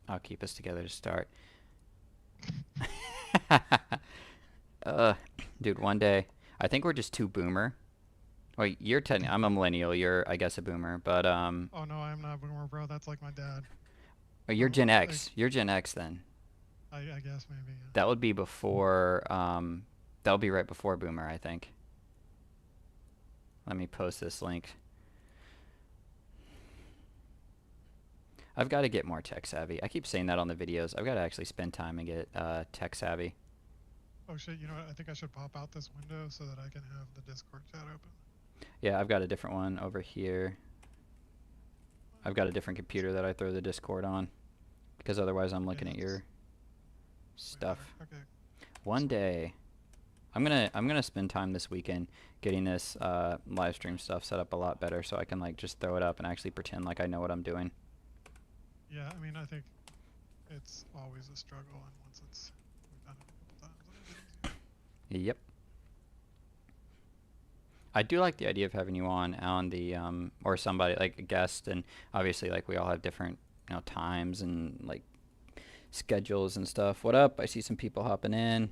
I'll keep us together to start. uh, Dude, one day, I think we're just too boomer. Wait, I'm a millennial. You're, I guess, a boomer. But Oh no, I'm not a boomer, bro. That's like my dad. you're I'm Gen like, X. You're Gen X then. I guess maybe. Yeah. That would be before. That would be right before boomer, I think. Let me post this link. I've got to get more tech savvy. I keep saying that on the videos. I've got to actually spend time and get tech savvy. Oh shit, you know what? I think I should pop out this window so that I can have the Discord chat open. Yeah, I've got a different one over here. I've got a different computer that I throw the Discord on because otherwise I'm Yeah, looking at that's your way better. stuff. Okay, One sweet. day, I'm gonna spend time this weekend getting this live stream stuff set up a lot better so I can like just throw it up and actually pretend like I know what I'm doing. Yeah, I mean, I think it's always a struggle, and once it's we've done it a couple times, it'll get easier. Yep. I do like the idea of having you on the or somebody like a guest, and obviously like we all have different times and like schedules and stuff. What up? I see some people hopping in.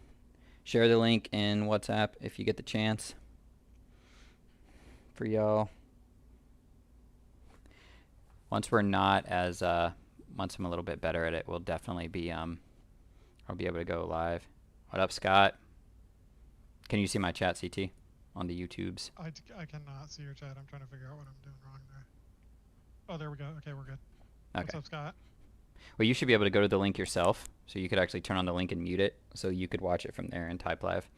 Share the link in WhatsApp if you get the chance for y'all. Once we're not as once I'm a little bit better at it, we'll definitely be I'll be able to go live. What up, Scott? Can you see my chat, CT, on the YouTubes? I cannot see your chat. I'm trying to figure out what I'm doing wrong there. Oh, there we go. Okay, we're good. What's Okay. up, Scott? Well, you should be able to go to the link yourself, so you could actually turn on the link and mute it, so you could watch it from there and type live.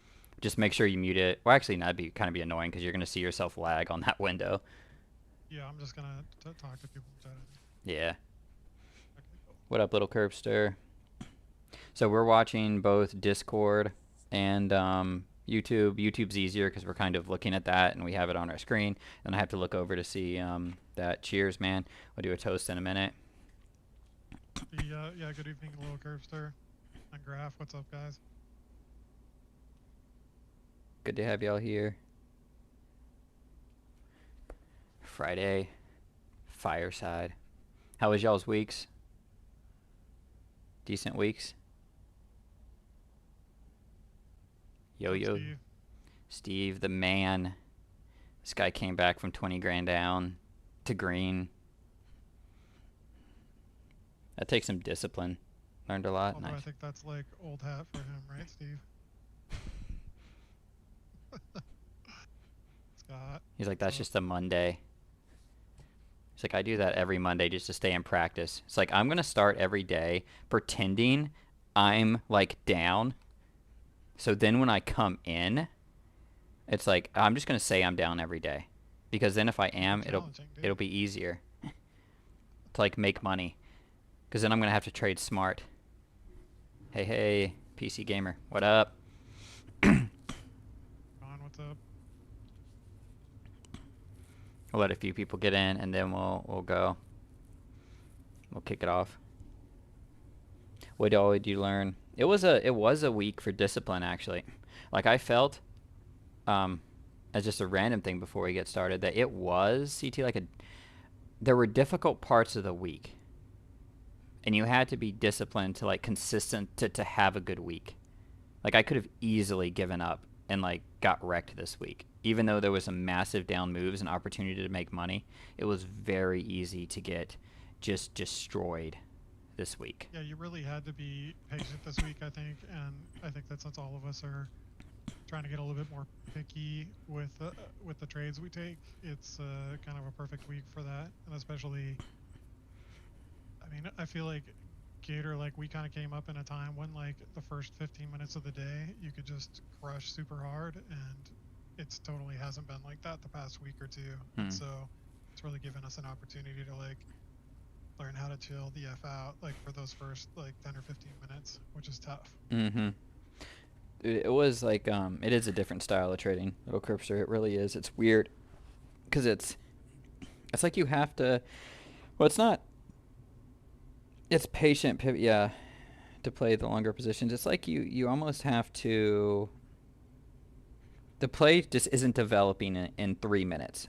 Just make sure you mute it. Well, actually, that'd be kind of be annoying because you're gonna see yourself lag on that window. Yeah, I'm just gonna talk to people in chat. I think. Yeah. Okay, cool. What up, little curbster? So we're watching both Discord and YouTube. YouTube's easier because we're kind of looking at that and we have it on our screen. And I have to look over to see that. Cheers, man. We'll do a toast in a minute. Yeah, good evening, little curvester and Graph. What's up, guys? Good to have y'all here. Friday, fireside. How was y'all's weeks? Decent weeks? Yo, What's up, yo. Steve? Steve, the man. This guy came back from 20 grand down to green. That takes some discipline. Learned a lot. Although I Nice. think that's like old hat for him, right, Steve? Scott. He's like, What's that's up? just a Monday. He's like, I do that every Monday just to stay in practice. It's like, I'm going to start every day pretending I'm like down. So then when I come in, it's like, I'm just going to say I'm down every day. Because then if I Keep it am, challenging, it'll dude. be easier to like make money. Because then I'm going to have to trade smart. Hey, hey, PC Gamer. What up? Ron, what's up? We'll let a few people get in and then we'll go. We'll kick it off. What all did you learn? It was a week for discipline actually. Like I felt as just a random thing before we get started that it was CT like a there were difficult parts of the week and you had to be disciplined to like consistent to have a good week. Like I could have easily given up and like got wrecked this week. Even though there was some massive down moves and opportunity to make money, it was very easy to get just destroyed this week. Yeah, you really had to be patient this week, I think, and I think that since all of us are trying to get a little bit more picky with the trades we take, it's kind of a perfect week for that, and especially, I mean, I feel like Gator, like we kind of came up in a time when like the first 15 minutes of the day you could just crush super hard, and it's totally hasn't been like that the past week or two, and Hmm. so it's really given us an opportunity to like learn how to chill the f out like for those first like 10 or 15 minutes, which is tough. Mm-hmm. It was like it is a different style of trading, little Curbster. It really is. It's weird because it's like you have to. Well, it's not. It's patient pivot. Yeah, to play the longer positions. It's like you almost have to. The play just isn't developing in 3 minutes.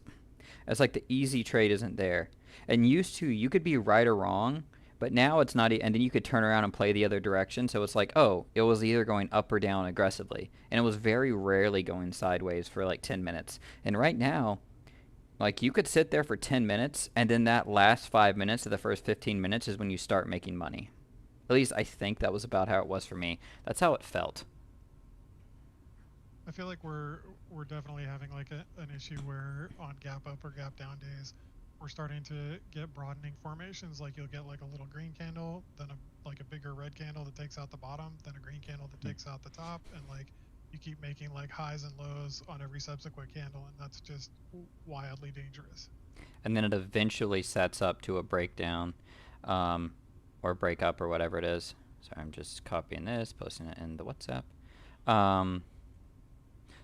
It's like the easy trade isn't there. And used to, you could be right or wrong, But now it's not, and then you could turn around and play the other direction. So it's like, oh, it was either going up or down aggressively, and it was very rarely going sideways for like 10 minutes. And right now, like you could sit there for 10 minutes, and then that last 5 minutes of the first 15 minutes is when you start making money. At least I think that was about how it was for me. That's how it felt. I feel like we're definitely having like an issue where on gap up or gap down days, we're starting to get broadening formations. Like you'll get like a little green candle, then a bigger red candle that takes out the bottom, then a green candle that takes out the top, and like you keep making like highs and lows on every subsequent candle, and that's just wildly dangerous. And then it eventually sets up to a breakdown, um, or break up or whatever it is. Sorry, I'm just copying this, posting it in the WhatsApp. Um,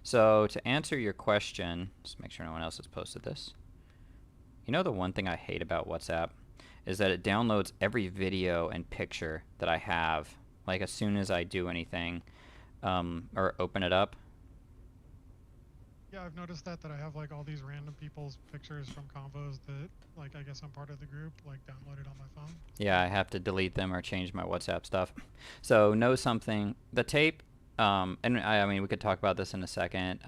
so to answer your question, just make sure no one else has posted this. You know the one thing I hate about WhatsApp is that it downloads every video and picture that I have, like as soon as I do anything, or open it up. Yeah, I've noticed that I have like all these random people's pictures from convos that like I guess I'm part of the group like downloaded on my phone. Yeah, I have to delete them or change my WhatsApp stuff. So know something. The tape, and I mean we could talk about this in a second.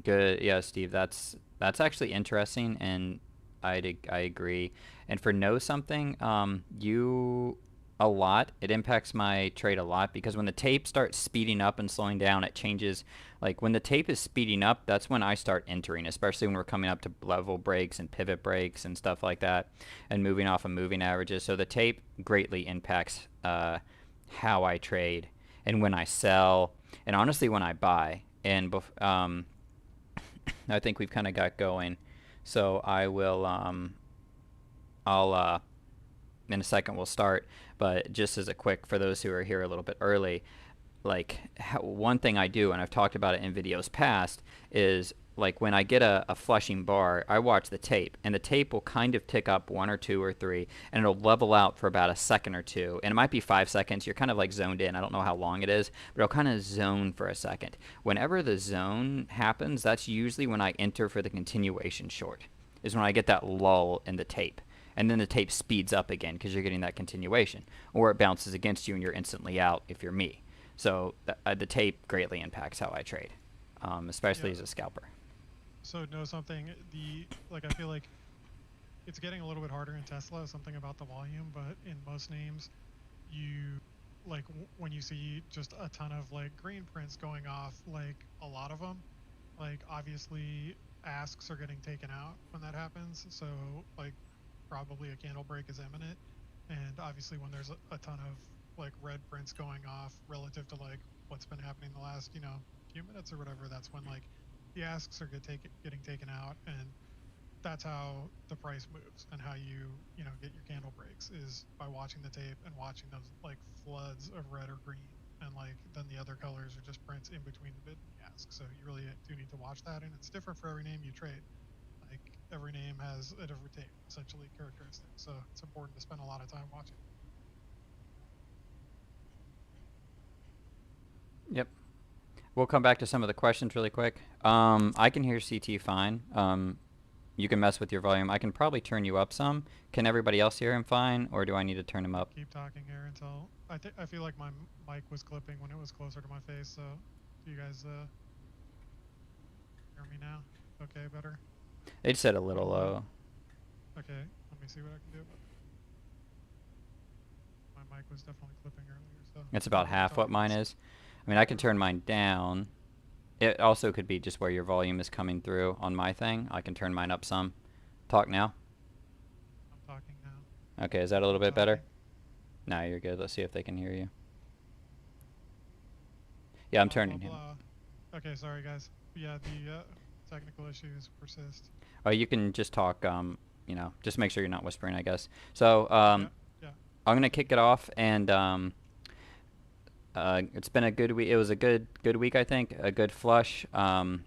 Good, yeah, Steve. That's actually interesting, and I agree. And for know something, you a lot. It impacts my trade a lot because when the tape starts speeding up and slowing down, it changes. Like when the tape is speeding up, that's when I start entering, especially when we're coming up to level breaks and pivot breaks and stuff like that, and moving off of moving averages. So the tape greatly impacts how I trade and when I sell, and honestly when I buy. And I think we've kind of got going. So I will, I'll, in a second we'll start, but just as a quick, for those who are here a little bit early, like one thing I do, and I've talked about it in videos past, is like when I get a flushing bar, I watch the tape, and the tape will kind of tick up one or two or three, and it'll level out for about a second or two, and it might be 5 seconds. You're kind of like zoned in. I don't know how long it is, but it'll kind of zone for a second. Whenever the zone happens, that's usually when I enter for the continuation short, is when I get that lull in the tape. And then the tape speeds up again because you're getting that continuation, or it bounces against you and you're instantly out if you're me. So the tape greatly impacts how I trade, especially Yeah. as a scalper. So know something. The like I feel like it's getting a little bit harder in Tesla. Something about the volume, but in most names, you like when you see just a ton of like green prints going off, like a lot of them, like obviously asks are getting taken out when that happens. So like probably a candle break is imminent, and obviously when there's a ton of like red prints going off relative to like what's been happening the last few minutes or whatever, that's when like the asks are getting taken out, and that's how the price moves and how you get your candle breaks is by watching the tape and watching those like floods of red or green, and like then the other colors are just prints in between the bid and the ask. So you really do need to watch that, and it's different for every name you trade. Like every name has a different tape essentially characteristic, so it's important to spend a lot of time watching. Yep. We'll come back to some of the questions really quick. I can hear CT fine. You can mess with your volume. I can probably turn you up some. Can everybody else hear him fine, or do I need to turn him up? Keep talking here until I feel like my mic was clipping when it was closer to my face. So do you guys hear me now? Okay, better. They just said a little low. Okay, let me see what I can do. My mic was definitely clipping earlier, so It's about half what mine is. I mean, I can turn mine down. It also could be just where your volume is coming through on my thing. I can turn mine up some. Talk now. I'm talking now. Okay, is that a little bit better? Talking. No, you're good. Let's see if they can hear you. Yeah, I'm Blah, turning blah, him. blah. Okay, sorry guys. Yeah, the technical issues persist. Oh, you can just talk. Just make sure you're not whispering, I guess. So, Yeah, yeah. I'm gonna kick it off, and it's been a good week. It was a good week, I think. A good flush. And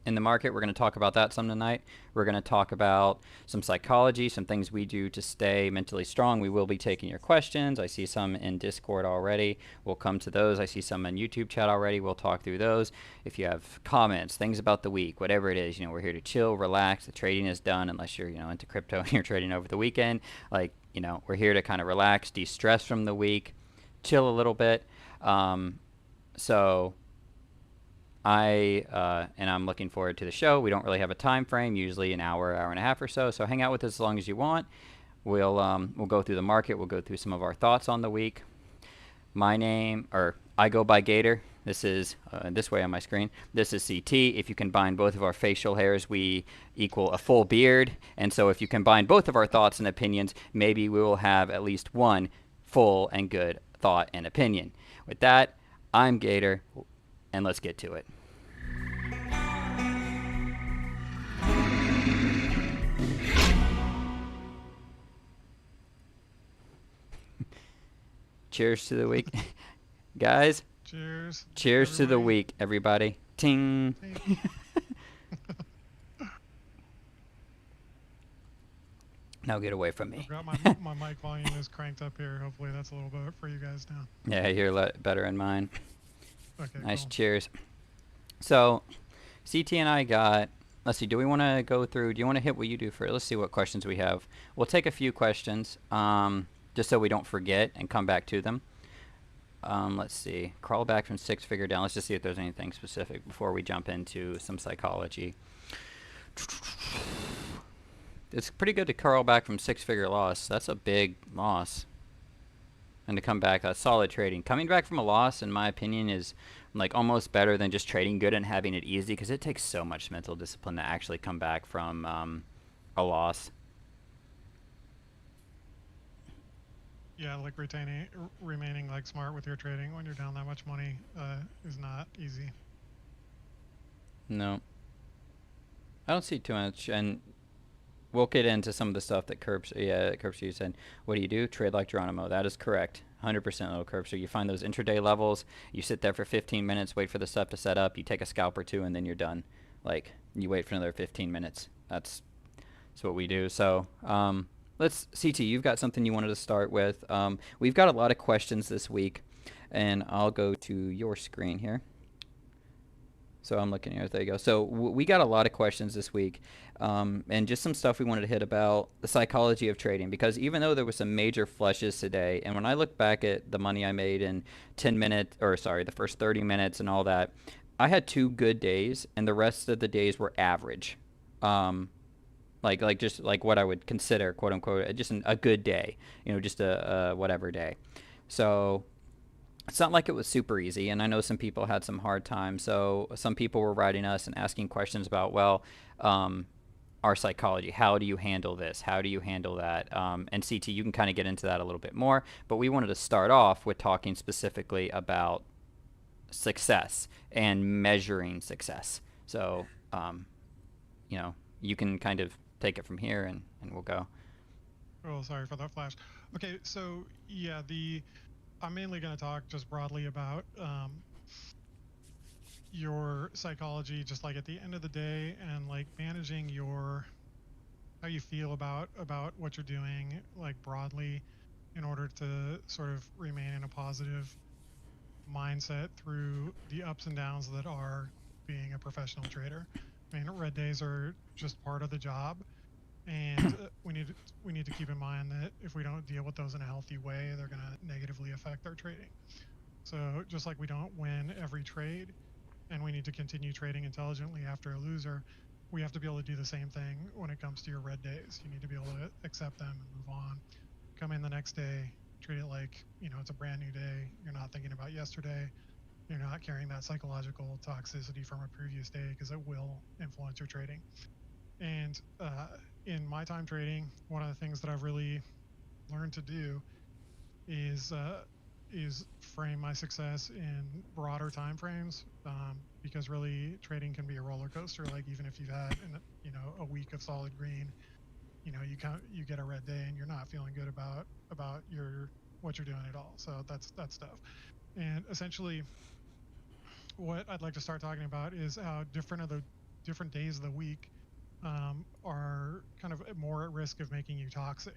in the market. We're going to talk about that some tonight. We're going to talk about some psychology, some things we do to stay mentally strong. We will be taking your questions. I see some in Discord already. We'll come to those. I see some in YouTube chat already. We'll talk through those. If you have comments, things about the week, whatever it is, we're here to chill, relax. The trading is done unless you're, into crypto and you're trading over the weekend. Like, we're here to kind of relax, de-stress from the week, chill a little bit. So I'm looking forward to the show. We don't really have a time frame, usually an hour, hour and a half or so. So hang out with us as long as you want. We'll go through the market. We'll go through some of our thoughts on the week. I go by Gator. This is this way on my screen. This is CeeTee. If you combine both of our facial hairs, we equal a full beard. And so if you combine both of our thoughts and opinions, maybe we will have at least one full and good thought and opinion. With that, I'm Gator, and let's get to it. Cheers to the week. Guys, Cheers. cheers to the everybody. week, everybody. Ting. Ting. Now get away from me. I've got my mic volume is cranked up here. Hopefully that's a little bit for you guys now. Yeah, you're better in mine. Okay, Nice, cool. cheers. So, CeeTee and I got, let's see, do we want to go through, do you want to hit what you do first? Let's see what questions we have. We'll take a few questions, just so we don't forget and come back to them. Let's see, crawl back from six-figure down. Let's just see if there's anything specific before we jump into some psychology. It's pretty good to crawl back from six-figure loss. That's a big loss. And to come back, that's solid trading. Coming back from a loss, in my opinion, is like almost better than just trading good and having it easy, because it takes so much mental discipline to actually come back from a loss. Yeah, like remaining like smart with your trading when you're down that much money is not easy. No. I don't see too much, and we'll get into some of the stuff that Curbster said. What do you do? Trade like Geronimo. That is correct. 100% little Curbster. You find those intraday levels. You sit there for 15 minutes, wait for the stuff to set up. You take a scalp or two, and then you're done. Like, you wait for another 15 minutes. That's what we do. So, CeeTee, you've got something you wanted to start with. We've got a lot of questions this week, and I'll go to your screen here. So I'm looking here. There you go. So we got a lot of questions this week, and just some stuff we wanted to hit about the psychology of trading, because even though there was some major flushes today, and when I look back at the money I made in the first 30 minutes and all that, I had 2 good days, and the rest of the days were average. Just like what I would consider, quote unquote, just a good day, just a whatever day. So it's not like it was super easy, and I know some people had some hard times. So some people were writing us and asking questions about, our psychology. How do you handle this? How do you handle that? And CeeTee, you can kind of get into that a little bit more, but we wanted to start off with talking specifically about success and measuring success. So, you can kind of take it from here, and we'll go. Oh, sorry for that flash. Okay, so yeah, I'm mainly going to talk just broadly about your psychology, just like at the end of the day, and like managing how you feel about what you're doing, like broadly, in order to sort of remain in a positive mindset through the ups and downs that are being a professional trader. I mean, red days are just part of the job, and we need to keep in mind that if we don't deal with those in a healthy way, they're going to negatively affect our trading. So just like we don't win every trade, and we need to continue trading intelligently after a loser, we have to be able to do the same thing when it comes to your red days. You need to be able to accept them and move on. Come in the next day, treat it like it's a brand new day. You're not thinking about yesterday. You're not carrying that psychological toxicity from a previous day, because it will influence your trading. And in my time trading, one of the things that I've really learned to do is frame my success in broader time frames, because really trading can be a roller coaster. Like, even if you've had a week of solid green, you get a red day and you're not feeling good about what you're doing at all. So that's tough. And essentially, what I'd like to start talking about is how different different days of the week are kind of more at risk of making you toxic.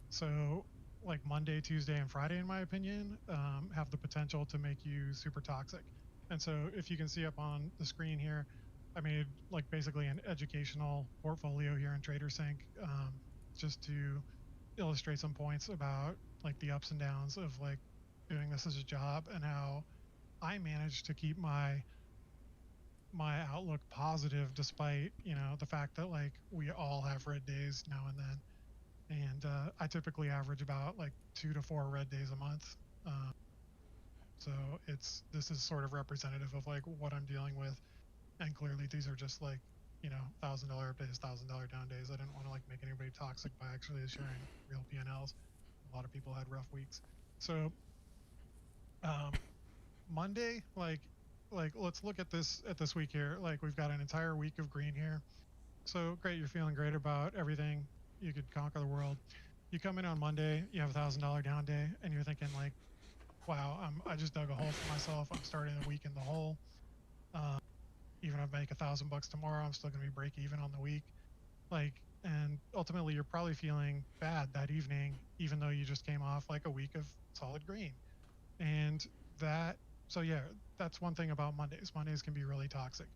So, like Monday, Tuesday, and Friday, in my opinion, have the potential to make you super toxic. And so, if you can see up on the screen here, I made like basically an educational portfolio here in TraderSync, just to illustrate some points about like the ups and downs of like doing this as a job and how I managed to keep my outlook positive despite the fact that like we all have red days now and then, and I typically average about like 2 to 4 red days a month. um, so it's this is sort of representative of like what I'm dealing with, and clearly these are just like $1,000 up days, $1,000 down days. I didn't want to like make anybody toxic by actually sharing real P&Ls. A lot of people had rough weeks. So um, Monday, like let's look at this week here. Like we've got an entire week of green here. So great, you're feeling great about everything. You could conquer the world. You come in on Monday, you have $1,000 down day, and you're thinking like, wow, I just dug a hole for myself. I'm starting the week in the hole. Um, Even if I make $1,000 tomorrow, I'm still going to be break even on the week. Like, and ultimately, you're probably feeling bad that evening, even though you just came off like a week of solid green. And that, so yeah, that's one thing about Mondays. Mondays can be really toxic.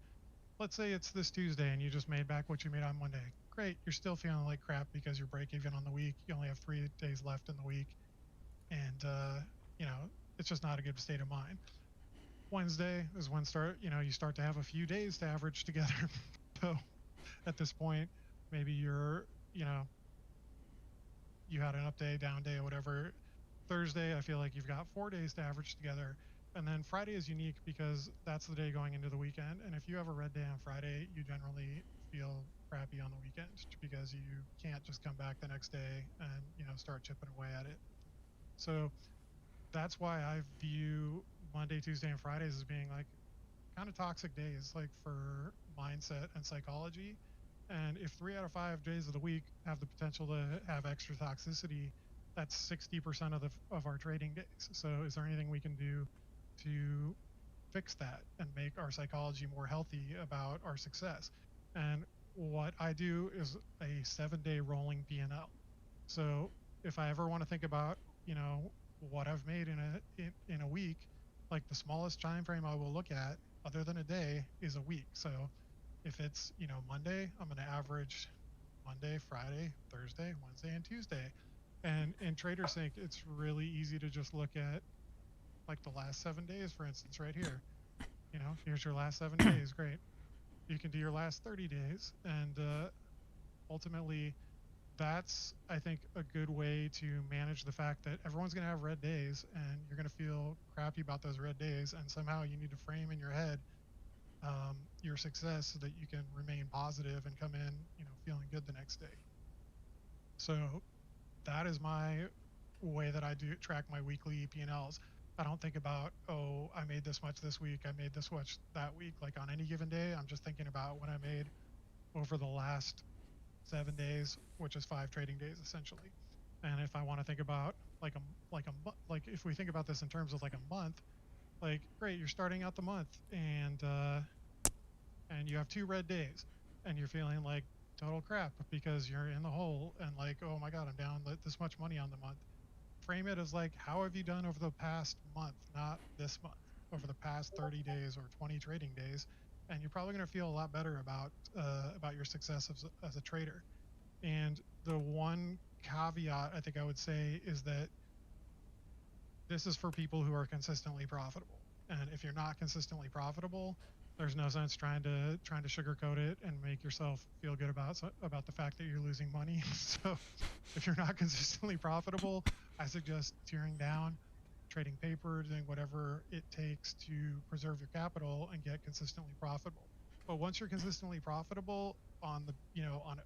Let's say it's this Tuesday and you just made back what you made on Monday. Great. You're still feeling like crap because you're break even on the week. You only have 3 days left in the week. And, you know, it's just not a good state of mind. Wednesday is when you start to have a few days to average together. So at this point, maybe you had an up day, down day, or whatever. Thursday, I feel like you've got 4 days to average together. And then Friday is unique because that's the day going into the weekend. And if you have a red day on Friday, you generally feel crappy on the weekend because you can't just come back the next day and, start chipping away at it. So that's why I view Monday, Tuesday, and Fridays as being like kind of toxic days, like for mindset and psychology. And if 3 out of 5 days of the week have the potential to have extra toxicity, that's 60% of our trading days. So is there anything we can do to fix that and make our psychology more healthy about our success? And what I do is a 7-day rolling P&L. So if I ever want to think about, what I've made in a week, like the smallest time frame I will look at other than a day is a week. So if it's, Monday, I'm going to average Monday, Friday, Thursday, Wednesday, and Tuesday. And in TraderSync, it's really easy to just look at like the last 7 days, for instance, right here. Here's your last 7 days. Great. You can do your last 30 days. And ultimately, that's, I think, a good way to manage the fact that everyone's going to have red days and you're going to feel crappy about those red days. And somehow you need to frame in your head your success so that you can remain positive and come in, feeling good the next day. So that is my way that I do track my weekly P&Ls. I don't think about, oh, I made this much this week, I made this much that week. Like on any given day, I'm just thinking about what I made over the last 7 days, which is 5 trading days essentially. And if I want to think about like if we think about this in terms of like a month, like great, you're starting out the month and you have 2 red days and you're feeling like total crap because you're in the hole and like, oh my god, I'm down this much money on the month. Frame it as like, how have you done over the past month, not this month, over the past 30 days or 20 trading days, and you're probably going to feel a lot better about your success as a trader. And the one caveat I think I would say is that this is for people who are consistently profitable. And if you're not consistently profitable, there's no sense trying to sugarcoat it and make yourself feel good about the fact that you're losing money. So if you're not consistently profitable, I suggest tearing down, trading paper, doing whatever it takes to preserve your capital and get consistently profitable. But once you're consistently profitable on the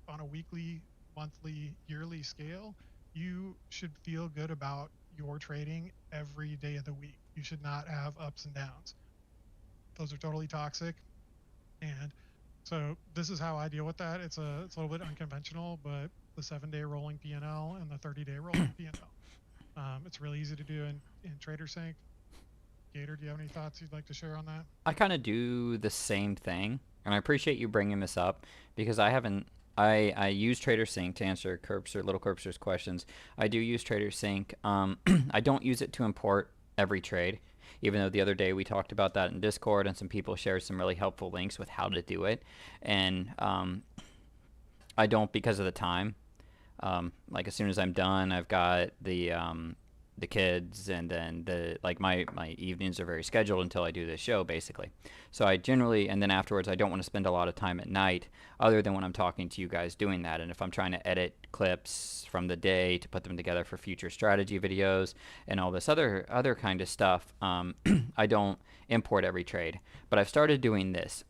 on a weekly, monthly, yearly scale, you should feel good about your trading every day of the week. You should not have ups and downs. Those are totally toxic. And so this is how I deal with that. It's a little bit unconventional, but the 7-day rolling P&L and the 30-day rolling P&L. It's really easy to do in TraderSync. Gator, do you have any thoughts you'd like to share on that? I kind of do the same thing. and I appreciate you bringing this up because I haven't. I use TraderSync to answer Curbster, Little Curbster's questions. I do use TraderSync. I don't use it to import every trade, even though the other day we talked about that in Discord and some people shared some really helpful links with how to do it. And I don't because of the time. Like as soon as I'm done, I've got the kids, and then my evenings are very scheduled until I do this show, basically. So I generally, and then afterwards, I don't want to spend a lot of time at night, other than when I'm talking to you guys doing that. And if I'm trying to edit clips from the day to put them together for future strategy videos and all this other kind of stuff, I don't import every trade. But I've started doing this,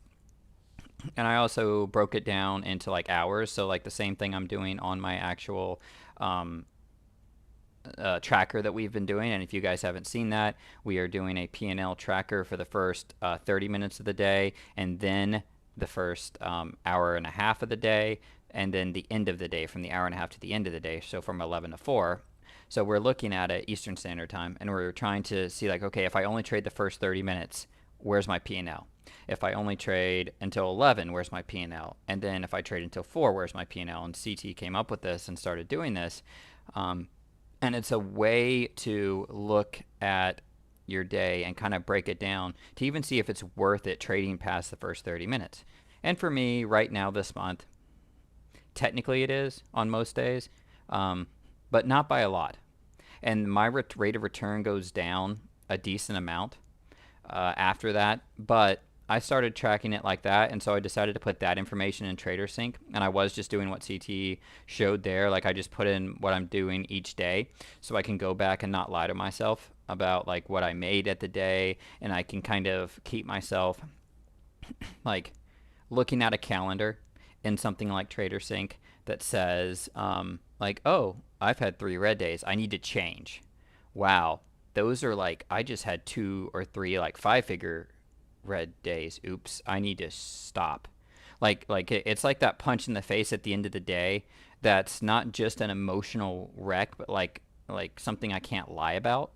and I also broke it down into like hours. So like the same thing I'm doing on my actual um, tracker that we've been doing. And if you guys haven't seen that, we are doing a P&L tracker for the first 30 minutes of the day, and then the first hour and a half of the day, and then the end of the day, from the hour and a half to the end of the day, so from 11 to 4. So we're looking at it Eastern Standard Time, and we're trying to see like, okay, if I only trade the first 30 minutes, where's my P&L? If I only trade until 11, where's my P&L? And then if I trade until 4, where's my P&L? And CeeTee came up with this and started doing this. Um, and it's a way to look at your day and kind of break it down to even see if it's worth it trading past the first 30 minutes. And for me, right now this month, technically it is on most days, but not by a lot. And my rate of return goes down a decent amount after that, but I started tracking it like that, and so I decided to put that information in TraderSync, and I was just doing what CeeTee showed there. Like I just put in what I'm doing each day, so I can go back and not lie to myself about like what I made at the day, and I can kind of keep myself like looking at a calendar in something like TraderSync that says like, oh, I've had 3 red days. I need to change. Wow, those are like I just had 2 or 3 like 5-figure red days. Oops, I need to stop. It's like that punch in the face at the end of the day. That's not just an emotional wreck, but like something I can't lie about,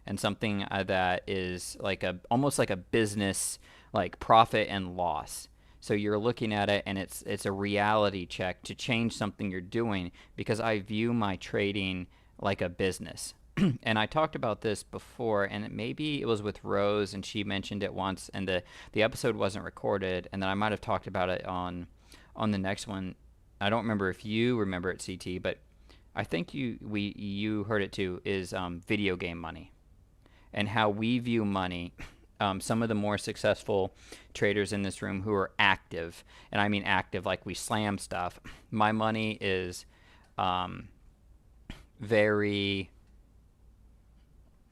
and something that is like a almost like a business like profit and loss. So you're looking at it, and it's a reality check to change something you're doing, because I view my trading like a business. And I talked about this before, and maybe it was with Rose, and she mentioned it once, and the episode wasn't recorded, and then I might have talked about it on the next one. I don't remember if you remember it, CT, but I think you heard it too. Is video game money, and how we view money. Some of the more successful traders in this room who are active, and I mean active like we slam stuff. My money is very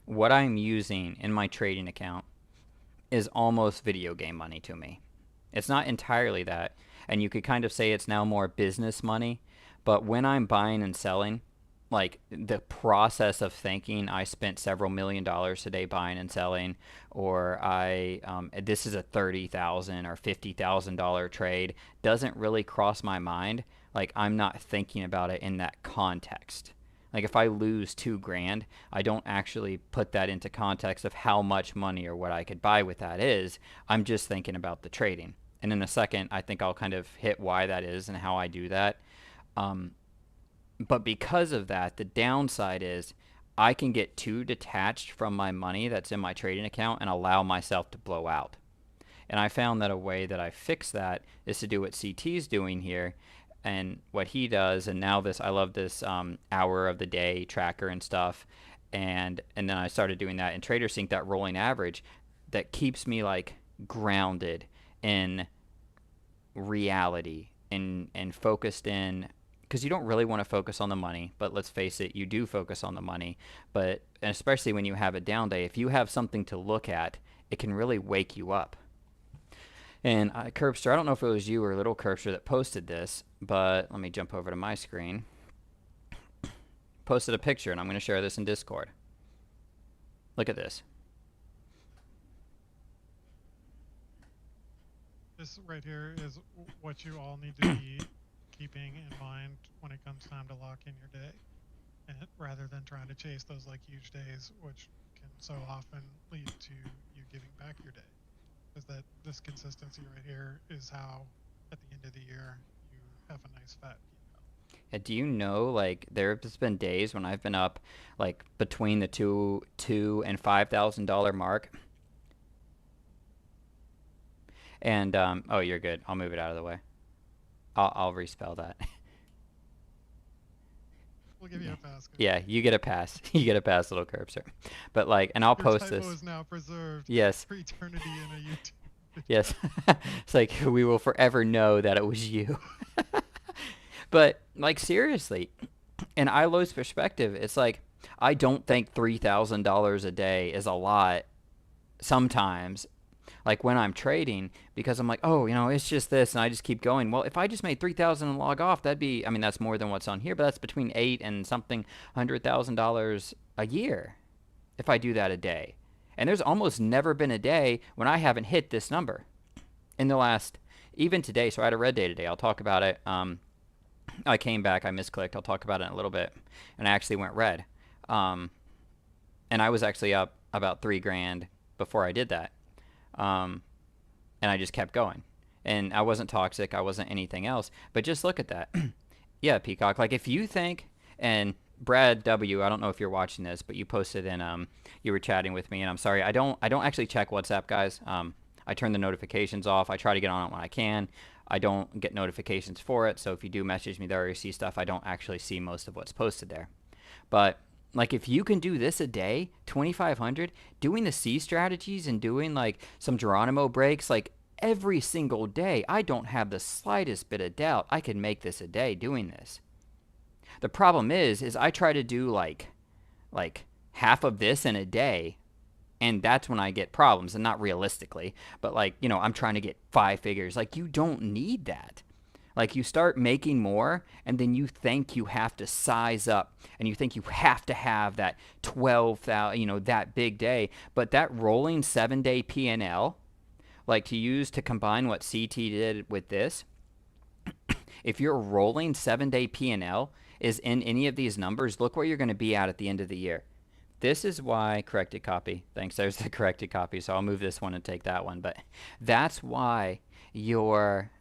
what I'm using in my trading account is almost video game money to me. It's not entirely that, and you could kind of say it's now more business money, but when I'm buying and selling, like the process of thinking I spent several $1,000,000 today buying and selling, or this is a $30,000 or $50,000 trade, doesn't really cross my mind. Like I'm not thinking about it in that context. Like if I lose 2 grand, I don't actually put that into context of how much money or what I could buy with that is. I'm just thinking about the trading. And in a second, I think I'll kind of hit why that is and how I do that. But because of that, the downside is I can get too detached from my money that's in my trading account and allow myself to blow out. And I found that a way that I fix that is to do what CT's doing here and what he does. And now I love this hour of the day tracker and stuff. And then I started doing that in TraderSync, that rolling average that keeps me like grounded in reality and focused in, because you don't really want to focus on the money, but let's face it, you do focus on the money. But especially when you have a down day, if you have something to look at, it can really wake you up. And Curbster, I don't know if it was you or Little Curbster that posted this, but let me jump over to my screen. Posted a picture, and I'm going to share this in Discord. Look at this. This right here is what you all need to be keeping in mind when it comes time to lock in your day, and rather than trying to chase those like huge days, which can so often lead to you giving back your day. is that this consistency right here is how at the end of the year you have a nice fat P&L. Do you know, like, there's been days when I've been up, like, between the two and $5,000 mark, and oh, you're good. I'll move it out of the way. I'll respell that. We'll give you a pass, Yeah, Cody. you get a pass. You get a pass, little curbster. But like, and I'll Your post typo this. is now preserved Yes, for eternity in a YouTube yes. video. It's like we will forever know that it was you. But like seriously, in Ilo's perspective, it's like I don't think $3,000 a day is a lot sometimes, like when I'm trading, because I'm like, oh, it's just this, and I just keep going. Well, if I just made 3,000 and log off, that'd be, I mean, that's more than what's on here, but that's between eight and something $100,000 a year if I do that a day. And there's almost never been a day when I haven't hit this number in the last, even today. So I had a red day today. I'll talk about it. I came back, I misclicked. I'll talk about it in a little bit, and I actually went red. Um, and I was actually up about 3 grand before I did that. Um, and I just kept going. And I wasn't toxic, I wasn't anything else. But just look at that. Yeah, Peacock. Like if you think, and Brad W, I don't know if you're watching this, but you posted in you were chatting with me, and I'm sorry, I don't actually check WhatsApp, guys. I turn the notifications off. I try to get on it when I can. I don't get notifications for it, so if you do message me there or you see stuff, I don't actually see most of what's posted there. But like if you can do this a day, 2,500, doing the C strategies and doing like some Geronimo breaks, like every single day, I don't have the slightest bit of doubt I can make this a day doing this. The problem is I try to do like half of this in a day, and that's when I get problems, and not realistically, but like, I'm trying to get 5 figures. Like you don't need that. Like you start making more, and then you think you have to size up, and you think you have to have that 12,000, that big day. But that rolling 7 day P&L, like to use to combine what CeeTee did with this, if your rolling 7 day P&L is in any of these numbers, look where you're going to be at the end of the year. This is why corrected copy. Thanks. There's the corrected copy. So I'll move this one and take that one. But that's why your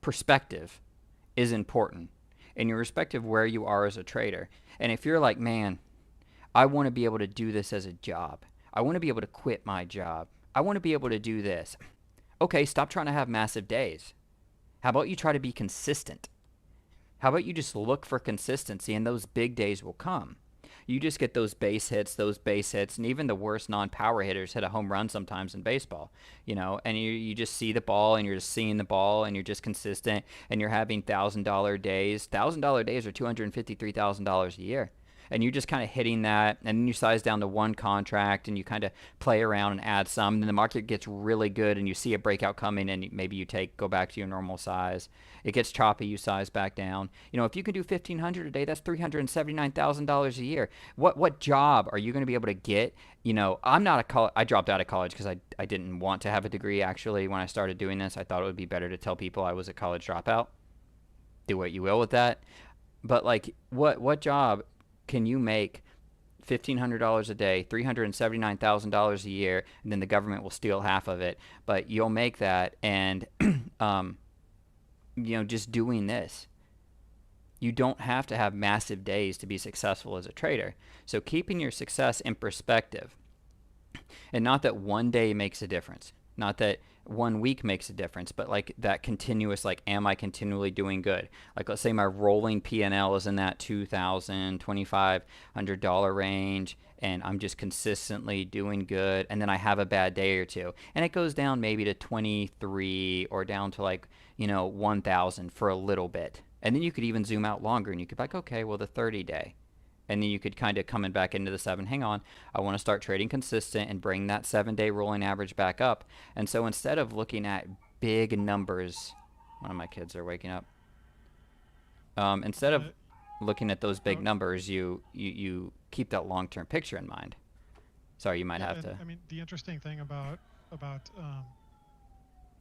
perspective is important, and your perspective where you are as a trader. And if you're like, man, I want to be able to do this as a job. I want to be able to quit my job. I want to be able to do this. Okay, stop trying to have massive days. How about you try to be consistent? How about you just look for consistency, and those big days will come? You just get those base hits, and even the worst non-power hitters hit a home run sometimes in baseball, and you just see the ball, and you're just seeing the ball, and you're just consistent, and you're having $1,000 days. $1,000 days are $253,000 a year. And you're just kind of hitting that, and then you size down to one contract, and you kind of play around and add some. And then the market gets really good, and you see a breakout coming, and maybe you go back to your normal size. It gets choppy, you size back down. If you can do 1,500 a day, that's $379,000 a year. What job are you going to be able to get? I'm not I dropped out of college because I didn't want to have a degree. Actually, when I started doing this, I thought it would be better to tell people I was a college dropout. Do what you will with that. But like, what job can you make $1,500 a day, $379,000 a year, and then the government will steal half of it? But you'll make that, and just doing this. You don't have to have massive days to be successful as a trader. So keeping your success in perspective, and not that one day makes a difference, not that one week makes a difference, but like that continuous, like, am I continually doing good? Like, let's say my rolling P&L is in that $2,000, $2,500 range, and I'm just consistently doing good, and then I have a bad day or two, and it goes down maybe to 23 or down to like 1,000 for a little bit, and then you could even zoom out longer, and you could be like, okay, well, the 30 day. And then you could kind of coming back into the 7. Hang on, I want to start trading consistent and bring that 7 day rolling average back up. And so instead of looking at big numbers, one of my kids are waking up. Instead of Uh, looking at those big oh, numbers, you keep that long-term picture in mind. Sorry, you might yeah, have and to. I mean the interesting thing about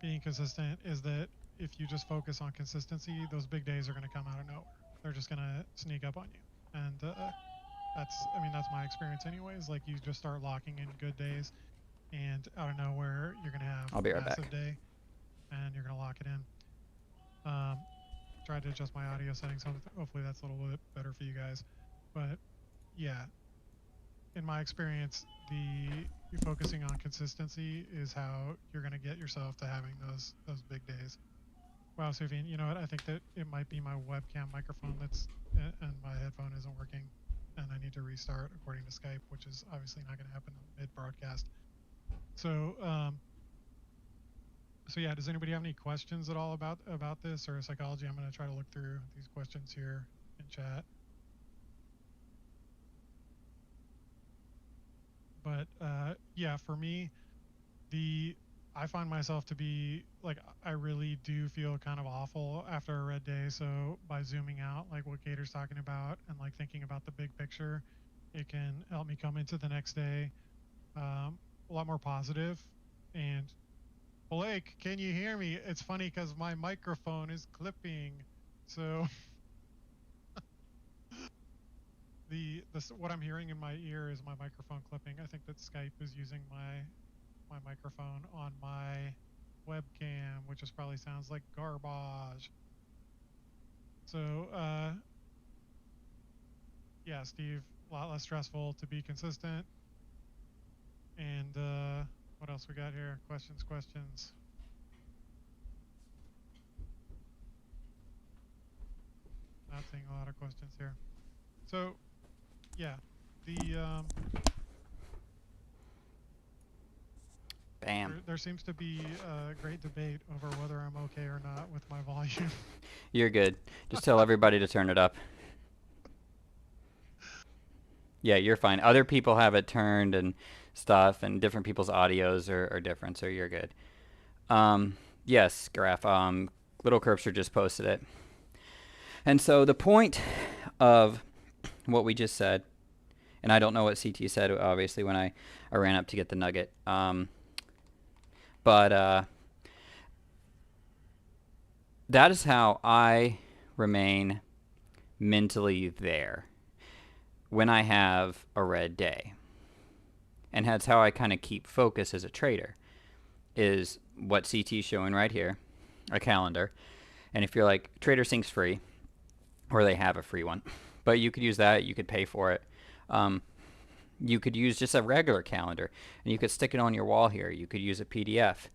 being consistent is that if you just focus on consistency, those big days are going to come out of nowhere. They're just going to sneak up on you, and I mean, that's my experience anyways. Like you just start locking in good days, and out of nowhere you're gonna have I'll be a right back. massive day, and you're gonna lock it in. Tried to adjust my audio settings. Hopefully that's a little bit better for you guys. But yeah, in my experience, the focusing on consistency is how you're gonna get yourself to having those big days. Wow, Sufyan, you know what? I think that it might be my webcam microphone and my headphone isn't working, and I need to restart according to Skype, which is obviously not going to happen mid broadcast. So, so yeah, does anybody have any questions at all about this or psychology? I'm going to try to look through these questions here in chat. But yeah, for me, the I find myself to be like I really do feel kind of awful after a red day. So by zooming out, like what Gator's talking about, and like thinking about the big picture, it can help me come into the next day a lot more positive. And Blake, can you hear me? It's funny because my microphone is clipping. So what I'm hearing in my ear is my microphone clipping. I think that Skype is using my microphone on my webcam, which just probably sounds like garbage. So yeah, Steve, a lot less stressful to be consistent. And what else we got here? Questions. Not seeing a lot of questions here. So yeah, the Bam. there seems to be a great debate over whether I'm okay or not with my volume. You're good. Just tell everybody to turn it up. Yeah, you're fine. Other people have it turned and stuff, and different people's audios are different, so you're good. Yes, Graph. Little Curbster just posted it. And so the point of what we just said, and I don't know what CeeTee said, obviously, when I ran up to get the nugget. But that is how I remain mentally there when I have a red day. And that's how I kind of keep focus as a trader, is what CeeTee's showing right here, a calendar. And if you're like, TraderSync's free, or they have a free one, but you could use that, you could pay for it. You could use just a regular calendar, and you could stick it on your wall here. You could use a PDF.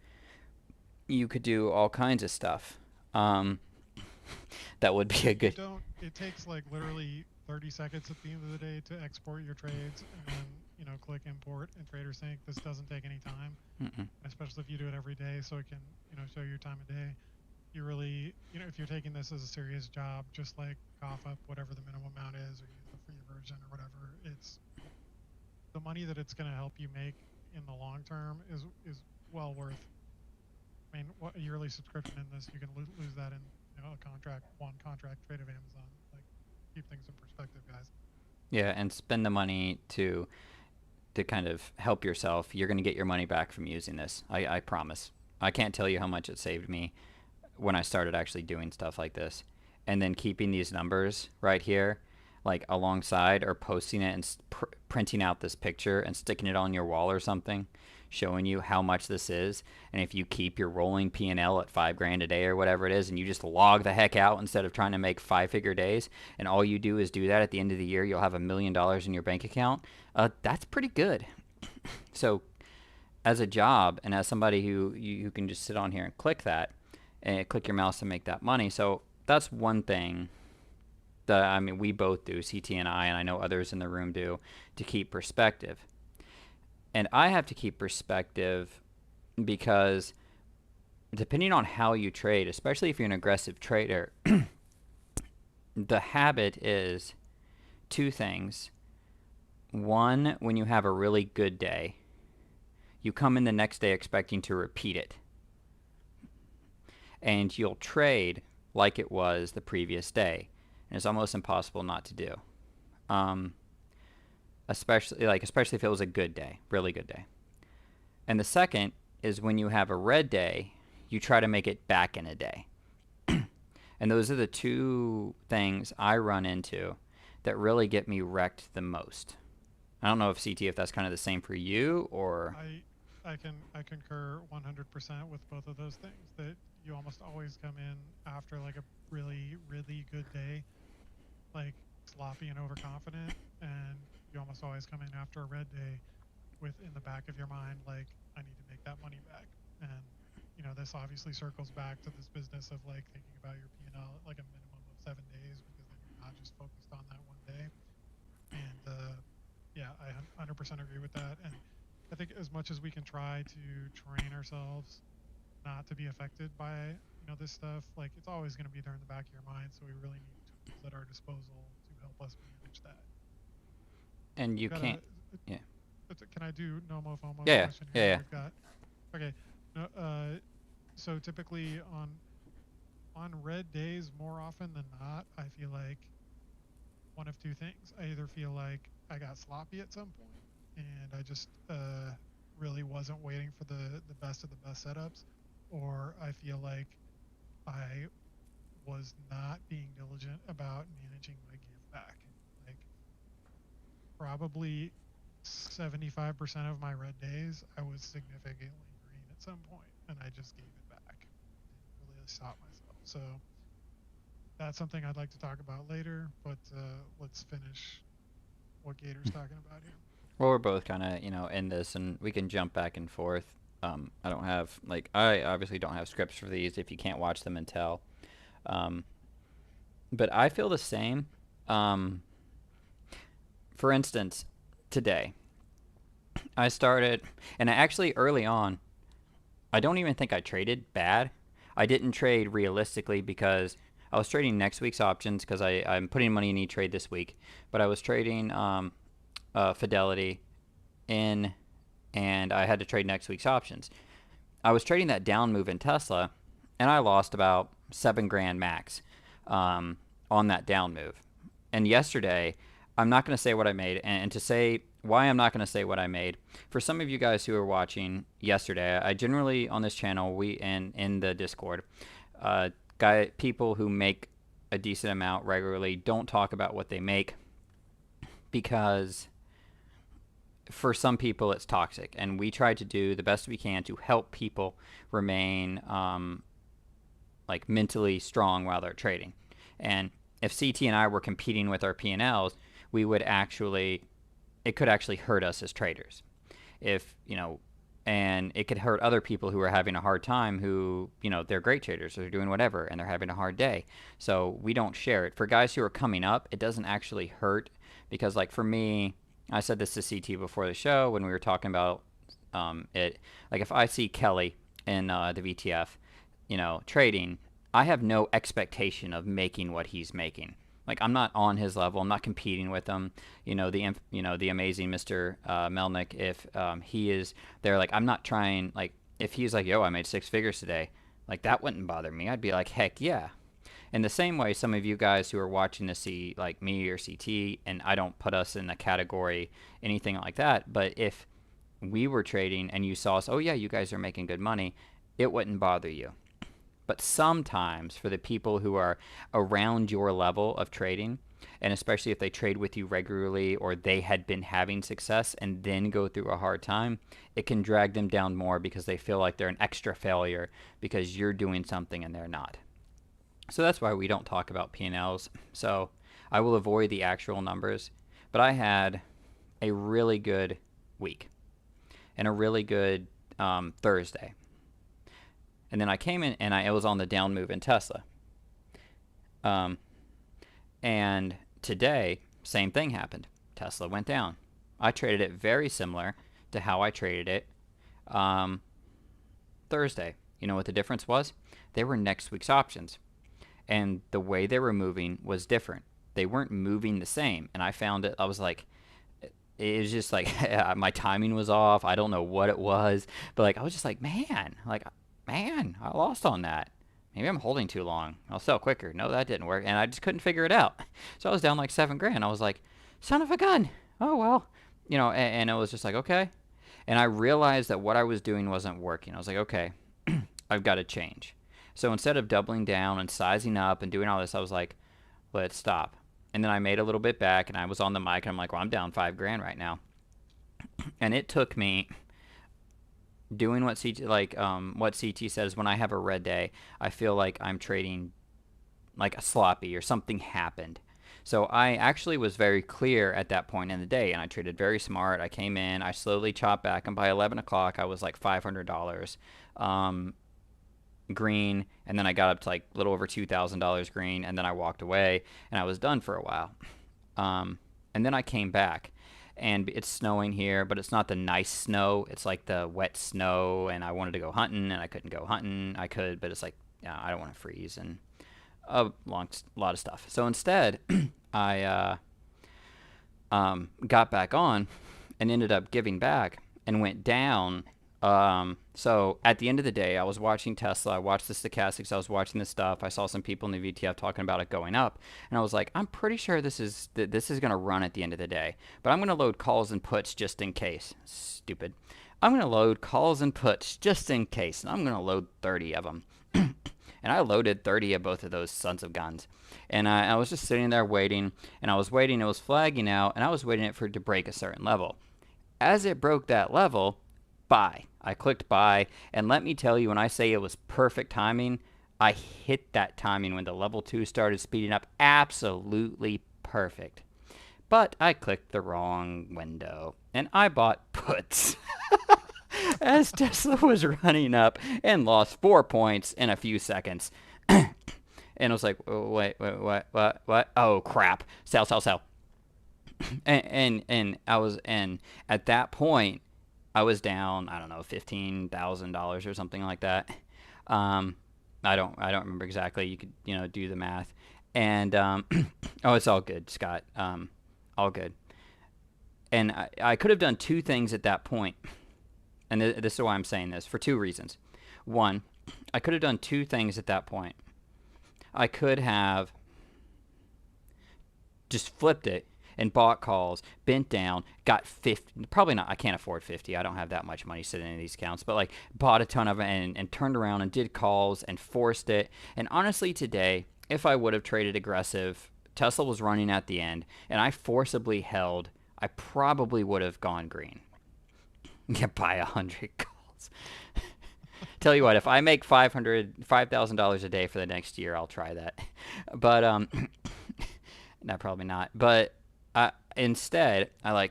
You could do all kinds of stuff. That would be a You good. don't. It takes like literally 30 seconds at the end of the day to export your trades, and then click import in TraderSync. This doesn't take any time, Mm-mm. especially if you do it every day, so it can show your time of day. You really if you're taking this as a serious job, just like cough up whatever the minimum amount is, or use the free version or whatever. It's the money that it's going to help you make in the long term is well worth. I mean, what a yearly subscription in this, you can lose that in one contract trade of Amazon. Like, keep things in perspective, guys. Yeah, and spend the money to kind of help yourself. You're going to get your money back from using this. I promise. I can't tell you how much it saved me when I started actually doing stuff like this. And then keeping these numbers right here, like alongside, or posting it and printing out this picture and sticking it on your wall or something, showing you how much this is. And if you keep your rolling P&L at $5,000 a day or whatever it is, and you just log the heck out instead of trying to make 5-figure days, and all you do is do that, at the end of the year you'll have $1 million in your bank account. That's pretty good. So as a job, and as somebody who you can just sit on here and click that, and click your mouse and make that money. So that's one thing that, I mean, we both do, CeeTee and I know others in the room do, to keep perspective. And I have to keep perspective because depending on how you trade, especially if you're an aggressive trader, the habit is two things. One, when you have a really good day, you come in the next day expecting to repeat it. And you'll trade like it was the previous day. And it's almost impossible not to do. Especially if it was a good day, really good day. And the second is when you have a red day, you try to make it back in a day. And those are the two things I run into that really get me wrecked the most. I don't know if CT, if that's kind of the same for you or. I I concur 100% with both of those things. That you almost always come in after like a really good day, like sloppy and overconfident, and you almost always come in after a red day with in the back of your mind like I need to make that money back. And this obviously circles back to this business of like thinking about your P&L at like a minimum of 7 days, because then you're not just focused on that one day. And yeah, I 100% agree with that. And I think as much as we can try to train ourselves not to be affected by this stuff, like it's always going to be there in the back of your mind. So we really need tools at our disposal to help us manage that. And you We've got can't. a. Yeah. Can I do Nomo FOMO Yeah. question Yeah. here? Yeah. We've got. Okay. No, so typically on red days, more often than not, I feel like one of two things. I either feel like I got sloppy at some point, and I just really wasn't waiting for the best of the best setups, or I feel like I was not being diligent about managing my give back. Like probably 75% of my red days, I was significantly green at some point, and I just gave it back. Didn't really stop myself. So that's something I'd like to talk about later, but let's finish what Gator's talking about here. Well, we're both kind of, in this, and we can jump back and forth. I don't have, I obviously don't have scripts for these if you can't watch them and tell. Um, but I feel the same. Um, for instance, today, I started, and I actually early on, I don't even think I traded bad. I didn't trade realistically because I was trading next week's options because I'm putting money in E-Trade this week. But I was trading Fidelity in, and I had to trade next week's options. I was trading that down move in Tesla, and I lost about 7 grand max on that down move. And yesterday, I'm not going to say what I made, and to say why I'm not going to say what I made. For some of you guys who are watching yesterday, I generally on this channel, we and in the Discord, people who make a decent amount regularly don't talk about what they make because for some people it's toxic, and we try to do the best we can to help people remain mentally strong while they're trading. And if CT and I were competing with our P&Ls, we would actually, it could actually hurt us as traders. If, and it could hurt other people who are having a hard time who, they're great traders, or they're doing whatever, and they're having a hard day. So we don't share it. For guys who are coming up, it doesn't actually hurt because, for me, I said this to CT before the show when we were talking about it. Like, if I see Kelly in the VTF, trading, I have no expectation of making what he's making. Like, I'm not on his level. I'm not competing with him. The amazing Mr. Melnick. If he is there, I'm not trying. If he's like, yo, I made 6 figures today, that wouldn't bother me. I'd be like, heck yeah. In the same way, some of you guys who are watching to see me or CT, and I don't put us in the category anything like that. But if we were trading and you saw us, oh yeah, you guys are making good money, it wouldn't bother you. But sometimes for the people who are around your level of trading, and especially if they trade with you regularly or they had been having success and then go through a hard time, it can drag them down more because they feel like they're an extra failure because you're doing something and they're not. So that's why we don't talk about P&Ls. So I will avoid the actual numbers. But I had a really good week and a really good Thursday. And then I came in and it was on the down move in Tesla. And today, same thing happened. Tesla went down. I traded it very similar to how I traded it Thursday. You know what the difference was? They were next week's options. And the way they were moving was different. They weren't moving the same. And I found it, I was like, it was just my timing was off. I don't know what it was. But I was just like, man, I lost on that. Maybe I'm holding too long. I'll sell quicker. No, that didn't work. And I just couldn't figure it out. So I was down 7 grand. I was like, son of a gun. Oh, well. And it was just okay. And I realized that what I was doing wasn't working. I was like, okay, I've got to change. So instead of doubling down and sizing up and doing all this, I was like, let's stop. and then I made a little bit back, and I was on the mic, and I'm like, well, I'm down 5 grand right now. And it took me doing what CT what CT says. When I have a red day, I feel like I'm trading like a sloppy or something happened. So I actually was very clear at that point in the day, and I traded very smart. I came in, I slowly chopped back, and by 11 o'clock, I was like $500 green, and then I got up to like a little over $2,000 green, and then I walked away, and I was done for a while. And then I came back, and it's snowing here, but it's not the nice snow. It's like the wet snow, and I wanted to go hunting, and I couldn't go hunting. I could, but it's like, yeah, I don't want to freeze, and a lot of stuff. So instead, I got back on and ended up giving back and went down. So at the end of the day, I was watching Tesla. I watched the stochastics. I was watching this stuff. I saw some people in the VTF talking about it going up, and I was like, I'm pretty sure this is going to run at the end of the day. But I'm going to load calls and puts just in case. Stupid. I'm going to load calls and puts just in case, and I'm going to load 30 of them. And I loaded 30 of both of those sons of guns. And I was just sitting there waiting, and I was waiting. It was flagging out, and I was waiting for it to break a certain level. As it broke that level, buy. I clicked buy, and let me tell you, when I say it was perfect timing, I hit that timing when the level 2 started speeding up. Absolutely perfect. But I clicked the wrong window, and I bought puts. As Tesla was running up and lost 4 points in a few seconds. And I was like, oh, wait, what? Oh, crap. Sell, sell, sell. And I was, and at that point, I was down, I don't know, $15,000 or something like that. I don't remember exactly. You could, do the math. And, oh, it's all good, Scott. All good. And I could have done two things at that point. And this is why I'm saying this, for two reasons. One, I could have done two things at that point. I could have just flipped it and bought calls, bent down, got 50. Probably not. I can't afford 50. I don't have that much money sitting in these accounts. But like bought a ton of it and turned around and did calls and forced it. And honestly, today, if I would have traded aggressive, Tesla was running at the end, and I forcibly held, I probably would have gone green. Get by 100 calls. Tell you what, if I make $5,000 a day for the next year, I'll try that. But no, probably not. But instead, I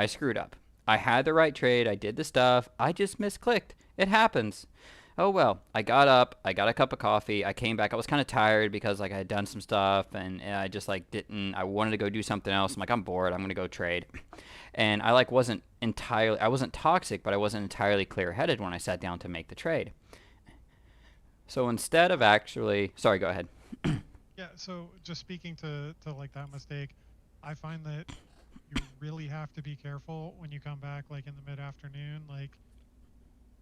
screwed up. I had the right trade. I did the stuff. I just misclicked. It happens. Oh well. I got up. I got a cup of coffee. I came back. I was kind of tired because I had done some stuff, and I just didn't. I wanted to go do something else. I'm like, I'm bored. I'm gonna go trade. And I wasn't entirely. I wasn't toxic, but I wasn't entirely clear-headed when I sat down to make the trade. So instead of actually, sorry, go ahead. Yeah, so just speaking to that mistake, I find that you really have to be careful when you come back in the mid-afternoon,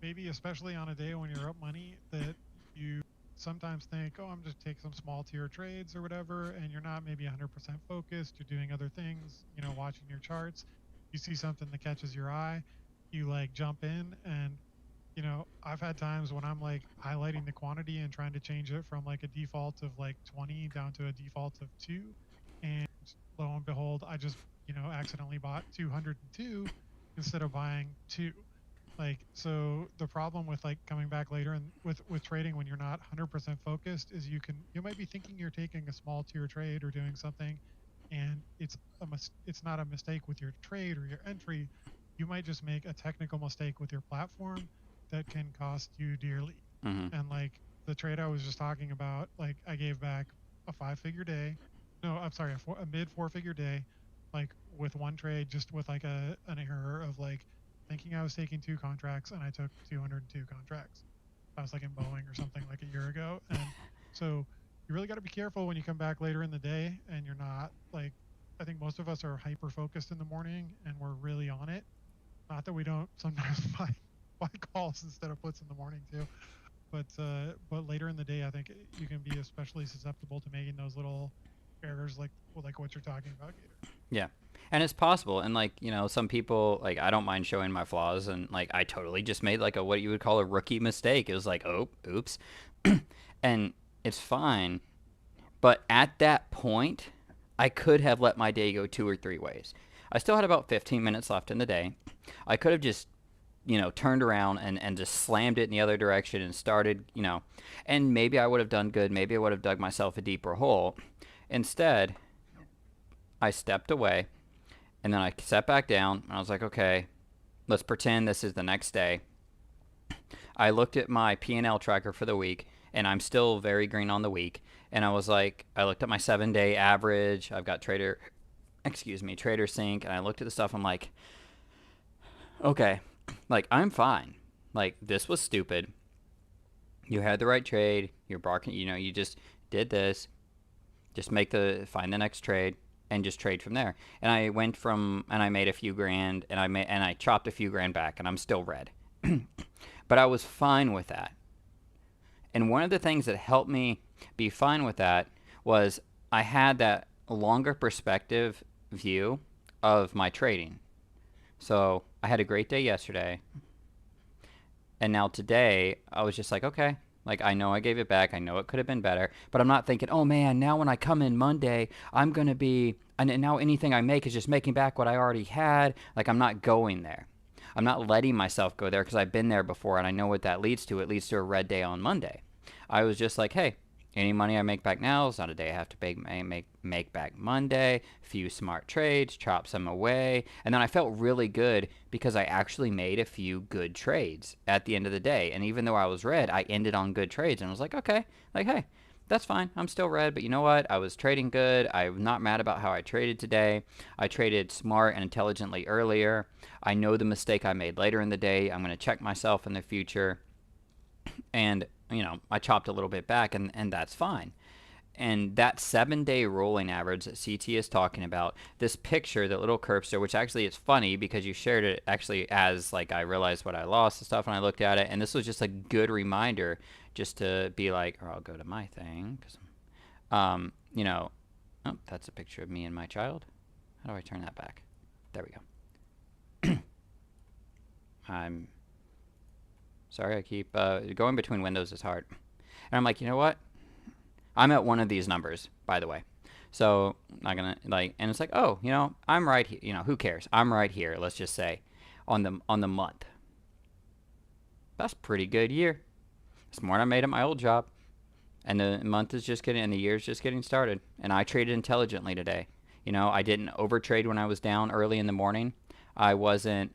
maybe especially on a day when you're up money, that you sometimes think, oh, I'm just taking some small tier trades or whatever, and you're not maybe 100% focused, you're doing other things, watching your charts. You see something that catches your eye, you jump in, and I've had times when I'm highlighting the quantity and trying to change it from a default of 20 down to a default of 2, and lo and behold, I just accidentally bought 202 instead of buying 2. So the problem with coming back later and with trading when you're not 100% focused is you might be thinking you're taking a small tier trade or doing something, and it's not a mistake with your trade or your entry. You might just make a technical mistake with your platform that can cost you dearly. Mm-hmm. And the trade I was just talking about, I gave back a 5-figure day. No, I'm sorry, a mid 4-figure day, with one trade, just with an error of thinking I was taking 2 contracts, and I took 202 contracts. I was in Boeing or something a year ago. And so you really got to be careful when you come back later in the day and you're not I think most of us are hyper focused in the morning and we're really on it. Not that we don't sometimes buy calls instead of puts in the morning too, but later in the day, I think you can be especially susceptible to making those little errors like what you're talking about, Gator. Yeah. And it's possible. And some people, I don't mind showing my flaws, and I totally just made a what you would call a rookie mistake. It was oh, oops. And it's fine. But at that point, I could have let my day go 2 or 3 ways. I still had about 15 minutes left in the day. I could have just, turned around and just slammed it in the other direction and started, and maybe I would have done good. Maybe I would have dug myself a deeper hole. Instead, I stepped away and then I sat back down and I was like, okay, let's pretend this is the next day. I looked at my P&L tracker for the week and I'm still very green on the week. And I was like, I looked at my 7 day average. I've got Trader Sync, and I looked at the stuff. I'm like, okay, like I'm fine. Like this was stupid. You had the right trade. You're barking. You just did this. Just find the next trade and just trade from there. And I made a few grand, and I chopped a few grand back, and I'm still red. But I was fine with that. And one of the things that helped me be fine with that was I had that longer perspective view of my trading. So I had a great day yesterday. And now today, I was just like, okay, like I know I gave it back. I know it could have been better. But I'm not thinking, oh man, now when I come in Monday, I'm going to be, and now anything I make is just making back what I already had. Like I'm not going there. I'm not letting myself go there because I've been there before and I know what that leads to. It leads to a red day on Monday. I was just like, hey, any money I make back now is not a day I have to make back Monday. Few smart trades, chop some away. And then I felt really good because I actually made a few good trades at the end of the day. And even though I was red, I ended on good trades and I was like, okay, like, hey, that's fine. I'm still red, but you know what? I was trading good. I'm not mad about how I traded today. I traded smart and intelligently earlier. I know the mistake I made later in the day. I'm going to check myself in the future. And, I chopped a little bit back, and that's fine. And that 7 day rolling average that CeeTee is talking about, this picture, that little cursor, which actually is funny because you shared it actually as like I realized what I lost and stuff, and I looked at it, and this was just a good reminder just to be like, or I'll go to my thing, because, oh, that's a picture of me and my child. How do I turn that back? There we go. I'm sorry, I keep going between windows is hard. And I'm like, you know what? I'm at one of these numbers, by the way. So I'm not gonna and it's like, oh, I'm right here. Who cares? I'm right here. Let's just say, on the month. That's a pretty good year. It's more than I made at my old job, and the month is just getting, and the year's just getting started. And I traded intelligently today. I didn't overtrade when I was down early in the morning. I wasn't.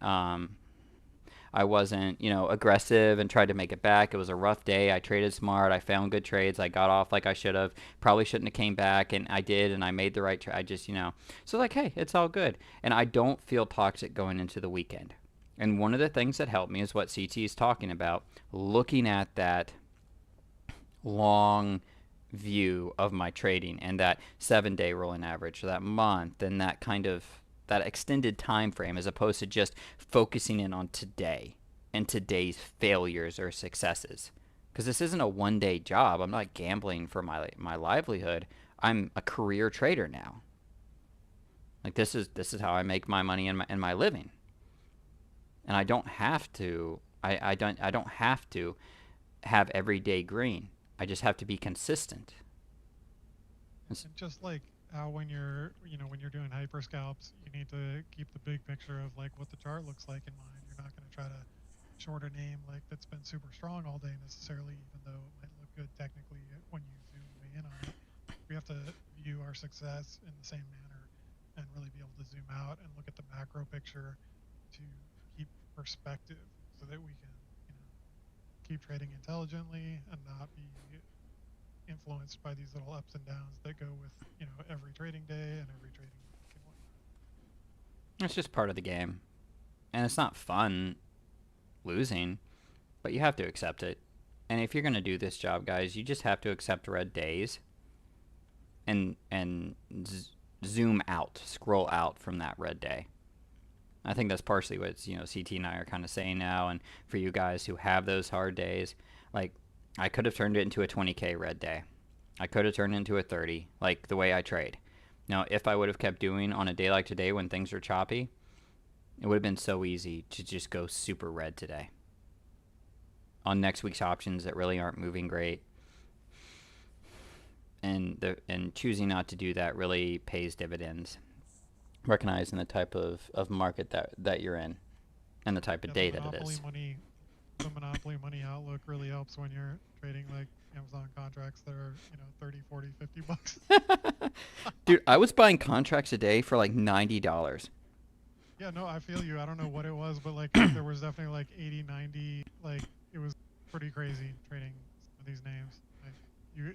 I wasn't, aggressive and tried to make it back. It was a rough day. I traded smart. I found good trades. I got off like I should have. Probably shouldn't have came back, and I did, and I made the right trade. I just, so like, hey, it's all good. And I don't feel toxic going into the weekend. And one of the things that helped me is what CeeTee is talking about, looking at that long view of my trading and that 7 day rolling average, or that month, and that kind of that extended time frame, as opposed to just focusing in on today and today's failures or successes. Because this isn't a 1 day job. I'm not gambling for my livelihood. I'm a career trader now. Like this is how I make my money and my living. And I don't have to. I don't have to have every day green. I just have to be consistent. And just like how when you're doing hyper scalps, you need to keep the big picture of like what the chart looks like in mind. You're not going to try to short a name like that's been super strong all day necessarily, even though it might look good technically when you zoom in on it. We have to view our success in the same manner and really be able to zoom out and look at the macro picture to keep perspective so that we can, keep trading intelligently and not be influenced by these little ups and downs that go with, every trading day and every trading week and whatnot. It's just part of the game. And it's not fun losing, but you have to accept it. And if you're going to do this job, guys, you just have to accept red days and zoom out, scroll out from that red day. I think that's partially what CeeTee and I are kind of saying now. And for you guys who have those hard days, like I could have turned it into a 20K red day. I could have turned it into a 30, like the way I trade. Now, if I would have kept doing on a day like today when things are choppy, it would have been so easy to just go super red today on next week's options that really aren't moving great. and choosing not to do that really pays dividends. Recognizing the type of market that you're in and the type of Yeah, day that it is. the monopoly money outlook really helps when you're trading like Amazon contracts that are, 30, 40, $50. Dude, I was buying contracts a day for like $90. Yeah, no, I feel you. I don't know what it was, but like there was definitely like 80, 90, like it was pretty crazy trading some of these names. Like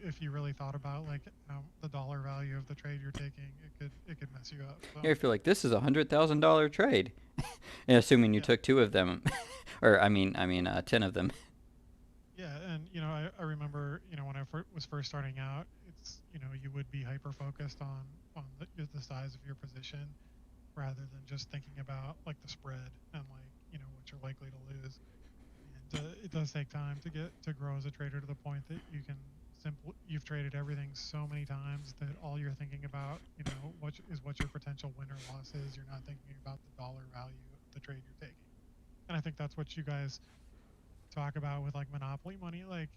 if you really thought about like the dollar value of the trade you're taking, it could mess you up. So, You feel like this is $100,000 trade, and assuming you yeah. took two of them, or I mean 10 of them. Yeah, and I remember when I was first starting out, it's you would be hyper focused on the size of your position rather than just thinking about like the spread and like what you're likely to lose. And it does take time to grow as a trader to the point that you've traded everything so many times that all you're thinking about what your potential win or loss is. You're not thinking about the dollar value of the trade you're taking. And I think that's what you guys talk about with like monopoly money. Like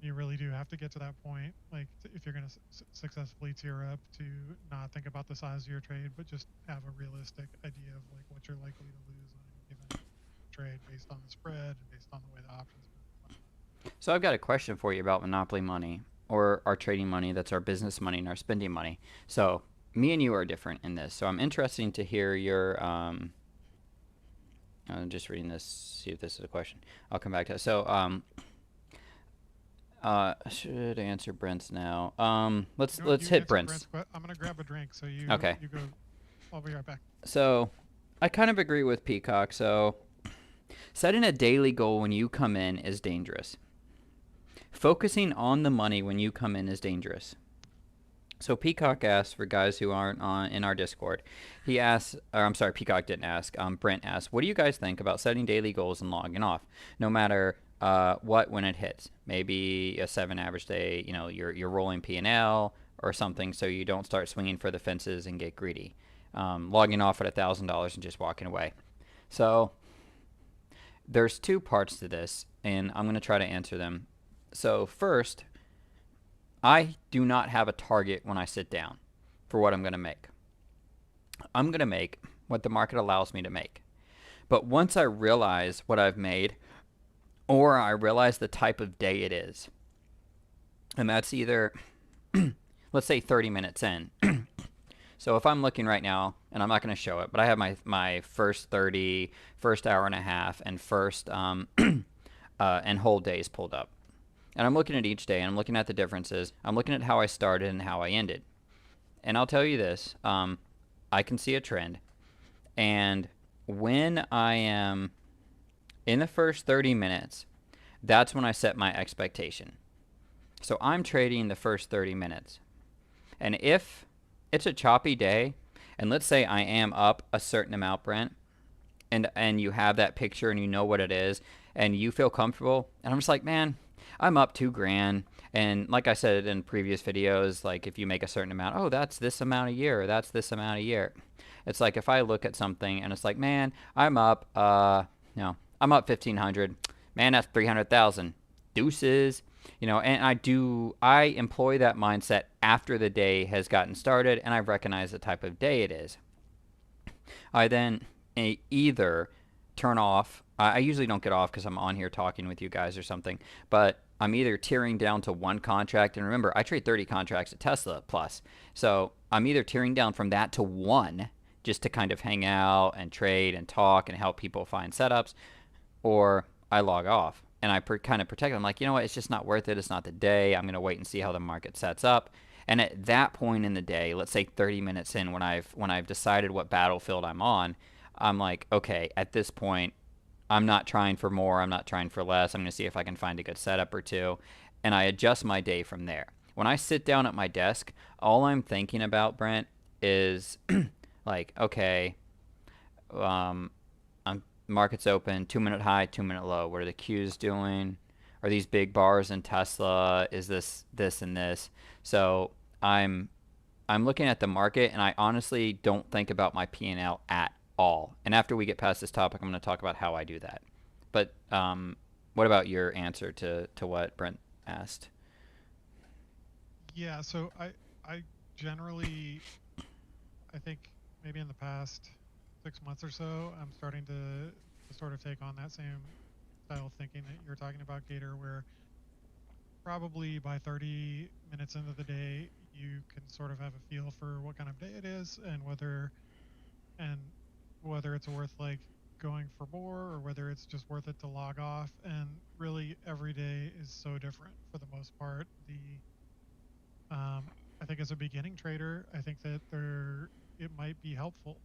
you really do have to get to that point, like if you're going to successfully tier up, to not think about the size of your trade but just have a realistic idea of like what you're likely to lose on any given trade based on the spread and based on the way the options move and whatnot. So I've got a question for you about monopoly money or our trading money. That's our business money and our spending money. So me and you are different in this. So I'm interested to hear your. I'm just reading this. See if this is a question. I'll come back to it. So should answer Brent's now. Let's You hit answer Brent's Brent's. question. I'm going to grab a drink, so Okay. you go. I'll be right back. So I kind of agree with Peacock. So setting a daily goal when you come in is dangerous. Focusing on the money when you come in is dangerous. So Peacock asked, for guys who aren't on in our Discord, he asked, or I'm sorry, Peacock didn't ask. Brent asked, what do you guys think about setting daily goals and logging off, no matter what when it hits? Maybe a 7 average day, you're rolling P&L or something, so you don't start swinging for the fences and get greedy. Logging off at $1,000 and just walking away. So there's two parts to this, and I'm going to try to answer them. So first, I do not have a target when I sit down for what I'm going to make. I'm going to make what the market allows me to make. But once I realize what I've made, or I realize the type of day it is, and that's either, let's say 30 minutes in. So if I'm looking right now, and I'm not going to show it, but I have my first 30, first hour and a half, and first and whole days pulled up. And I'm looking at each day, and I'm looking at the differences. I'm looking at how I started and how I ended. And I'll tell you this, I can see a trend. And when I am in the first 30 minutes, that's when I set my expectation. So I'm trading the first 30 minutes. And if it's a choppy day, and let's say I am up a certain amount, Brent, and you have that picture and you know what it is, and you feel comfortable, and I'm just like, man, I'm up $2,000. And like I said in previous videos, like if you make a certain amount, oh, that's this amount a year, or that's this amount a year. It's like if I look at something and it's like, man, I'm up, I'm up 1,500. Man, that's 300,000. Deuces. And I employ that mindset after the day has gotten started and I recognize the type of day it is. I then either turn off. I usually don't get off because I'm on here talking with you guys or something, but I'm either tearing down to one contract. And remember, I trade 30 contracts at Tesla plus. So I'm either tearing down from that to one just to kind of hang out and trade and talk and help people find setups, or I log off and I kind of protect. I'm like, you know what? It's just not worth it. It's not the day. I'm going to wait and see how the market sets up. And at that point in the day, let's say 30 minutes in, when I've decided what battlefield I'm on, I'm like, okay, at this point, I'm not trying for more. I'm not trying for less. I'm going to see if I can find a good setup or two. And I adjust my day from there. When I sit down at my desk, all I'm thinking about, Brent, is like, okay, market's open, 2-minute high, 2-minute low. What are the Qs doing? Are these big bars in Tesla? Is this, and this? So I'm looking at the market, and I honestly don't think about my P&L at all. And after we get past this topic, I'm going to talk about how I do that. But what about your answer to what Brent asked? Yeah, so I generally I think maybe in the past 6 months or so, I'm starting to sort of take on that same style of thinking that you're talking about, Gator, where probably by 30 minutes into the day, you can sort of have a feel for what kind of day it is and whether it's worth like going for more or whether it's just worth it to log off. And really, every day is so different for the most part. I think as a beginning trader, I think that it might be helpful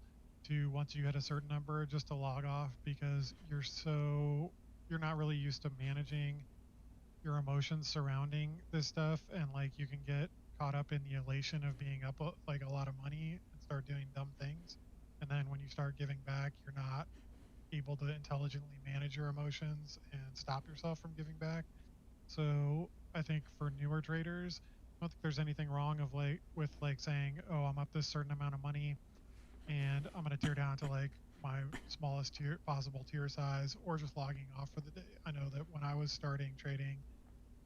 to once you hit a certain number just to log off because you're not really used to managing your emotions surrounding this stuff, and like you can get caught up in the elation of being up like a lot of money and start doing dumb things, and then when you start giving back, you're not able to intelligently manage your emotions and stop yourself from giving back. So I think for newer traders, I don't think there's anything wrong of like with like saying, oh, I'm up this certain amount of money and I'm gonna tear down to like my smallest tier possible tier size or just logging off for the day. I know that when I was starting trading,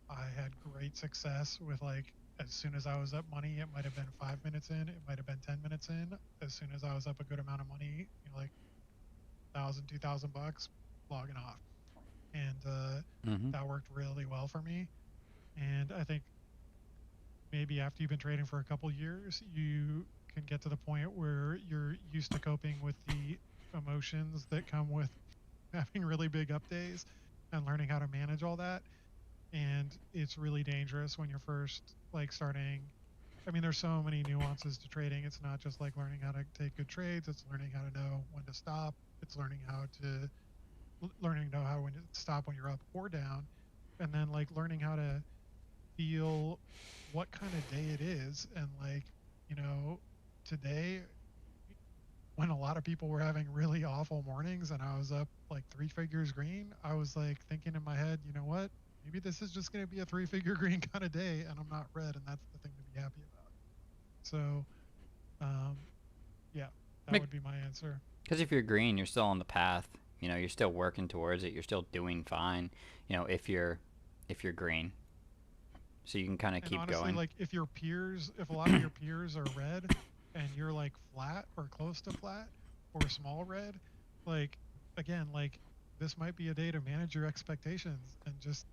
I had great success with like as soon as I was up money, it might have been 5 minutes in, it might have been 10 minutes in. As soon as I was up a good amount of money, like 1,000, 2,000 bucks, logging off, and Mm-hmm. that worked really well for me. And I think maybe after you've been trading for a couple years, you can get to the point where you're used to coping with the emotions that come with having really big up days and learning how to manage all that. And it's really dangerous when you're first like starting. I mean, there's so many nuances to trading. It's not just like learning how to take good trades. It's learning how to know when to stop. It's learning to know how when to stop when you're up or down, and then like learning how to feel what kind of day it is. And like, you know, today when a lot of people were having really awful mornings and I was up like three figures green, I was like thinking in my head, you know what? Maybe this is just going to be a three-figure green kind of day and I'm not red, and that's the thing to be happy about. So, um, yeah, that would be my answer. Because if you're green, you're still on the path. You're still working towards it. You're still doing fine. If you're green, so you can kind of And keep honestly, going. like if a lot of your peers are red and you're like flat or close to flat or small red, like again, like this might be a day to manage your expectations and just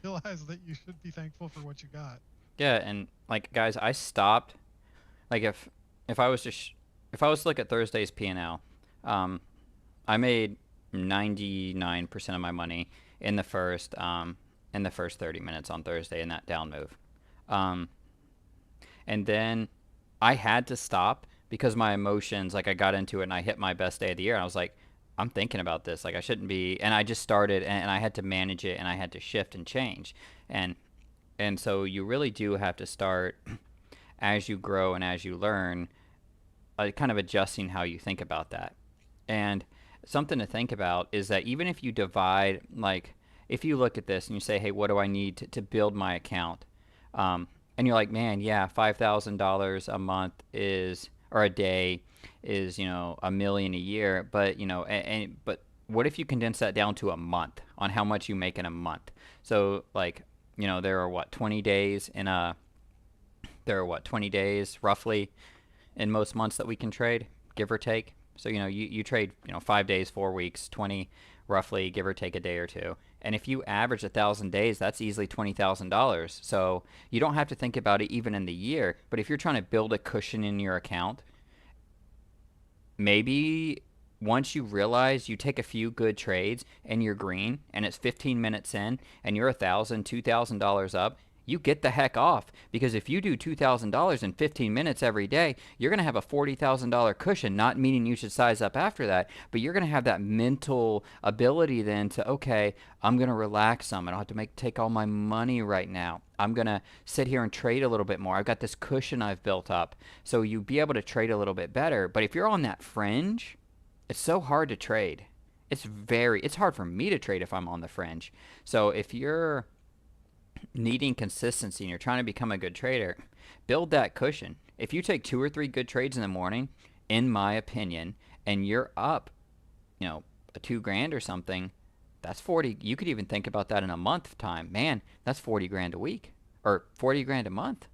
realize that you should be thankful for what you got. Yeah, and like guys, I stopped. Like if I was to if I was to look at Thursday's P&L, um, I made 99% of my money in the first 30 minutes on Thursday in that down move. Um, and then I had to stop because my emotions, like I got into it and I hit my best day of the year and I was like, I'm thinking about this, like I shouldn't be, and I just started and I had to manage it and I had to shift and change. And and so you really do have to start as you grow and as you learn, kind of adjusting how you think about that. And something to think about is that even if you divide, like, if you look at this and you say, hey, what do I need to build my account? And you're like, man, yeah, $5,000 a month is, or a day is, $1 million a year. But, but what if you condense that down to a month on how much you make in a month? So, like, there are what, 20 days in a, there are what, 20 days roughly in most months that we can trade, give or take. So you trade 5 days, 4 weeks, 20 roughly, give or take a day or two. And if you average 1,000 days, that's easily $20,000. So you don't have to think about it even in the year. But if you're trying to build a cushion in your account, maybe once you realize you take a few good trades and you're green and it's 15 minutes in and you're $2,000 up, you get the heck off, because if you do $2,000 in 15 minutes every day, you're going to have a $40,000 cushion, not meaning you should size up after that, but you're going to have that mental ability then to, okay, I'm going to relax some. I don't have to take all my money right now. I'm going to sit here and trade a little bit more. I've got this cushion I've built up. So you be able to trade a little bit better. But if you're on that fringe, it's so hard to trade. It's hard for me to trade if I'm on the fringe. So if you're needing consistency and you're trying to become a good trader, build that cushion. If you take 2 or 3 good trades in the morning, in my opinion, and you're up, a 2 grand or something, that's 40. You could even think about that in a month time. Man, that's 40 grand a week or 40 grand a month.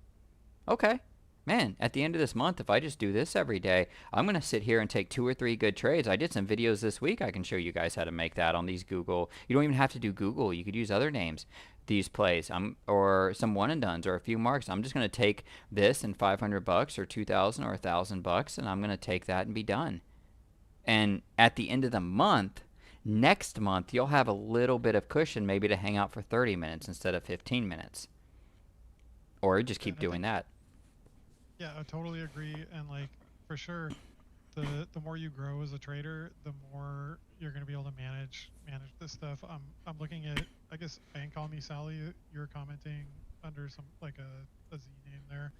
Okay. Man, at the end of this month, if I just do this every day, I'm going to sit here and take 2 or 3 good trades. I did some videos this week. I can show you guys how to make that on these Google. You don't even have to do Google. You could use other names. These plays, or some one and dones, or a few marks. I'm just going to take this and $500 or 2,000 or $1,000, and I'm going to take that and be done. And at the end of the month, next month, you'll have a little bit of cushion maybe to hang out for 30 minutes instead of 15 minutes. Or just Yeah, and keep I doing think that. yeah, I totally agree. And like for sure, the more you grow as a trader, the more you're going to be able to manage this stuff. I'm looking at, I guess Bank Call Me Sally. You're commenting under some like a Z name there,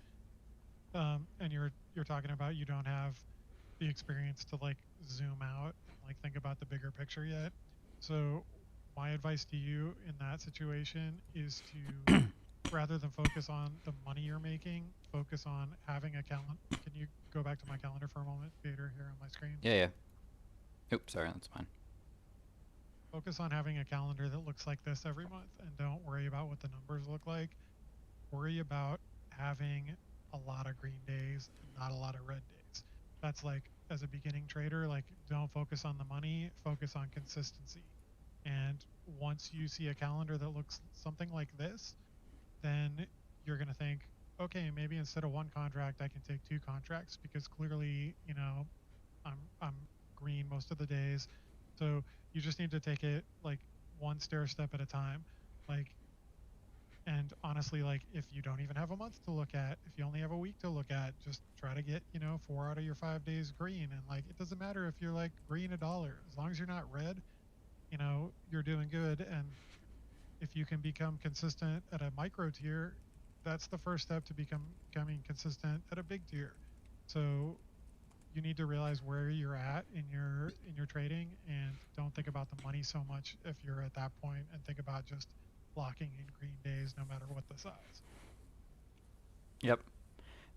and you're talking about you don't have the experience to like zoom out and like think about the bigger picture yet. So my advice to you in that situation is to, rather than focus on the money you're making, focus on having a calendar. Can you go back to my calendar for a moment, Vader, here on my screen? Yeah, yeah. Oops, sorry, that's mine. Focus on having a calendar that looks like this every month and don't worry about what the numbers look like. Worry about having a lot of green days and not a lot of red days. That's like, as a beginning trader, like don't focus on the money, focus on consistency. And once you see a calendar that looks something like this, then you're going to think, okay, maybe instead of one contract, I can take two contracts because clearly, I'm green most of the days. So you just need to take it like one stair step at a time. Like, and honestly, like if you don't even have a month to look at, if you only have a week to look at, just try to get, 4 out of your 5 days green. And like, it doesn't matter if you're like green $1, as long as you're not red, you're doing good. And if you can become consistent at a micro tier, that's the first step to becoming consistent at a big tier. So you need to realize where you're at in your trading and don't think about the money so much if you're at that point, and think about just locking in green days no matter what the size. Yep.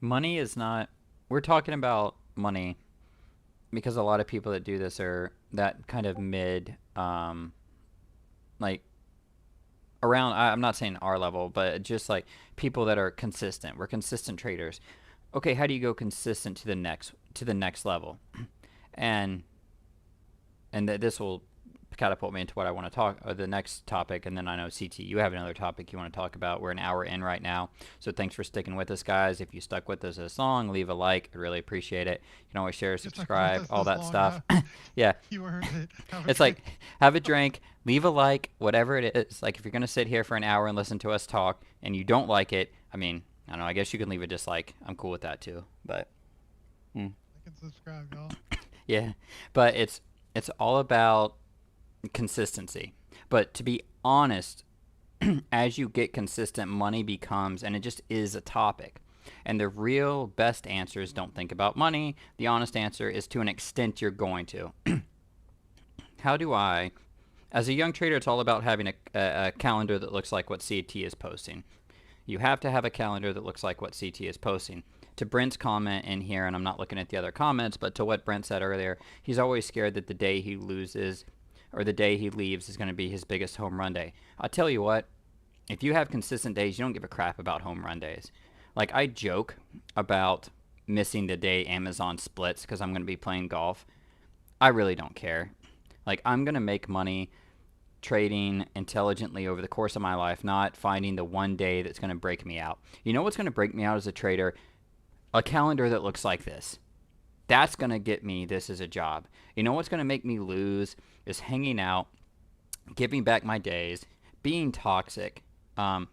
Money is not. We're talking about money because a lot of people that do this are that kind of mid, like around. I'm not saying our level, but just like people that are consistent. We're consistent traders. Okay, how do you go consistent to the next level? And this will catapult me into what I want to talk, or the next topic, and then I know CeeTee, you have another topic you want to talk about. We're an hour in right now, so thanks for sticking with us, guys. If you stuck with us this long, leave a like. I'd really appreciate it. You can always share, You're stuck with subscribe, us all this that long. stuff. Yeah, You earned it. Have a it's like drink. have a drink, leave a like, whatever it is. Like if you're gonna sit here for an hour and listen to us talk, and you don't like it, I mean, I don't know. I guess you can leave a dislike. I'm cool with that too. But Like and subscribe, y'all. yeah, but it's all about consistency. But to be honest, as you get consistent, money becomes, and it just is a topic. And the real best answer is don't think about money. The honest answer is to an extent you're going to. How do I, as a young trader, it's all about having a calendar that looks like what CeeTee is posting. You have to have a calendar that looks like what CeeTee is posting. To Brent's comment in here, and I'm not looking at the other comments, but to what Brent said earlier, he's always scared that the day he loses or the day he leaves is going to be his biggest home run day. I'll tell you what, if you have consistent days, you don't give a crap about home run days. Like, I joke about missing the day Amazon splits because I'm going to be playing golf. I really don't care. Like, I'm going to make money trading intelligently over the course of my life, not finding the one day that's going to break me out. You know what's going to break me out as a trader? A calendar that looks like this. That's going to get me this as a job. You know what's going to make me lose is hanging out, giving back my days, being toxic, you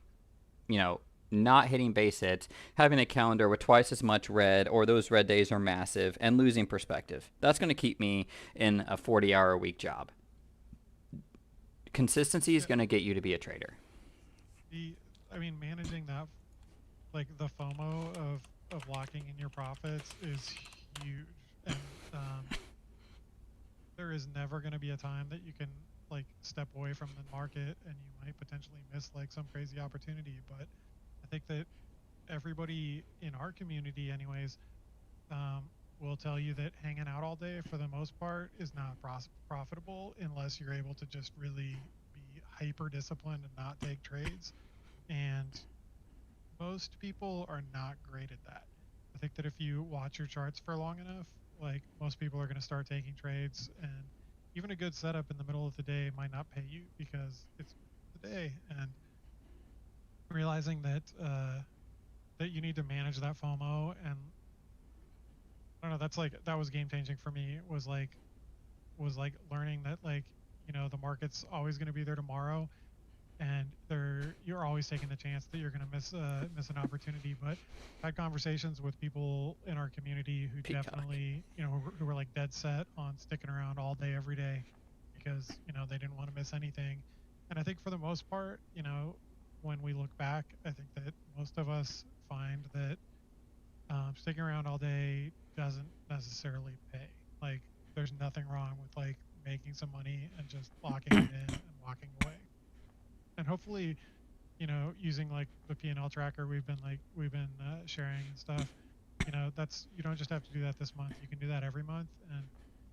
know, not hitting base hits, having a calendar with twice as much red, or those red days are massive, and losing perspective. That's going to keep me in a 40-hour-a-week job. Consistency is Yeah, going to get you to be a trader. I mean, managing that, like the FOMO of locking in your profits is huge. And um, there is never going to be a time that you can like step away from the market and you might potentially miss like some crazy opportunity. But I think that everybody in our community, anyways, um, will tell you that hanging out all day for the most part is not profitable unless you're able to just really be hyper disciplined and not take trades. And most people are not great at that. I think that if you watch your charts for long enough, like most people are going to start taking trades, and even a good setup in the middle of the day might not pay you because it's the day. And realizing that that you need to manage that FOMO, and I don't know, that's like that was game changing for me. Was like learning that, like, the market's always going to be there tomorrow, and you're always taking the chance that you're going to miss an opportunity. But I had conversations with people in our community who Peacock. definitely, who were like dead set on sticking around all day every day because they didn't want to miss anything. And I think for the most part, when we look back, I think that most of us find that sticking around all day doesn't necessarily pay. Like, there's nothing wrong with like making some money and just locking it in and walking away. And hopefully, using like the P&L tracker we've been sharing and stuff, that's, you don't just have to do that this month. You can do that every month. And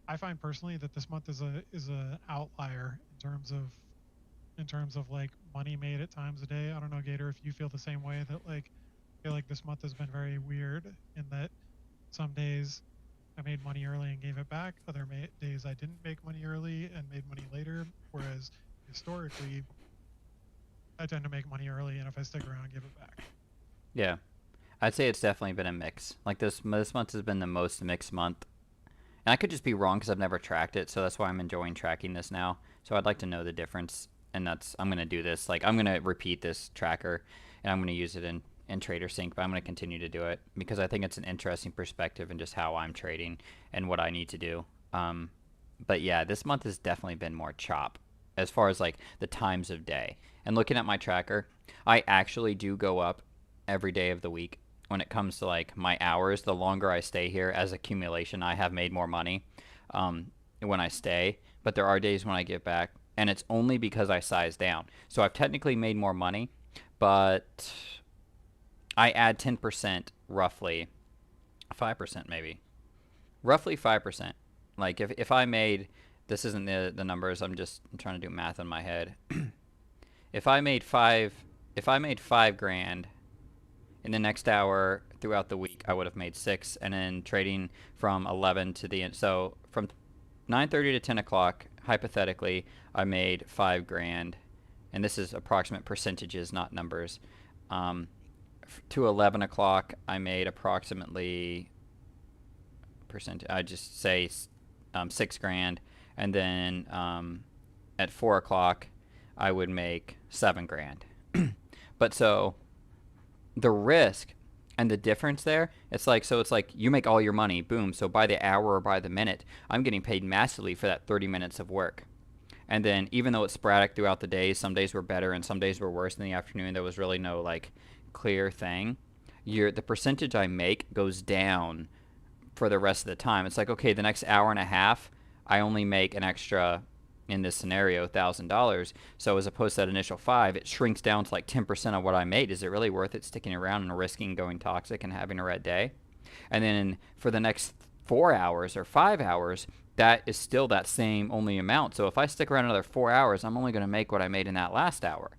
I find personally that this month is a outlier in terms of like money made at times a day. I don't know, Gator, if you feel the same way, that like I feel like this month has been very weird in that some days I made money early and gave it back. Other days I didn't make money early and made money later. Whereas historically, I tend to make money early, and if I stick around, give it back. Yeah, I'd say it's definitely been a mix. Like this month has been the most mixed month, and I could just be wrong because I've never tracked it, so that's why I'm enjoying tracking this now. So I'd like to know the difference, and that's I'm gonna do this. Like I'm gonna repeat this tracker, and I'm gonna use it in Trader Sync, but I'm gonna continue to do it because I think it's an interesting perspective and just how I'm trading and what I need to do. Um, but yeah, this month has definitely been more chop as far as like the times of day. And looking at my tracker, I actually do go up every day of the week when it comes to like my hours. The longer I stay here as accumulation, I have made more money when I stay. But there are days when I get back, and it's only because I size down. So I've technically made more money, but I add 10% roughly, 5% maybe, roughly 5%. Like if I made, this isn't the numbers, I'm trying to do math in my head. if I made five if I made 5 grand in the next hour throughout the week, I would have made six, and then trading from 11 to the end. So from 9:30 to 10 o'clock, hypothetically, I made 5 grand, and this is approximate percentages, not numbers. Um, to 11 o'clock, I made approximately percent. I just say 6 grand, and then at 4 o'clock, I would make 7 grand. But so the risk and the difference there, it's like you make all your money, boom. So by the hour or by the minute, I'm getting paid massively for that 30 minutes of work. And then even though it's sporadic throughout the day, some days were better and some days were worse in the afternoon. There was really no like clear thing. The percentage I make goes down for the rest of the time. It's like, okay, the next hour and a half, I only make an extra, in this scenario, $1,000. So as opposed to that initial five, it shrinks down to like 10% of what I made. Is it really worth it sticking around and risking going toxic and having a red day? And then for the next 4 hours or 5 hours, that is still that same only amount. So if I stick around another 4 hours, I'm only going to make what I made in that last hour.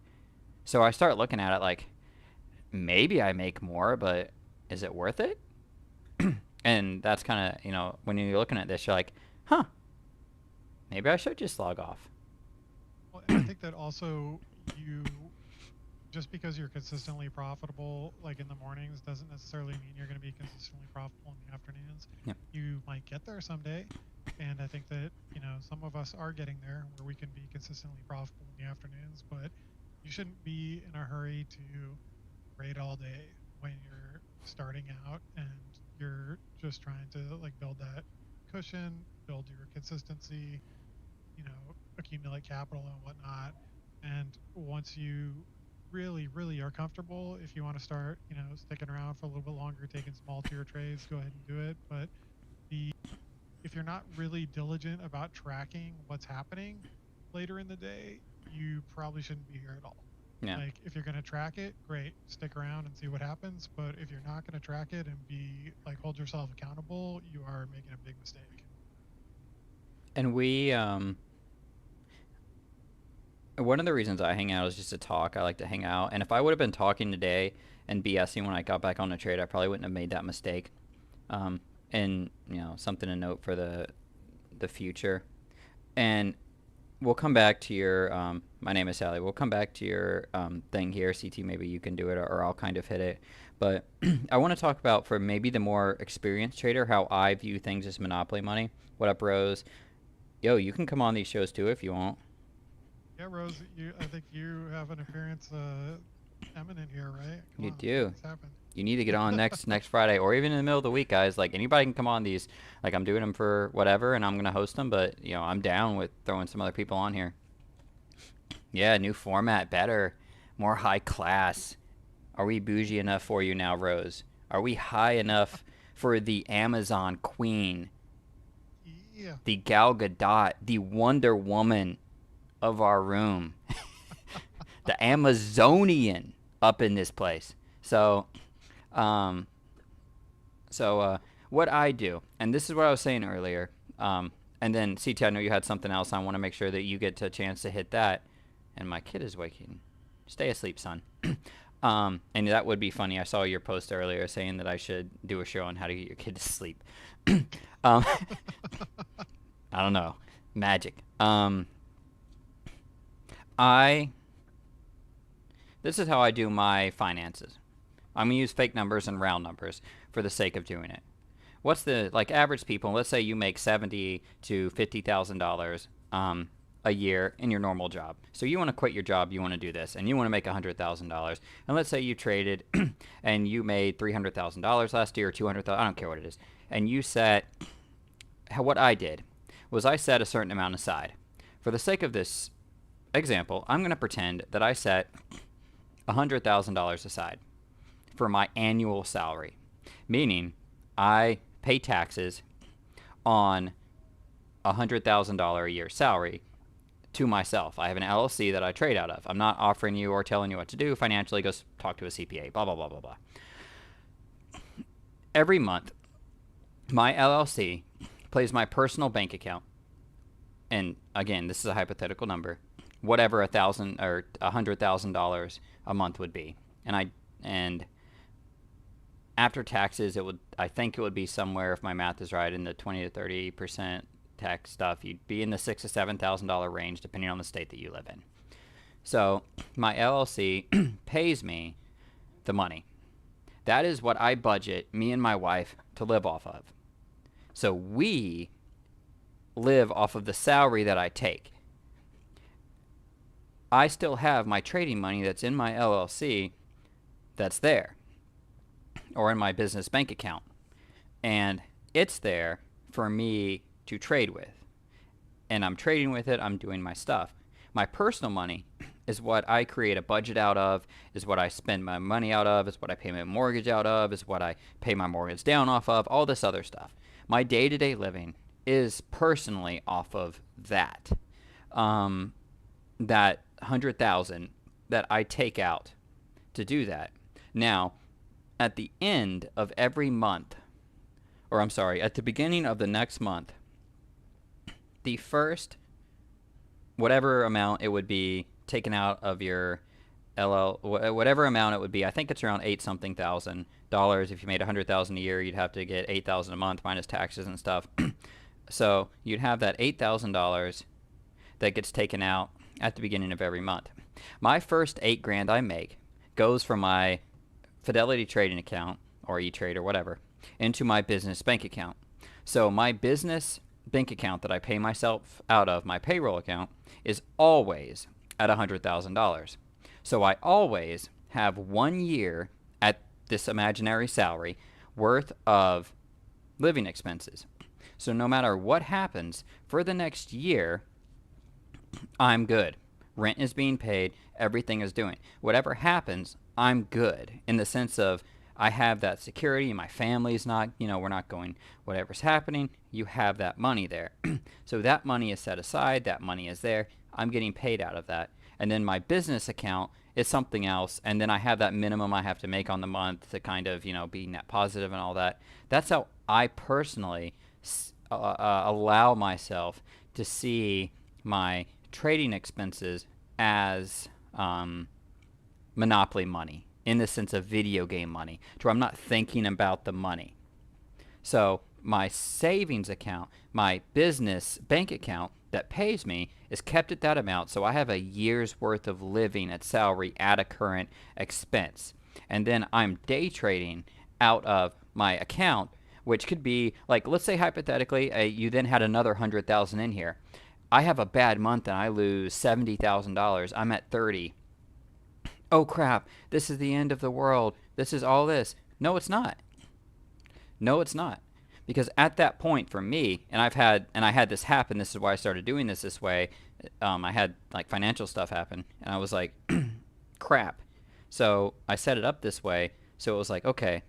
So I start looking at it like, maybe I make more, but is it worth it? And that's kind of, when you're looking at this, you're like, huh, maybe I should just log off. Well, and I think that also, you just because you're consistently profitable like in the mornings doesn't necessarily mean you're going to be consistently profitable in the afternoons. Yeah. You might get there someday, and I think that some of us are getting there where we can be consistently profitable in the afternoons. But you shouldn't be in a hurry to trade all day when you're starting out and you're just trying to like build that cushion, build your consistency, accumulate capital and whatnot. And once you really, really are comfortable, if you want to start, sticking around for a little bit longer, taking small tier trades, go ahead and do it. But the if you're not really diligent about tracking what's happening later in the day, you probably shouldn't be here at all. Yeah. Like, if you're going to track it, great, stick around and see what happens. But if you're not going to track it and be like, hold yourself accountable, you are making a big mistake. And we, one of the reasons I hang out is just to talk. I like to hang out, and if I would have been talking today and BSing when I got back on the trade, I probably wouldn't have made that mistake. Um, and something to note for the future. And we'll come back to your. My name is Sally. We'll come back to your thing here, CT. Maybe you can do it, or I'll kind of hit it. But I want to talk about for maybe the more experienced trader how I view things as monopoly money. What up, Rose? Yo, you can come on these shows too if you want. Yeah, Rose, I think you have an appearance eminent here, right? Come You on, do. make this happen. You need to get on next Friday, or even in the middle of the week, guys. Like anybody can come on these. Like I'm doing them for whatever, and I'm gonna host them. But I'm down with throwing some other people on here. Yeah, new format, better, more high class. Are we bougie enough for you now, Rose? Are we high enough for the Amazon Queen, Yeah. the Gal Gadot, the Wonder Woman of our room, the Amazonian up in this place? So, um, what I do, and this is what I was saying earlier, and then CT, I know you had something else. I want to make sure that you get a chance to hit that. And my kid is waking. Stay asleep, son. And that would be funny. I saw your post earlier saying that I should do a show on how to get your kid to sleep. I don't know. Magic. I. This is how I do my finances. I'm gonna use fake numbers and round numbers for the sake of doing it. What's the average people? Let's say you make $70,000 to $50,000 a year in your normal job. So you want to quit your job, you want to do this, and you want to make $100,000. And let's say you traded and you made $300,000 last year, or 200,000. I don't care what it is. And you set. What I did was I set a certain amount aside. For the sake of this example, I'm going to pretend that I set $100,000 aside for my annual salary, meaning I pay taxes on $100,000 a year salary to myself. I have an LLC that I trade out of. I'm not offering you or telling you what to do financially. Go talk to a CPA, blah, blah, blah, blah, blah. Every month, my LLC plays my personal bank account. And again, this is a hypothetical number. Whatever $1,000 or $100,000 a month would be. And after taxes, I think it would be somewhere, if my math is right, in the 20 to 30% tax stuff. You'd be in the $6,000 to $7,000 range, depending on the state that you live in. So my LLC pays me the money. That is what I budget me and my wife to live off of. So we live off of the salary that I take. I still have my trading money that's in my LLC that's there, or in my business bank account. And it's there for me to trade with. And I'm trading with it, I'm doing my stuff. My personal money is what I create a budget out of, is what I spend my money out of, is what I pay my mortgage out of, is what I pay my mortgage down off of, all this other stuff. My day-to-day living is personally off of that. That 100,000 that I take out to do that. Now, at the end of every month, or I'm sorry, at the beginning of the next month, the first whatever amount it would be taken out of your whatever amount it would be. I think it's around 8 something thousand dollars. If you made 100,000 a year, you'd have to get 8,000 a month minus taxes and stuff. So you'd have that $8,000 that gets taken out at the beginning of every month. My first $8,000 I make goes from my Fidelity trading account, or E-Trade or whatever, into my business bank account. So my business bank account that I pay myself out of, my payroll account, is always at $100,000. So I always have 1 year at this imaginary salary worth of living expenses. So no matter what happens for the next year, I'm good. Rent is being paid, everything is doing. Whatever happens, I'm good in the sense of I have that security. My family's not, we're not going, whatever's happening, you have that money there. So that money is set aside, that money is there. I'm getting paid out of that. And then my business account is something else. And then I have that minimum I have to make on the month to kind of, be net positive and all that. That's how I personally allow myself to see my trading expenses as Monopoly money in the sense of video game money, to where I'm not thinking about the money. So my savings account, my business bank account that pays me is kept at that amount. So I have a year's worth of living at salary at a current expense. And then I'm day trading out of my account, which could be like, let's say hypothetically, you then had another 100,000 in here. I have a bad month and I lose $70,000. I'm at 30. Oh crap, this is the end of the world. This is all this. No, it's not. No, it's not. Because at that point for me, and I had this happen, this is why I started doing this way. I had like financial stuff happen and I was like, crap. So I set it up this way. So it was like, okay,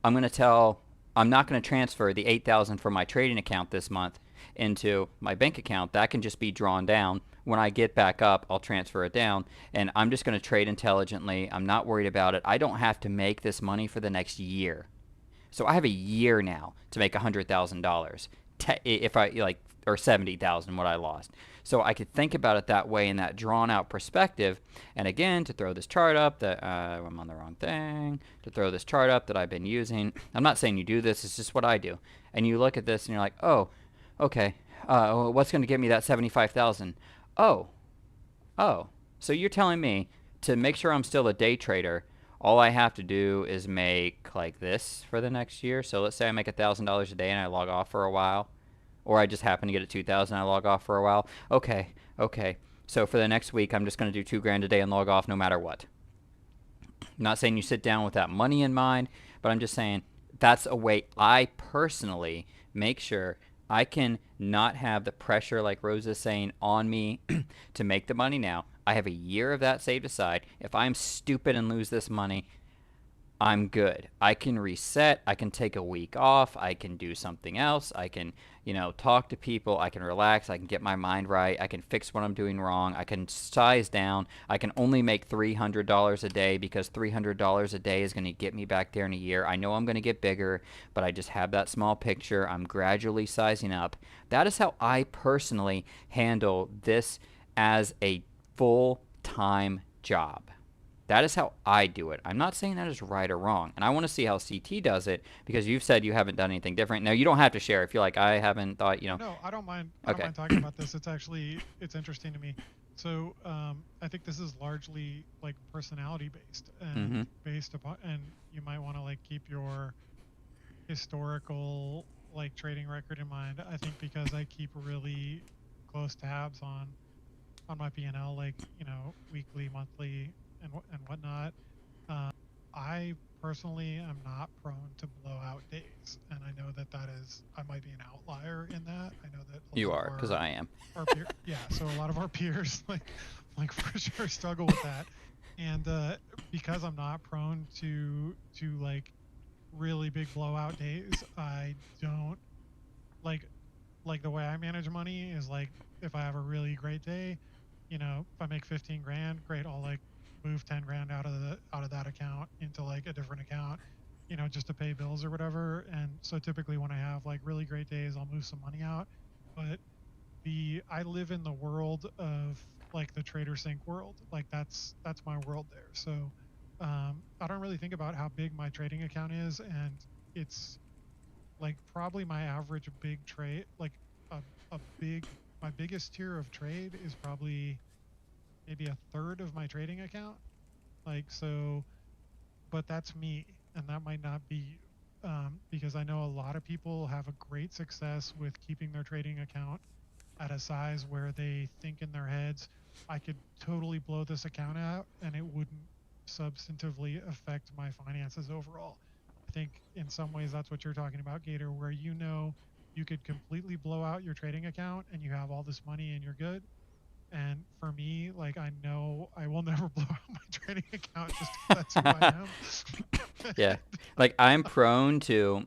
I'm not going to transfer the 8,000 from my trading account this month into my bank account. That can just be drawn down. When I get back up, I'll transfer it down, and I'm just going to trade intelligently. I'm not worried about it. I don't have to make this money for the next year. So I have a year now to make $100,000 if I like, or 70,000 what I lost. So I could think about it that way in that drawn out perspective. And again, to throw this chart up that I'm on the wrong thing, to throw this chart up that I've been using. I'm not saying you do this, it's just what I do. And you look at this and you're like, oh, okay, what's going to get me that 75,000? Oh, oh. So you're telling me to make sure I'm still a day trader, all I have to do is make like this for the next year. So let's say I make $1,000 a day and I log off for a while, or I just happen to get a 2,000 and I log off for a while. Okay, okay. So for the next week, I'm just going to do 2 grand a day and log off no matter what. I'm not saying you sit down with that money in mind, but I'm just saying that's a way I personally make sure I can not have the pressure, like Rose is saying, on me to make the money now. I have a year of that saved aside. If I'm stupid and lose this money, I'm good. I can reset. I can take a week off. I can do something else. I can, talk to people. I can relax. I can get my mind right. I can fix what I'm doing wrong. I can size down. I can only make $300 a day because $300 a day is going to get me back there in a year. I know I'm going to get bigger, but I just have that small picture. I'm gradually sizing up. That is how I personally handle this as a full-time job. That is how I do it. I'm not saying that is right or wrong. And I want to see how CT does it because you've said you haven't done anything different. Now, you don't have to share if you're like, I haven't thought, No, I don't mind. I don't Okay. mind talking about this. It's interesting to me. So I think this is largely like personality based and Mm-hmm. based upon, and you might want to like keep your historical like trading record in mind. I think because I keep really close tabs on my P&L, like weekly, monthly, and whatnot. I personally am not prone to blowout days, and I know that I might be an outlier in that. I know that a You lot are, because I am. our peer, yeah, so a lot of our peers like for sure struggle with that, and because I'm not prone to like really big blowout days, I don't like the way I manage money is like if I have a really great day, if I make 15 grand, great, I'll like move 10 grand out of that account into like a different account, just to pay bills or whatever. And so typically when I have like really great days, I'll move some money out. But I live in the world of like the Trader Sync world. Like that's my world there. So I don't really think about how big my trading account is, and it's like probably my average big trade, like a big my biggest tier of trade is probably maybe a third of my trading account. Like so, but that's me, and that might not be you, because I know a lot of people have a great success with keeping their trading account at a size where they think in their heads, I could totally blow this account out and it wouldn't substantively affect my finances overall. I think in some ways that's what you're talking about, Gator, where you could completely blow out your trading account and you have all this money and you're good. And for me, like I know I will never blow out my trading account just because that's who I am. Yeah. Like, I'm prone to,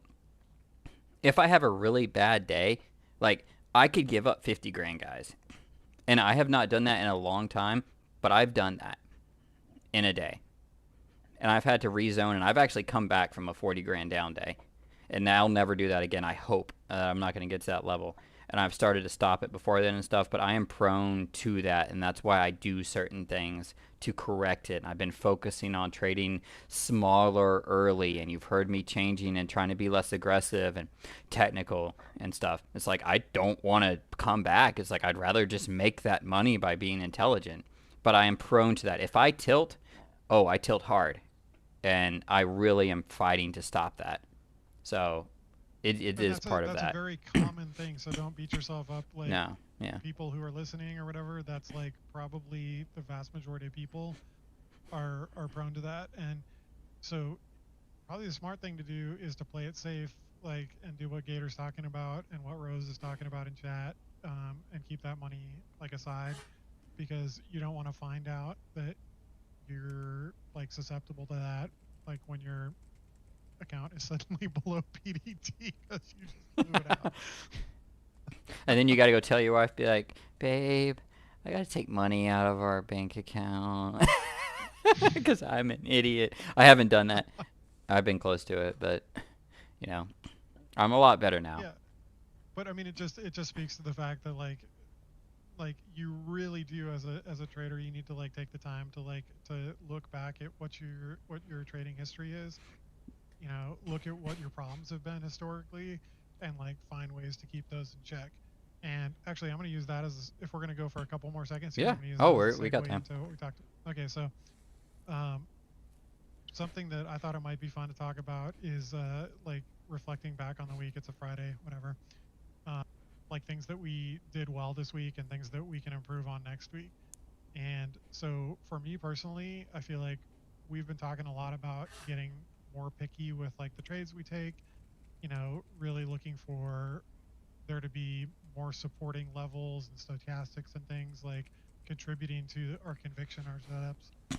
if I have a really bad day, like, I could give up 50 grand, guys. And I have not done that in a long time, but I've done that in a day. And I've had to rezone, and I've actually come back from a 40 grand down day. And I'll never do that again, I hope. I'm not going to get to that level. and I've started to stop it before then and stuff, but I am prone to that, and that's why I do certain things to correct it. And I've been focusing on trading smaller early, and you've heard me changing and trying to be less aggressive and technical and stuff. It's like I don't want to come back. It's like I'd rather just make that money by being intelligent. But I am prone to that. If I tilt, oh, I tilt hard, and I really am fighting to stop that. So it And is part of that's a that. very common thing. So don't beat yourself up. Like No, yeah. people who are listening or whatever, that's like probably the vast majority of people are prone to that. And so probably the smart thing to do is to play it safe, like, and do what Gator's talking about and what Rose is talking about in chat, and keep that money like aside, because you don't want to find out that you're like susceptible to that, like when your account is suddenly below PDT because you just blew it out. And then you got to go tell your wife, be like, babe, I got to take money out of our bank account because I'm an idiot. I haven't done that. I've been close to it, but you know, I'm a lot better now. Yeah, but I mean, it just speaks to the fact that like you really do as a trader, you need to like take the time to like to look back at what your trading history is, look at what your problems have been historically, and like find ways to keep those in check. And actually, I'm going to use that as, if we're going to go for a couple more seconds here, Yeah. I'm going to use Oh, that as a we got segue time. into what we talked. Okay, so um, something that I thought it might be fun to talk about is like reflecting back on the week. It's a Friday, whatever. Um, like things that we did well this week and things that we can improve on next week. And so for me personally, I feel like we've been talking a lot about getting more picky with like the trades we take, really looking for there to be more supporting levels and stochastics and things like contributing to our conviction, our setups,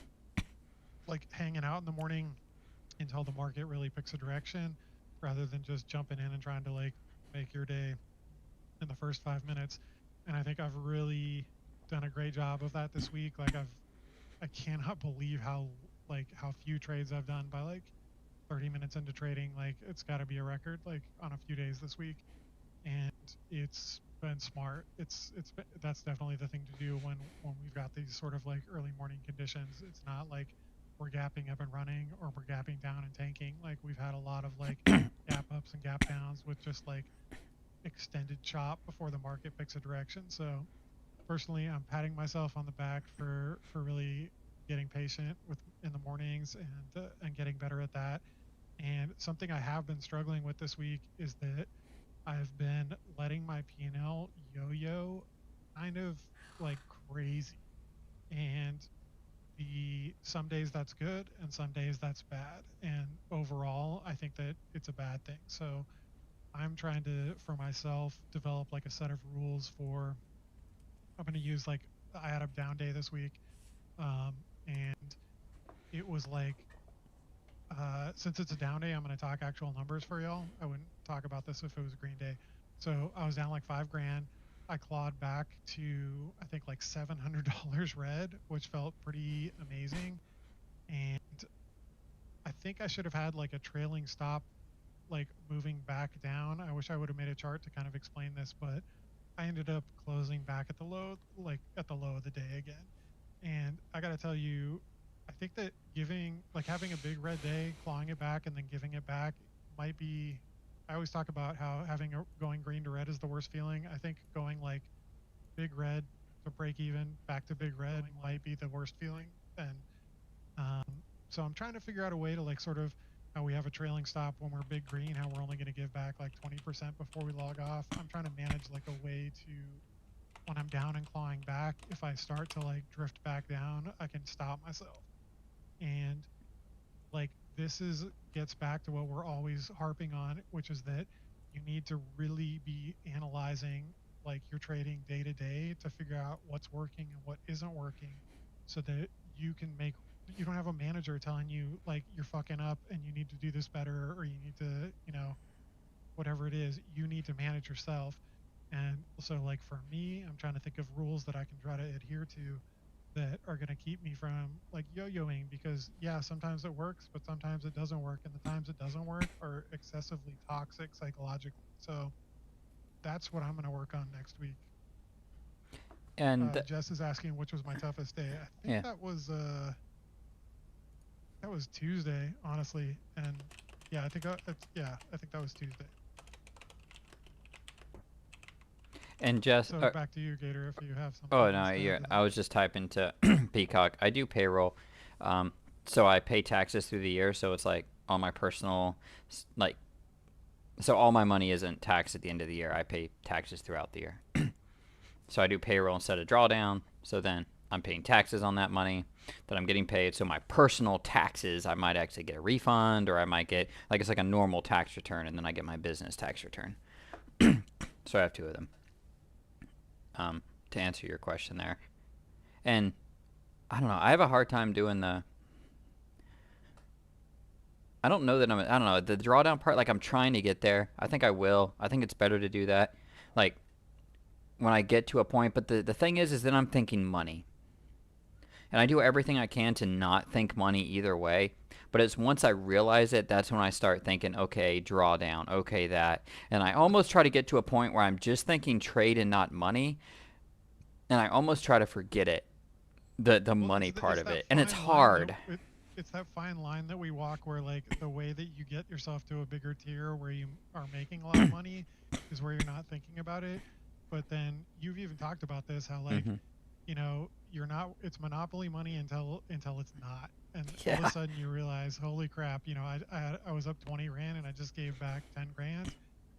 like hanging out in the morning until the market really picks a direction rather than just jumping in and trying to like make your day in the first 5 minutes. And I think I've really done a great job of that this week. Like I cannot believe how few trades I've done by like 30 minutes into trading. Like it's got to be a record like on a few days this week, and it's been smart. That's definitely the thing to do when we've got these sort of like early morning conditions. It's not like we're gapping up and running or we're gapping down and tanking. Like we've had a lot of like gap ups and gap downs with just like extended chop before the market picks a direction. So personally, I'm patting myself on the back for really getting patient with in the mornings and getting better at that. And something I have been struggling with this week is that I've been letting my P&L yo-yo kind of like crazy. And the some days that's good and some days that's bad. And overall, I think that it's a bad thing. So I'm trying to, for myself, develop like a set of rules for, I'm going to use like, I had a down day this week. And it was like, since it's a down day, I'm going to talk actual numbers for y'all. I wouldn't talk about this if it was a green day. So I was down like 5 grand. I clawed back to, I think, like $700 red, which felt pretty amazing. And I think I should have had like a trailing stop, like moving back down. I wish I would have made a chart to kind of explain this, but I ended up closing back at the low, like at the low of the day again. And I got to tell you, I think that like having a big red day, clawing it back, and then giving it back might be. I always talk about how going green to red is the worst feeling. I think going like big red to break even, back to big red might be the worst feeling. And um, so I'm trying to figure out a way to like sort of how we have a trailing stop when we're big green, how we're only going to give back like 20% before we log off. I'm trying to manage like a way to, when I'm down and clawing back, if I start to like drift back down, I can stop myself. And like this is gets back to what we're always harping on, which is that you need to really be analyzing like your trading day to day to figure out what's working and what isn't working, so that you don't have a manager telling you like you're fucking up and you need to do this better, or you need to, whatever it is, you need to manage yourself. And so like for me, I'm trying to think of rules that I can try to adhere to that are going to keep me from like yo-yoing, because yeah, sometimes it works, but sometimes it doesn't work, and the times it doesn't work are excessively toxic psychologically. So that's what I'm going to work on next week. And Jess is asking which was my toughest day. I think yeah. that was Tuesday, honestly, and yeah, I think that was Tuesday. And just So back to you, Gator, if you have something oh else no, to add you're, to I that. was just typing to Peacock. I do payroll, so I pay taxes through the year. So it's like all my personal, like, so all my money isn't taxed at the end of the year. I pay taxes throughout the year. So I do payroll instead of drawdown. So then I'm paying taxes on that money that I'm getting paid. So my personal taxes, I might actually get a refund, or I might get like it's like a normal tax return, and then I get my business tax return. So I have two of them. To answer your question there, and I don't know. I have a hard time doing the. I don't know that I'm. I don't know the drawdown part. Like I'm trying to get there. I think I will. I think it's better to do that. Like when I get to a point. But the thing is then I'm thinking money, and I do everything I can to not think money either way. But it's once I realize it, that's when I start thinking, okay, drawdown, okay, that, and I almost try to get to a point where I'm just thinking trade and not money, and I almost try to forget it, the Well, money part it's of that it, and it's fine line that hard. it's that fine line that we walk where like the way that you get yourself to a bigger tier where you are making a lot of money is where you're not thinking about it. But then you've even talked about this how like, Hmm. you're not it's monopoly money until it's not. And all of a Yeah. sudden you realize, holy crap, I was up 20 grand and I just gave back 10 grand,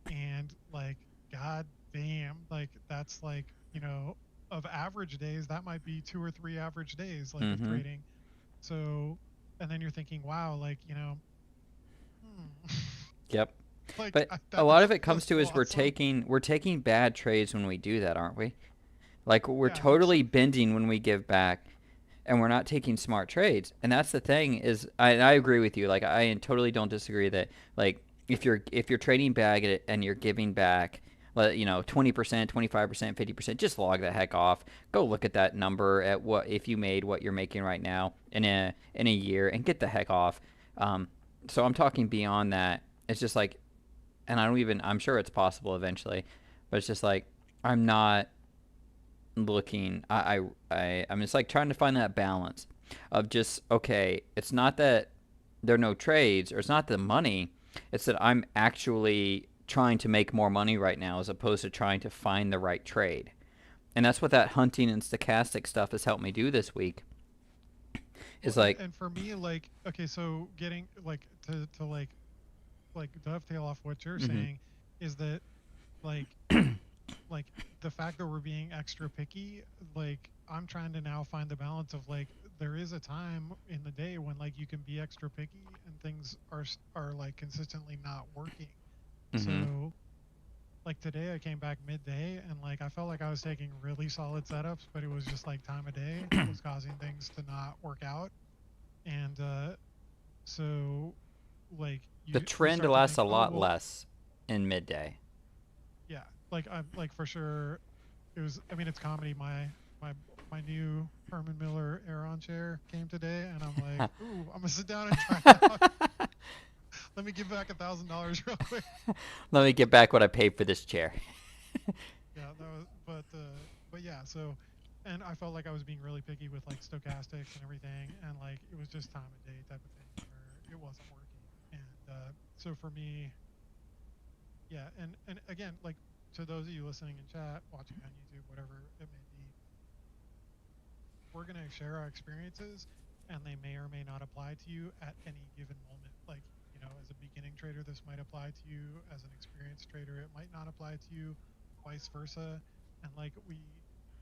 and like, god damn, like that's like, of average days, that might be 2 or 3 average days like of Hmm. trading. So, and then you're thinking, wow, like, hmm, Yep. like But a that lot of doesn't it feel comes to so is awesome. we're taking bad trades when we do that, aren't we? Like we're Yeah, so totally bending when we give back, and we're not taking smart trades. And that's the thing is, I agree with you. Like I totally don't disagree that like if you're trading bag and you're giving back, 20%, 25%, 50%, just log the heck off. Go look at that number at what if you made what you're making right now in a year and get the heck off. Um, so I'm talking beyond that. It's just like, and I don't even. I'm sure it's possible eventually, but it's just like I'm not looking. I'm just like trying to find that balance of just okay. It's not that there are no trades, or it's not the money. It's that I'm actually trying to make more money right now as opposed to trying to find the right trade. And that's what that hunting and stochastic stuff has helped me do this week. well, Is and like, and for me, like, okay, so getting like to like dovetail off what you're hmm. saying is that like like the fact that we're being extra picky, like I'm trying to now find the balance of like there is a time in the day when like you can be extra picky and things are like consistently not working. Hmm. So like today I came back midday and like I felt like I was taking really solid setups, but it was just like time of day was causing things to not work out. And so like The you trend start to lasts think, a oh lot well, less in midday. yeah, like I'm like for sure it was, I mean, it's comedy. My my new Herman Miller Aeron chair came today, and I'm like, ooh, I'm gonna sit down and try it out. Let me give back $1,000 real quick. Let me get back what I paid for this chair. Yeah, that was, but yeah, so, and I felt like I was being really picky with like stochastics and everything, and like it was just time of day type of thing where it wasn't working. And so for me, yeah, and again, like to those of you listening in chat, watching on YouTube, whatever it may be, we're going to share our experiences, and they may or may not apply to you at any given moment. Like, as a beginning trader, this might apply to you. As an experienced trader, it might not apply to you, vice versa. And like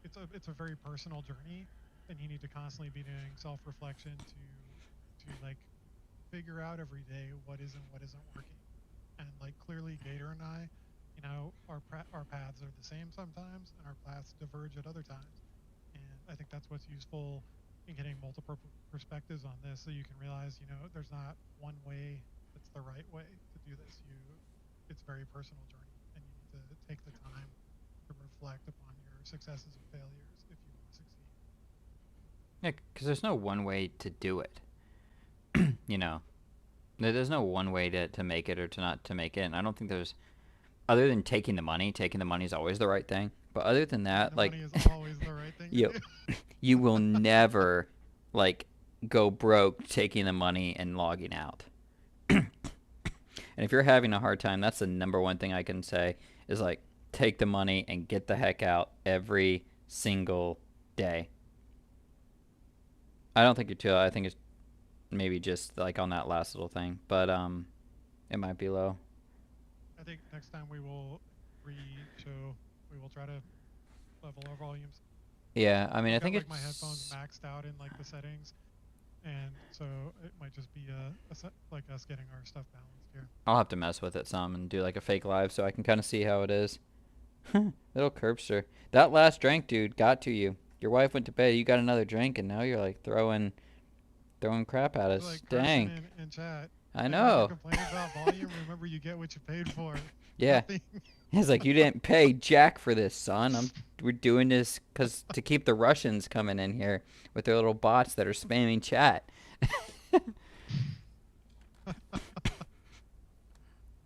it's a very personal journey, and you need to constantly be doing self-reflection to like figure out every day what is and what isn't working. And like clearly, Gator and I, our paths are the same sometimes, and our paths diverge at other times. And I think that's what's useful in getting multiple perspectives on this, so you can realize, there's not one way that's the right way to do this. It's a very personal journey, and you need to take the time to reflect upon your successes and failures if you want to succeed. Yeah, because there's no one way to do it. you know, there's no one way to make it or to not to make it. And I don't think there's other than taking the money is always the right thing. But other than Taking that, the like, money is always the right thing to you do. you will never like go broke taking the money and logging out. And if you're having a hard time, that's the number one thing I can say is like take the money and get the heck out every single day. I don't think you're too. I think it's maybe just like on that last little thing, but it might be low. I think next time we will re-show. We will try to level our volumes. Yeah, I mean, I I've got think like my headphones it's. maxed out in like the settings, and so it might just be like us getting our stuff balanced here. I'll have to mess with it some and do like a fake live so I can kind of see how it is. Little curbster. That last drink, dude, got to you. Your wife went to bed. You got another drink, and now you're like throwing crap at You're us. like cursing Dang. in chat. I If you ever know. complain about volume, remember you get what you paid for. Yeah. Nothing. It's like you didn't pay Jack for this, son. We're doing this cuz to keep the Russians coming in here with their little bots that are spamming chat.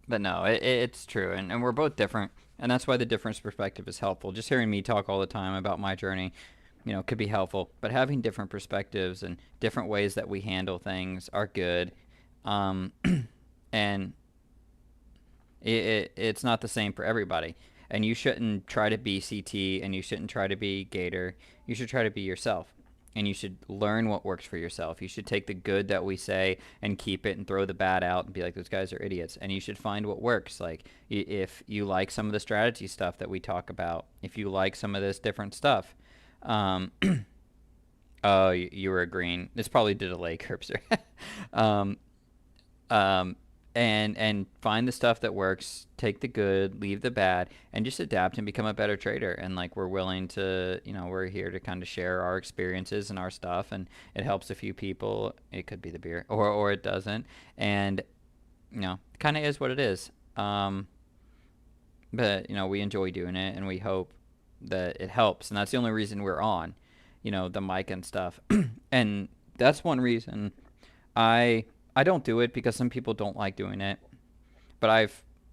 But no, it's true, and we're both different, and that's why the difference perspective is helpful. Just hearing me talk all the time about my journey, could be helpful. But having different perspectives and different ways that we handle things are good, um, and it's not the same for everybody. And you shouldn't try to be CT, and you shouldn't try to be Gator. You should try to be yourself, and you should learn what works for yourself. You should take the good that we say and keep it, and throw the bad out, and be like, those guys are idiots. And you should find what works. Like, if you like some of the strategy stuff that we talk about, if you like some of this different stuff, um, oh, you were agreeing. This probably did a lay curbster. um, um, and find the stuff that works, take the good, leave the bad, and just adapt and become a better trader. And like, we're willing to, we're here to kind of share our experiences and our stuff, and it helps a few people. It could be the beer, or it doesn't, and kind of is what it is. But we enjoy doing it, and we hope that it helps, and that's the only reason we're on, the mic and stuff. And that's one reason I I don't do it, because some people don't like doing it, but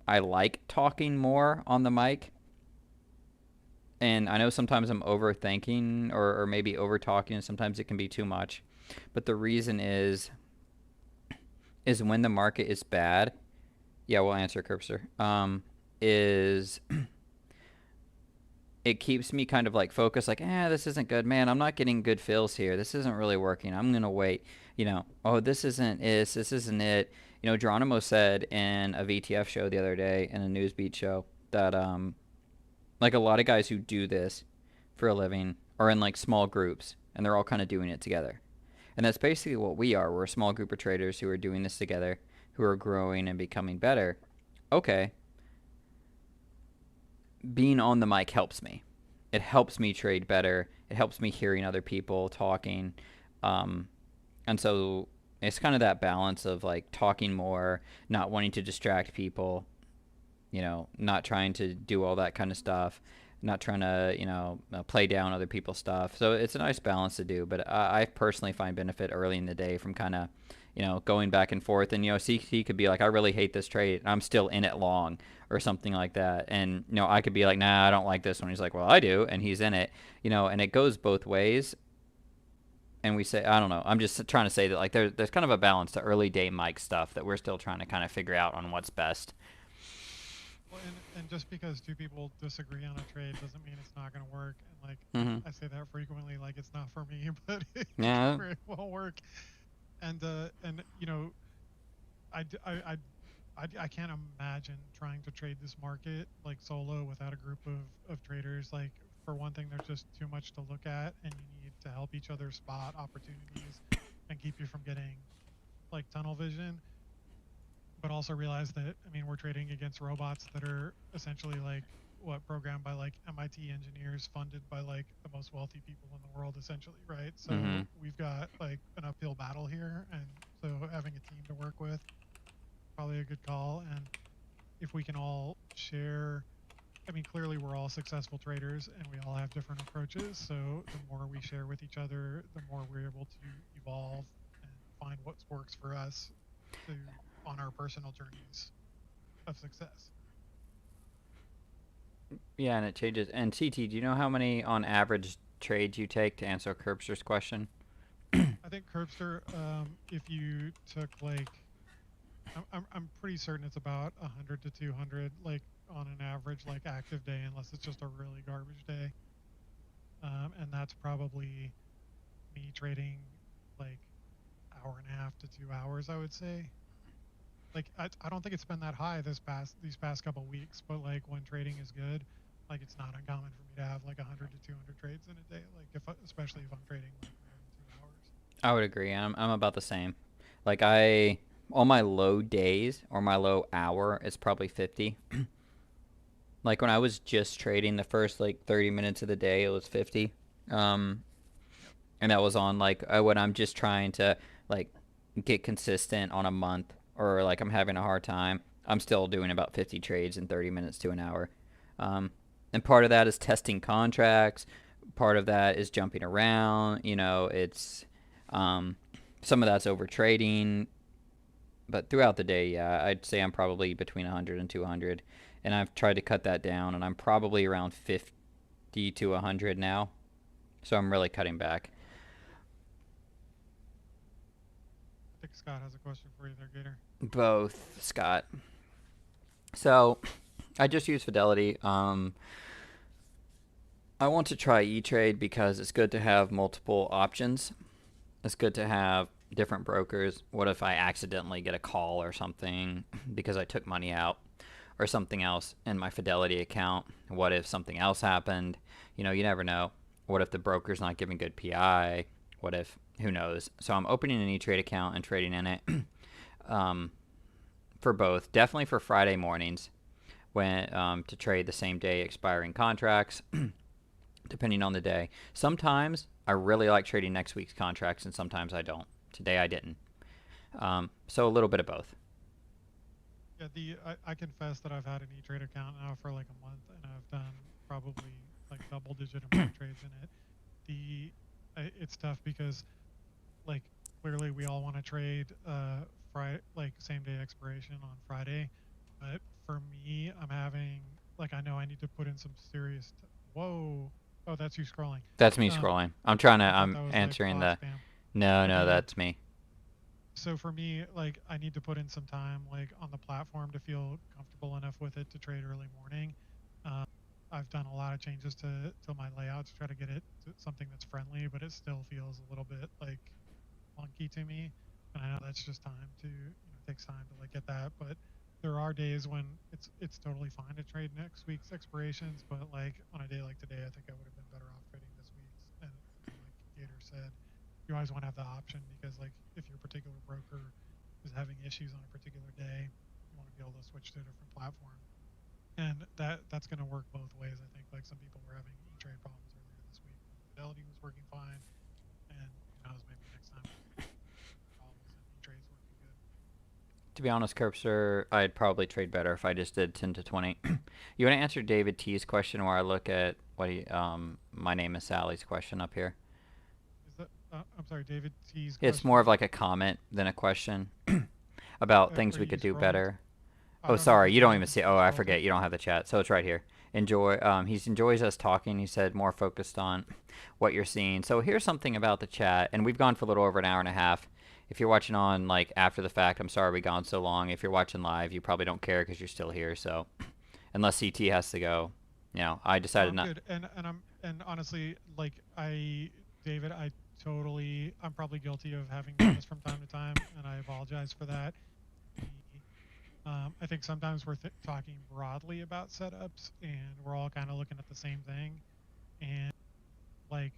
I like talking more on the mic, and I know sometimes I'm overthinking, or maybe over talking, and sometimes it can be too much. But the reason is when the market is bad. Yeah, we'll answer, Curbster. Is it keeps me kind of like focused, like, this isn't good, man. I'm not getting good fills here. This isn't really working. I'm gonna wait. Oh, this isn't it. Geronimo said in a VTF show the other day, in a Newsbeat show, that like, a lot of guys who do this for a living are in like small groups, and they're all kind of doing it together. And that's basically what we are. We're a small group of traders who are doing this together, who are growing and becoming better. Okay, being on the mic helps me. It helps me trade better. It helps me hearing other people talking. Um, and so it's kind of that balance of like talking more, not wanting to distract people, not trying to do all that kind of stuff, not trying to, play down other people's stuff. So it's a nice balance to do. But I personally find benefit early in the day from kind of, going back and forth. And, CT could be like, I really hate this trade, and I'm still in it long, or something like that. And, I could be like, nah, I don't like this one. He's like, well, I do. And he's in it, and it goes both ways. And we say, I don't know. I'm just trying to say that like there's kind of a balance to early day mic stuff that we're still trying to kind of figure out on what's best. Well, and just because two people disagree on a trade doesn't mean it's not going to work. And like Mm-hmm. I say that frequently, like it's not for me, but it can Yeah. very well work. And I, d- I can't imagine trying to trade this market like solo without a group of traders. Like, for one thing, there's just too much to look at, and you need to help each other spot opportunities and keep you from getting like tunnel vision. But also realize that, I mean, we're trading against robots that are essentially like what, programmed by like MIT engineers funded by like the most wealthy people in the world, essentially, right? Mm-hmm. So we've got like an uphill battle here, and so having a team to work with, probably a good call. And if we can all share, I mean, clearly we're all successful traders and we all have different approaches. So the more we share with each other, the more we're able to evolve and find what works for us to on our personal journeys of success. Yeah, and it changes. And CT, do you know how many on average trades you take to answer Curbster's question? I think Curbster, if you took like, I'm pretty certain it's about 100 to 200, like on an average, like active day, unless it's just a really garbage day. And that's probably me trading like hour and a half to 2 hours, I would say. Like I don't think it's been that high these past couple weeks, but like when trading is good, like it's not uncommon for me to have like 100 to 200 trades in a day. Like if especially if I'm trading like more than 2 hours. I would agree. I'm about the same. Like I on my low days or my low hour, it's probably 50. Like when I was just trading the first like 30 minutes of the day, it was 50. Um, and that was on like when I'm just trying to like get consistent on a month or like I'm having a hard time. I'm still doing about 50 trades in 30 minutes to an hour. Um, and part of that is testing contracts. Part of that is jumping around. You know, it's um, some of that's over trading. But throughout the day, yeah, I'd say I'm probably between 100 and 200. And I've tried to cut that down, and I'm probably around 50 to 100 now. So I'm really cutting back. I think Scott has a question for you there, Gator. Both, Scott. So I just use Fidelity. I want to try E-Trade because it's good to have multiple options. It's good to have different brokers. What if I accidentally get a call or something because I took money out or something else in my Fidelity account? What if something else happened? You know, you never know. What if the broker's not giving good PI? What if, who knows? So I'm opening an E-Trade account and trading in it um, for both. Definitely for Friday mornings when to trade the same day expiring contracts depending on the day. Sometimes I really like trading next week's contracts, and sometimes I don't. Today I didn't. So a little bit of both. Yeah, I confess that I've had an E-Trade account now for like a month, and I've done probably like double-digit amount of trades in it. It's tough because like clearly we all want to trade Friday, like same day expiration on Friday, but for me, I'm having like I know I need to put in some serious. Whoa, oh that's you scrolling. That's me Um, scrolling. I'm trying to. I thought I'm that was like answering bot the. spam. No, Okay, no, yeah. that's me. So for me, like I need to put in some time like on the platform to feel comfortable enough with it to trade early morning. Um, I've done a lot of changes to my layout to try to get it to something that's friendly, but it still feels a little bit like clunky to me. And I know that's just time to takes time to like get that, but there are days when it's totally fine to trade next week's expirations, but like on a day like today, I think I would have been better off trading this week's. And like Gator said, you always want to have the option because like if your particular broker is having issues on a particular day, you want to be able to switch to a different platform. And that's going to work both ways. I think like some people were having e-trade problems earlier this week when Fidelity was working fine, and who knows, maybe next time we'll have problems and e-trade's working good. To be honest, Curbster, I'd probably trade better if I just did 10 to 20. You want to answer David T's question where I look at what he, my name is Sally's question up here? Is that I'm sorry, David T's It's more question? of like a comment than a question about things Are we you could do scrolling? better. I Oh, don't have the sorry, you don't even DM see. to Oh, I scroll to. forget. You don't have the chat, so it's right here. Enjoy. He enjoys us talking. He said more focused on what you're seeing. So here's something about the chat, and we've gone for a little over an hour and a half. If you're watching on like after the fact, I'm sorry we gone so long. If you're watching live, you probably don't care because you're still here. So unless CT has to go, I No, decided I'm not. good. And honestly, like David, I'm probably guilty of having done this from time to time, and I apologize for that. I think sometimes we're talking broadly about setups, and we're all kind of looking at the same thing. And like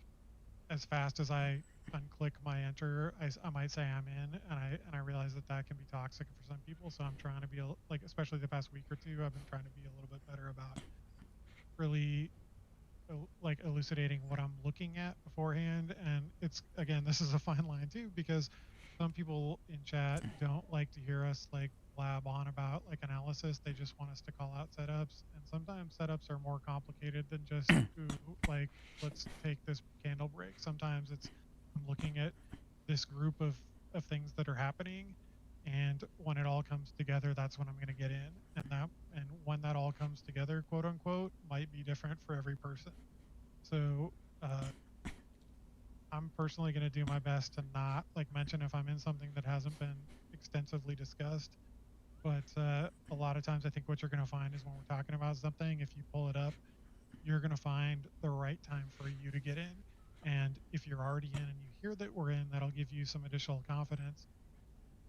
as fast as I unclick my enter, I might say I'm in, and I realize that that can be toxic for some people. So I'm trying to be like, especially the past week or two, I've been trying to be a little bit better about really like elucidating what I'm looking at beforehand. And it's again, this is a fine line too, because some people in chat don't like to hear us like blab on about like analysis. They just want us to call out setups. And sometimes setups are more complicated than just ooh, like let's take this candle break. Sometimes it's I'm looking at this group of things that are happening and when it all comes together, that's when I'm going to get in. And when that all comes together, quote unquote, might be different for every person. So uh, I'm personally going to do my best to not like mention if I'm in something that hasn't been extensively discussed. But a lot of times, I think what you're going to find is when we're talking about something, if you pull it up, you're going to find the right time for you to get in. And if you're already in and you hear that we're in, that'll give you some additional confidence.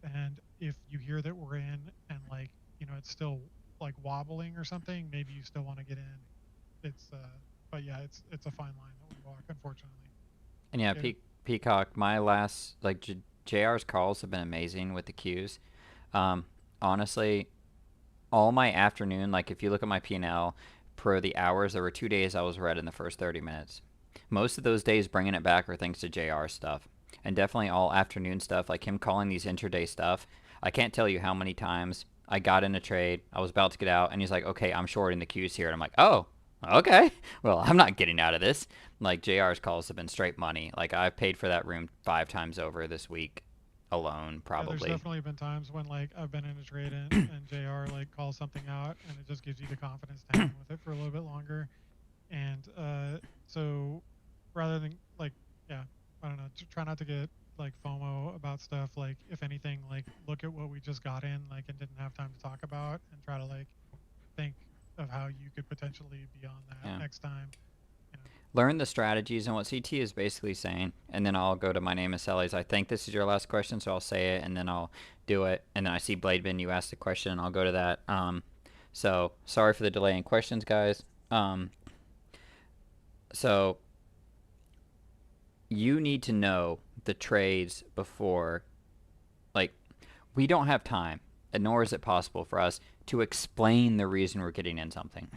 And if you hear that we're in and like, it's still like wobbling or something, maybe you still want to get in. It's but yeah, it's a fine line that we walk, unfortunately. And yeah, Gator. Peacock. My last JR's calls have been amazing with the cues. Um, Honestly, all my afternoon, like if you look at my P&L per the hours, there were 2 days I was red in the first 30 minutes. Most of those days bringing it back are thanks to JR stuff. And definitely all afternoon stuff, like him calling these intraday stuff. I can't tell you how many times I got in a trade, I was about to get out, and he's like, okay, I'm shorting the queues here. And I'm like, oh, okay. Well, I'm not getting out of this. Like, JR's calls have been straight money. Like, I've paid for that room 5 times over this week alone, Yeah, there's probably. definitely been times when like I've been in a trade and JR like calls something out and it just gives you the confidence to hang with it for a little bit longer. And so rather than like, yeah, I don't know, try not to get like FOMO about stuff. Like, if anything, like look at what we just got in, like, and didn't have time to talk about, and try to like think of how you could potentially be on that Yeah. next time. You know, Learn the strategies and what CeeTee is basically saying, and then I'll go to my name is Sally's. I think this is your last question, so I'll say it and then I'll do it. And then I see Bladebin, you asked the question, and I'll go to that. So sorry for the delay in questions, guys. So you need to know the trades before, like, we don't have time, and nor is it possible for us to explain the reason we're getting in something.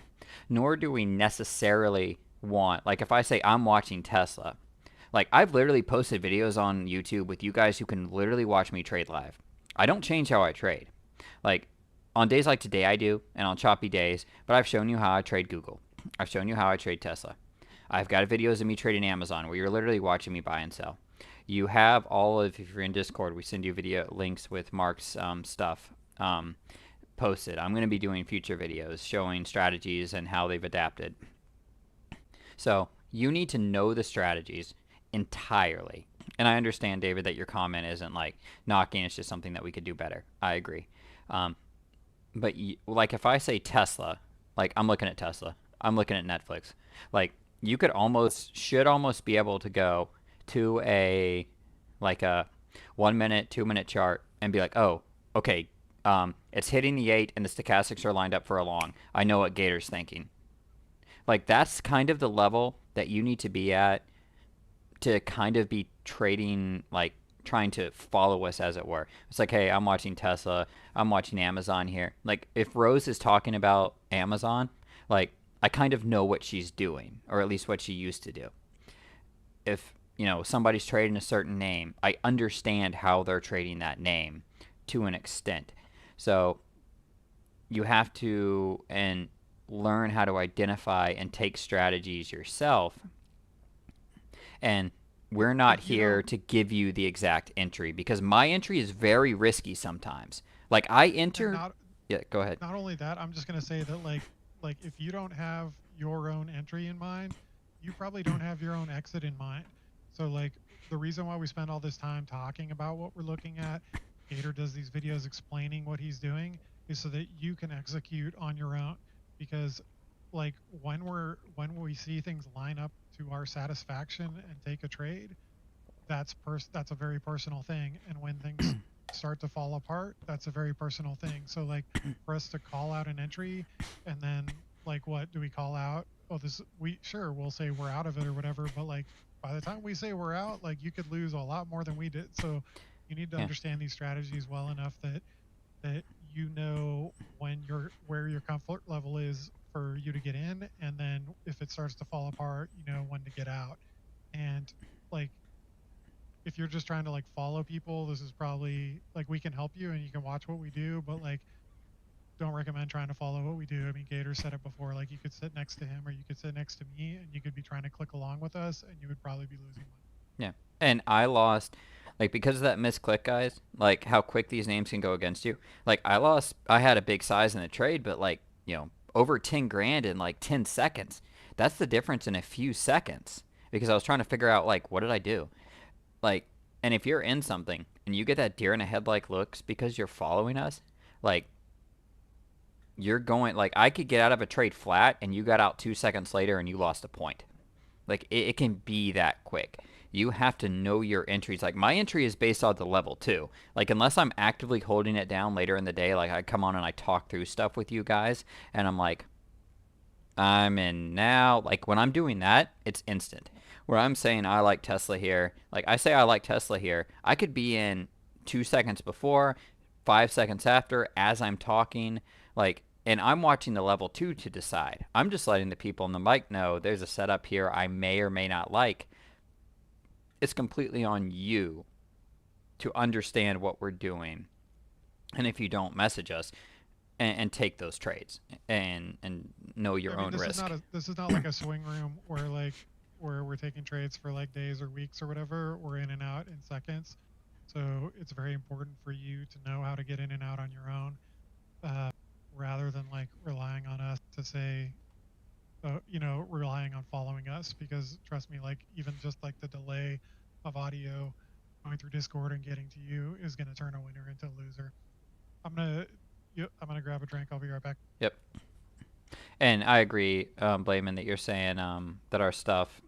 Nor do we necessarily want, like, if I say I'm watching Tesla, like, I've literally posted videos on YouTube with you guys who can literally watch me trade live. I don't change how I trade. Like, on days like today, I do, and on choppy days, but I've shown you how I trade Google. I've shown you how I trade Tesla. I've got videos of me trading Amazon where you're literally watching me buy and sell. You have all of, if you're in Discord, we send you video links with Mark's stuff posted. I'm going to be doing future videos showing strategies and how they've adapted. So you need to know the strategies entirely. And I understand, David, that your comment isn't like knocking. It's just something that we could do better. I agree. Um, but like if I say Tesla, like I'm looking at Tesla, I'm looking at Netflix. Like you could almost, should almost be able to go to a like a 1 minute, 2 minute chart and be like, oh, okay, it's hitting the 8 and the stochastics are lined up for a long. I know what Gator's thinking. Like that's kind of the level that you need to be at to kind of be trading, like trying to follow us as it were. It's like, hey, I'm watching Tesla, I'm watching Amazon here. Like if Rose is talking about Amazon, like I kind of know what she's doing, or at least what she used to do. If somebody's trading a certain name, I understand how they're trading that name to an extent. So you have to and learn how to identify and take strategies yourself. And we're not if you here don't, to give you the exact entry because my entry is very risky sometimes. Like I and enter, yeah, go ahead. not only that, I'm just gonna say that like if you don't have your own entry in mind, you probably don't have your own exit in mind. So like the reason why we spend all this time talking about what we're looking at, Gator does these videos explaining what he's doing, is so that you can execute on your own. Because like when we see things line up to our satisfaction and take a trade, that's a very personal thing. And when things start to fall apart, that's a very personal thing. So like for us to call out an entry and then like what do we call out? Oh, this we sure we'll say we're out of it or whatever, but like by the time we say we're out, like you could lose a lot more than we did. So you need to Yeah. understand these strategies well enough that you know when your where your comfort level is for you to get in, and then if it starts to fall apart, you know when to get out. And like if you're just trying to like follow people, this is probably like we can help you and you can watch what we do, but like don't recommend trying to follow what we do. I mean, Gator said it before, like you could sit next to him or you could sit next to me and you could be trying to click along with us and you would probably be losing money. Yeah. And I lost, like, because of that misclick, guys, like, how quick these names can go against you. Like, I had a big size in the trade, but, like, over 10 grand in, like, 10 seconds. That's the difference in a few seconds. Because I was trying to figure out, like, what did I do? Like, and if you're in something and you get that deer in a headlight looks because you're following us, like, you're going, like, I could get out of a trade flat and you got out 2 seconds later and you lost a point. Like it can be that quick. You have to know your entries. Like my entry is based on the level too. Like unless I'm actively holding it down later in the day, like I come on and I talk through stuff with you guys, and I'm like, I'm in now. Like when I'm doing that, it's instant. Where I'm saying I like Tesla here, like I say I like Tesla here, I could be in 2 seconds before, 5 seconds after, as I'm talking, like, and I'm watching the level two to decide. I'm just letting the people on the mic know there's a setup here I may or may not like. It's completely on you to understand what we're doing, and if you don't, message us and take those trades and know Yeah, I your mean, own risk. this is not like a swing room where where we're taking trades for like days or weeks or whatever. We're in and out in seconds. So it's very important for you to know how to get in and out on your own, uh, rather than like relying on us to say, relying on following us. Because trust me, like even just like the delay of audio going through Discord and getting to you is gonna turn a winner into a loser. I'm gonna, I'm gonna grab a drink. I'll be right back. Yep. And I agree, Blamen, that you're saying that our stuff.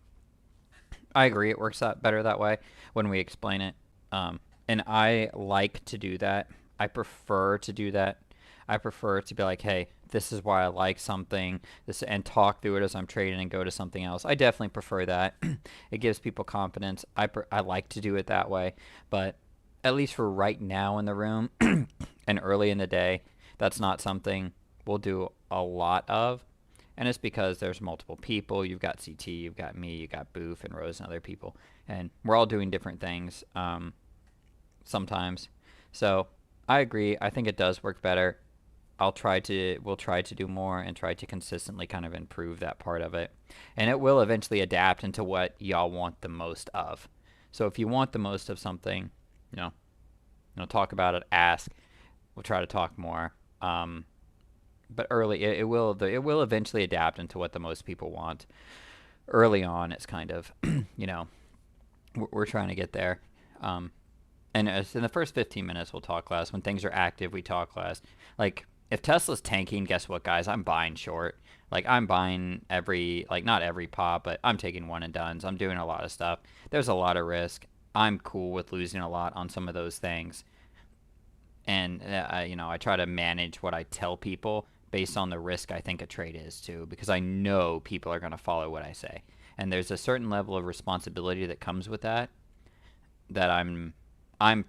I agree, it works out better that way when we explain it. And I like to do that. I prefer to do that. I prefer to be like, hey, this is why I like something, this, and talk through it as I'm trading and go to something else. I definitely prefer that. It gives people confidence. I like to do it that way, but at least for right now in the room and early in the day, that's not something we'll do a lot of. And it's because there's multiple people. You've got CeeTee, you've got me, you got Booth and Rose and other people, and we're all doing different things sometimes. So I agree. I think it does work better. We'll try to do more and try to consistently kind of improve that part of it, and it will eventually adapt into what y'all want the most of. So if you want the most of something, you know, talk about it, ask. We'll try to talk more. But early, it will eventually adapt into what the most people want. Early on, it's kind of, you know, we're trying to get there. Um, and in the first 15 minutes, we'll talk less. When things are active, we talk less. Like if Tesla's tanking, guess what, guys? I'm buying short. Like I'm buying every, like not every pop, but I'm taking one and dones. I'm doing a lot of stuff. There's a lot of risk. I'm cool with losing a lot on some of those things, and I try to manage what I tell people based on the risk I think a trade is too, because I know people are going to follow what I say, and there's a certain level of responsibility that comes with that that I'm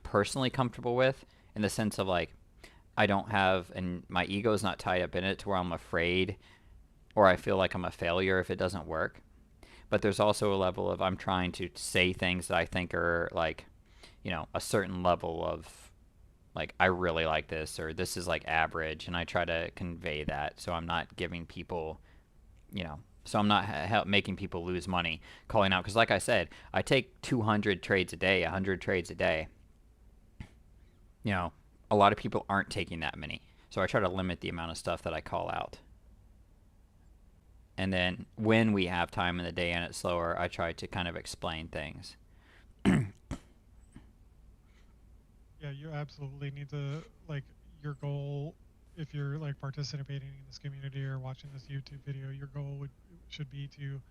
personally comfortable with, in the sense of like I don't have, and my ego is not tied up in it to where I'm afraid or I feel like I'm a failure if it doesn't work. But there's also a level of I'm trying to say things that I think are like, a certain level of like I really like this, or this is like average, and I try to convey that so I'm not giving people, so I'm not making people lose money calling out, because like I said, I take 200 trades a day, 100 trades a day. A lot of people aren't taking that many, so I try to limit the amount of stuff that I call out. And then when we have time in the day and it's slower, I try to kind of explain things. Yeah, you absolutely need to, like, your goal, if you're like participating in this community or watching this YouTube video, your goal should be to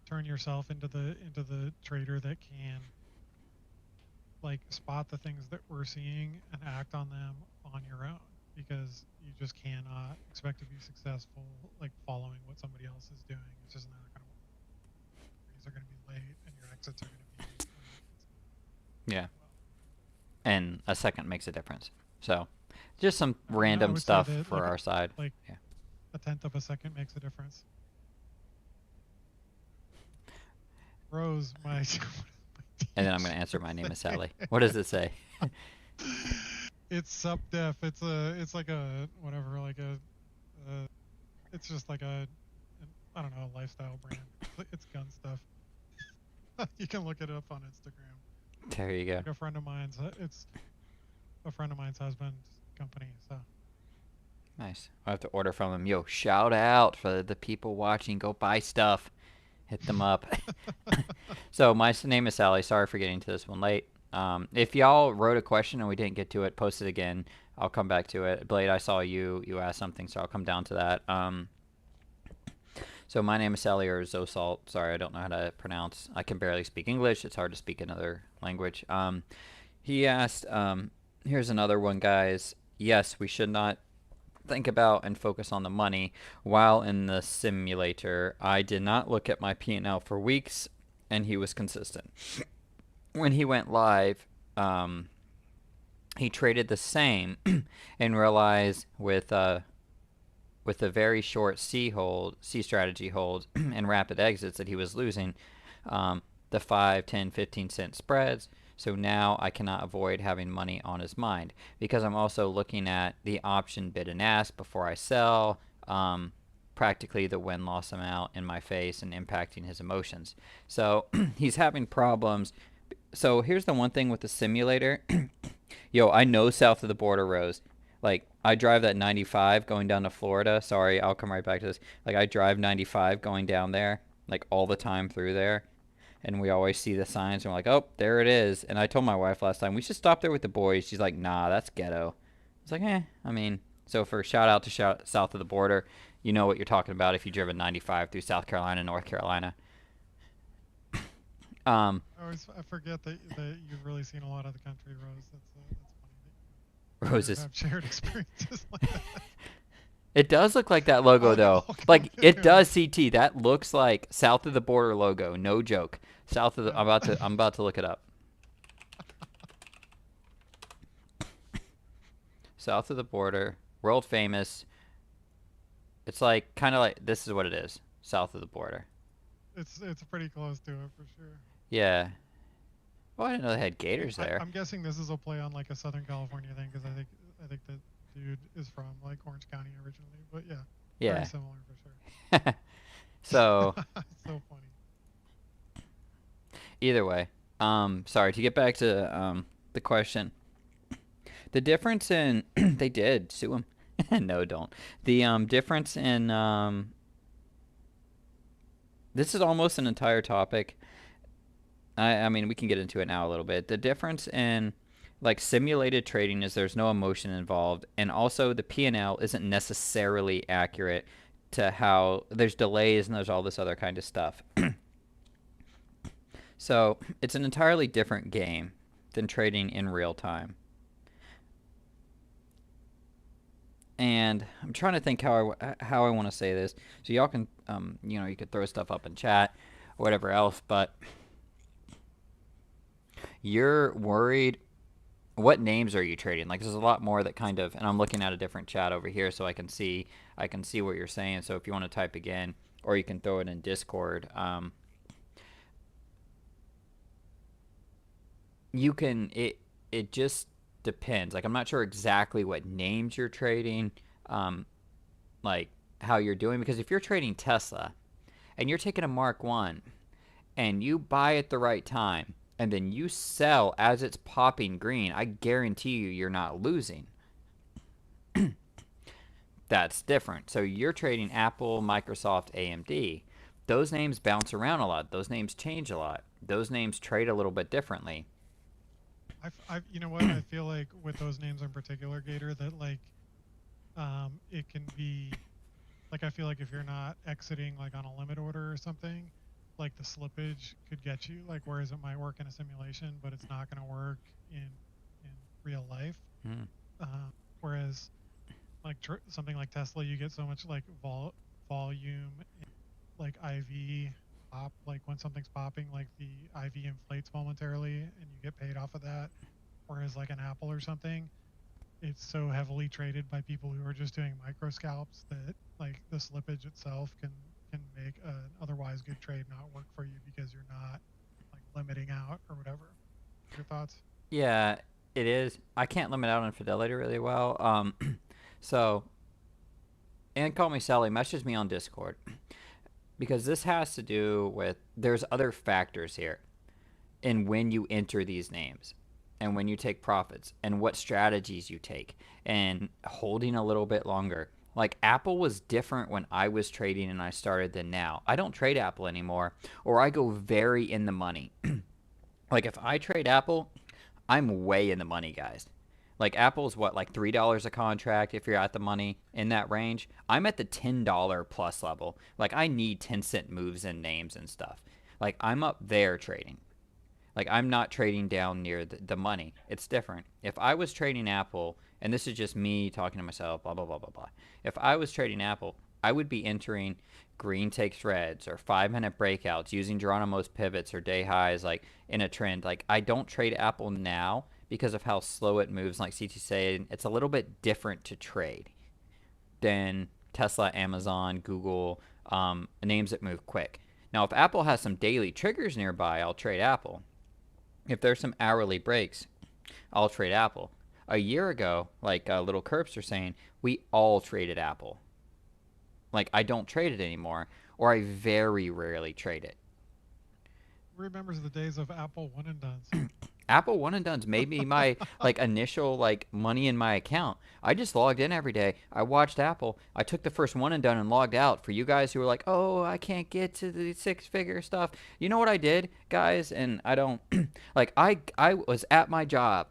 turn yourself into the trader that can like spot the things that we're seeing and act on them on your own, because you just cannot expect to be successful like following what somebody else is doing. It's just not going to work. Trades are going to be late and your exits are going to be Yeah. well. And a second makes a difference. So just some I mean, I random would say stuff that for our side. like Yeah. a tenth of a second makes a difference. Rose, my And then I'm going to answer, my name is Sally. What does it say? it's sub def. It's like a whatever, like it's just like a, I don't know, a lifestyle brand. It's gun stuff. You can look it up on Instagram. There you go. Like a friend of mine's, it's a friend of mine's husband's company. So Nice. I'll have to order from him. Yo, shout out for the people watching. Go buy stuff. Hit them up. So my name is Sally. Sorry for getting to this one late. If y'all wrote a question and we didn't get to it, post it again. I'll come back to it. Blade, I saw you asked something, so I'll come down to that. So my name is Sally or Zosalt. Sorry, I don't know how to pronounce. I can barely speak English. It's hard to speak another language. He asked, here's another one, guys. Yes, we should not think about and focus on the money while in the simulator. I did not look at my P&L for weeks, and he was consistent. When he went live, he traded the same and realized with a very short C strategy hold and rapid exits that he was losing the 5, 10, 15 cent spreads. So now I cannot avoid having money on his mind because I'm also looking at the option bid and ask before I sell, practically the win-loss amount in my face and impacting his emotions. So he's having problems. So here's the one thing with the simulator. Yo, I know south of the border rows. Like, I drive that 95 going down to Florida. Sorry, I'll come right back to this. Like, I drive 95 going down there, like, all the time through there. And we always see the signs, and we're like, oh, there it is. And I told my wife last time, we should stop there with the boys. She's like, nah, that's ghetto. It's like, I mean, so for shout out to south of the border, you know what you're talking about if you driven 95 through South Carolina, North Carolina. Um, I forget that you've really seen a lot of the country, Rose. That's funny that you guys Roses. have shared experiences like that. It does look like that logo On though. all Like it does continuous. CT. That looks like south of the border logo. No joke. South of the Uh, I'm about to look it up. South of the border, world famous. It's like kind of like this is what it is. South of the border. it's pretty close to it for sure. Yeah. Oh, I didn't know they had gators there. I'm guessing this is a play on like a Southern California thing because I think that dude is from like Orange County originally. But yeah, very Yeah. similar for sure. So So funny. either way, sorry to get back to the question. The difference in they did sue him. No, don't. The difference in this is almost an entire topic. I mean, we can get into it now a little bit. The difference in like simulated trading is there's no emotion involved, and also the P&L isn't necessarily accurate to how there's delays and there's all this other kind of stuff. So it's an entirely different game than trading in real time. And I'm trying to think how I want to say this. So y'all can you could throw stuff up in chat or whatever else, but you're worried what names are you trading? Like there's a lot more that kind of and I'm looking at a different chat over here so I can see what you're saying. So if you want to type again or you can throw it in Discord, you can it just depends. Like I'm not sure exactly what names you're trading, like how you're doing because if you're trading Tesla and you're taking a Mark 1 and you buy at the right time and then you sell as it's popping green, I guarantee you're not losing. That's different. So you're trading Apple, Microsoft, AMD. Those names bounce around a lot. Those names change a lot. Those names trade a little bit differently. You know what? I feel like with those names in particular, Gator, that like it can be like I feel like if you're not exiting like on a limit order or something, like the slippage could get you. Like whereas it might work in a simulation, but it's not going to work in real life. Mm. Whereas like something like Tesla, you get so much like volume, like IV pop. Like when something's popping, like the IV inflates momentarily, and you get paid off of that. Whereas like an Apple or something, it's so heavily traded by people who are just doing micro scalps that like the slippage itself can make an otherwise good trade not work for you because you're not like limiting out or whatever. Your thoughts? Yeah, it is. I can't limit out on fidelity really well. So, and call me Sally, message me on Discord because this has to do with there's other factors here. in when you enter these names and when you take profits and what strategies you take and holding a little bit longer. Like Apple was different when I was trading and I started than now. I don't trade Apple anymore, or I go very in the money. Like if I trade Apple, I'm way in the money, guys. Like Apple's what, like $3 a contract if you're at the money in that range. I'm at the $10 plus level. Like I need 10-cent moves in names and stuff. Like I'm up there trading. Like I'm not trading down near the money. It's different. If I was trading Apple, and this is just me talking to myself, blah blah blah blah blah. If I was trading Apple, I would be entering green takes reds or 5 minute breakouts using Geronimo's pivots or day highs like in a trend. Like I don't trade Apple now because of how slow it moves. Like CT said, it's a little bit different to trade than Tesla, Amazon, Google, names that move quick. Now, if Apple has some daily triggers nearby, I'll trade Apple. If there's some hourly breaks, I'll trade Apple. A year ago, like Little Curbs are saying, we all traded Apple. Like I don't trade it anymore, or I very rarely trade it. Remembers the days of Apple one and dones. Apple one and done's made me my like initial like money in my account. I just logged in every day. I watched Apple. I took the first one and done and logged out. For you guys who were like, "Oh, I can't get to the six-figure stuff." You know what I did, guys? And I don't like I was at my job.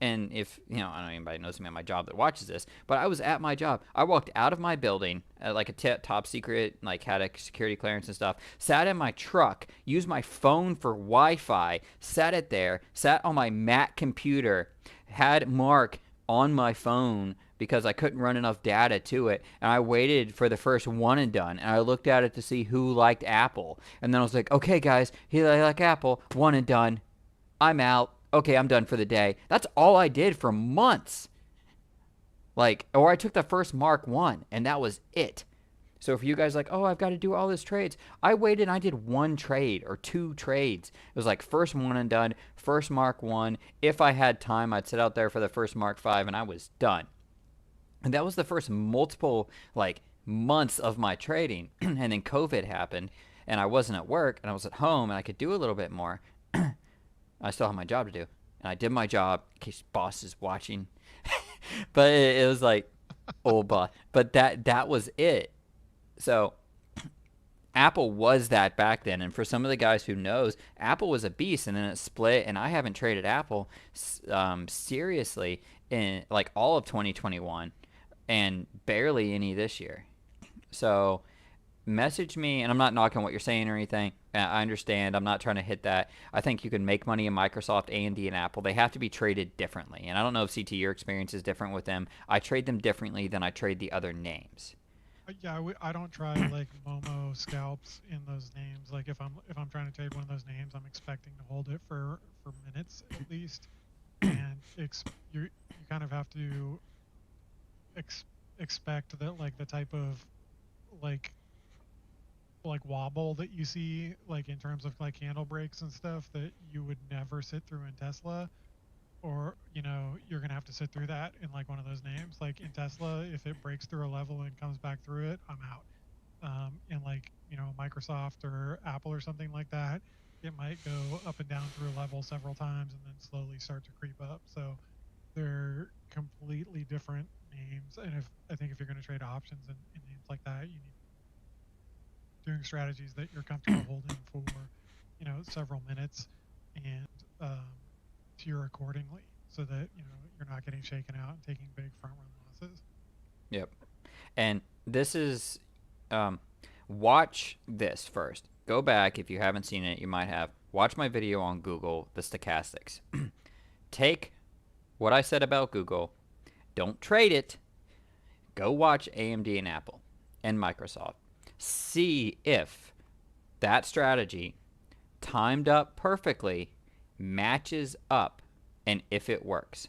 And if you know, I don't know anybody knows me at my job that watches this, but I was at my job. I walked out of my building, like a top secret, like had a security clearance and stuff. Sat in my truck, used my phone for Wi-Fi, sat it there, sat on my Mac computer, had Mark on my phone because I couldn't run enough data to it, and I waited for the first one and done, and I looked at it to see who liked Apple, and then I was like, okay, guys, he like Apple, one and done. I'm out. Okay, I'm done for the day. That's all I did for months. Like, or I took the first Mark 1 and that was it. So for you guys like, "Oh, I've got to do all these trades." I waited and I did one trade or two trades. It was like first one and done, first Mark 1. If I had time, I'd sit out there for the first Mark 5 and I was done. And that was the first multiple like months of my trading. And then COVID happened and I wasn't at work and I was at home and I could do a little bit more. I still have my job to do, and I did my job in case boss is watching. But it was like, oh, boss. But that was it. So Apple was that back then, and for some of the guys who knows, Apple was a beast, and then it split. And I haven't traded Apple seriously in like all of 2021, and barely any this year. So message me, and I'm not knocking what you're saying or anything. I understand. I'm not trying to hit that. I think you can make money in Microsoft, AMD, and Apple. They have to be traded differently. And I don't know if CT your experience is different with them. I trade them differently than I trade the other names. Yeah, I don't try like Momo scalps in those names. Like if I'm trying to trade one of those names, I'm expecting to hold it for minutes at least, and you kind of have to expect that like the type of like wobble that you see like in terms of like handle breaks and stuff that you would never sit through in Tesla, or you're gonna have to sit through that in like one of those names. Like in Tesla, if it breaks through a level and comes back through it, I'm out. In like Microsoft or Apple or something like that, it might go up and down through a level several times and then slowly start to creep up. So they're completely different names, and if I think if you're going to trade options in names like that, you need doing strategies that you're comfortable holding for several minutes, and tier accordingly so that you're not getting shaken out and taking big front run losses. Yep. And this is, watch this first. Go back if you haven't seen it. You might have. Watch my video on Google, the stochastics. Take what I said about Google. Don't trade it. Go watch AMD and Apple and Microsoft. See if that strategy timed up perfectly matches up and if it works.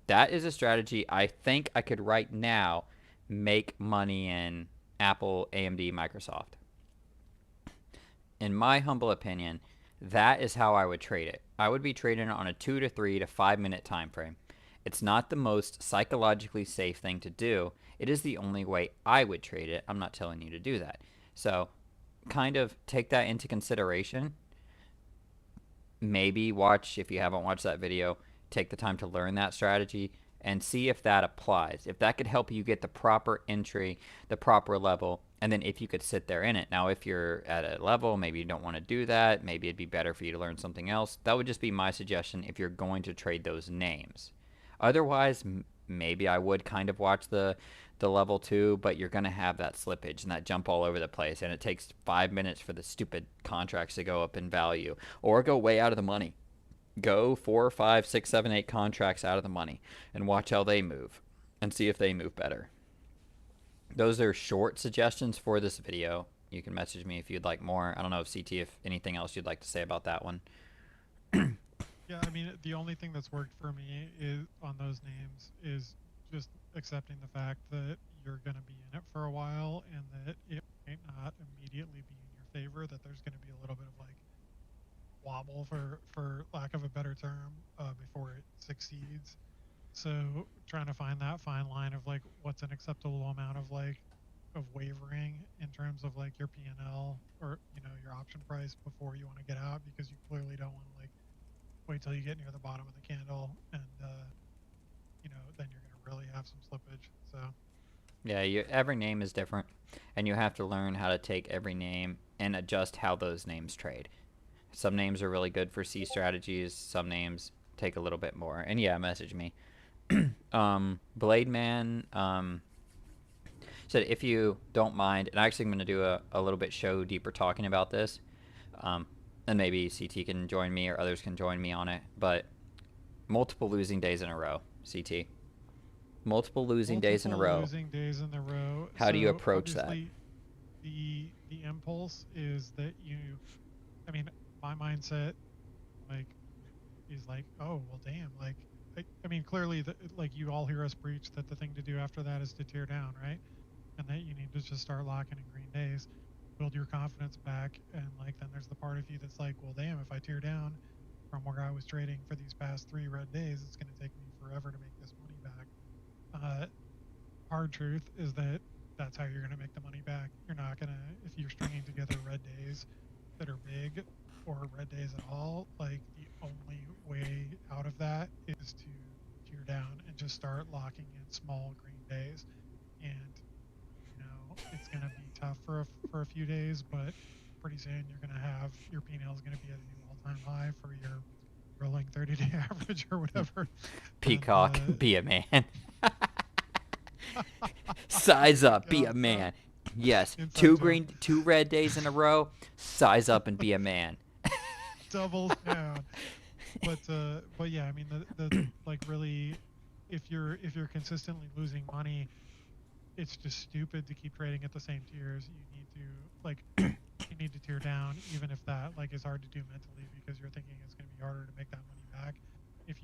That is a strategy I think I could right now make money in Apple, AMD, Microsoft. In my humble opinion, that is how I would trade it. I would be trading it on a 2 to 3 to 5 minute time frame. It's not the most psychologically safe thing to do. It is the only way I would trade it. I'm not telling you to do that. So kind of take that into consideration. maybe watch, if you haven't watched that video, take the time to learn that strategy and see if that applies. If that could help you get the proper entry, the proper level, and then if you could sit there in it. Now, if you're at a level, maybe you don't want to do that, maybe it'd be better for you to learn something else. That would just be my suggestion if you're going to trade those names. Otherwise, maybe I would kind of watch the level 2, but you're going to have that slippage and that jump all over the place, and it takes 5 minutes for the stupid contracts to go up in value or go way out of the money. Go 4, 5, 6, 7, 8 contracts out of the money and watch how they move and see if they move better. Those are short suggestions for this video. You can message me if you'd like more. I don't know if CeeTee, if anything else you'd like to say about that one. Yeah, I mean, the only thing that's worked for me is on those names is just accepting the fact that you're going to be in it for a while and that it might not immediately be in your favor, that there's going to be a little bit of like wobble for lack of a better term before it succeeds. So trying to find that fine line of like what's an acceptable amount of like of wavering in terms of like your P&L or your option price before you want to get out, because you clearly don't want to like wait till you get near the bottom of the candle and then you're going to really have some slippage. So Yeah, every name is different, and you have to learn how to take every name and adjust how those names trade. Some names are really good for C strategies. Some names take a little bit more. And yeah, message me. Blade Man said, if you don't mind, and actually I'm going to do a little bit show deeper talking about this, and maybe CeeTee can join me or others can join me on it, but multiple losing days in a row, CeeTee. Multiple losing days in a row. Losing days in a row. How do you So approach that? obviously, the impulse is that I mean, my mindset like is like, oh well, damn, like I mean, clearly, like you all hear us preach that the thing to do after that is to tear down, right? And that you need to just start locking in green days, build your confidence back, and like then there's the part of you that's like, well, damn, if I tear down from where I was trading for these past 3 red days, it's going to take me forever to make this money back. Hard truth is that that's how you're going to make the money back. You're not going to, if you're stringing together red days that are big or red days at all, like the only way out of that is to tear down and just start locking in small green days. And it's going to be tough for a few days, but pretty soon you're going to have your P&L is going to be at a new all-time high for your rolling 30-day average or whatever. Peacock, be a man. Size up, be a man. Yes, two red days in a row. Size up and be a man. Doubles down. But yeah, I mean the like really, if you're consistently losing money, it's just stupid to keep trading at the same tiers. You need to you need to tear down, even if that like is hard to do mentally because you're thinking it's going to be harder to make that money back. If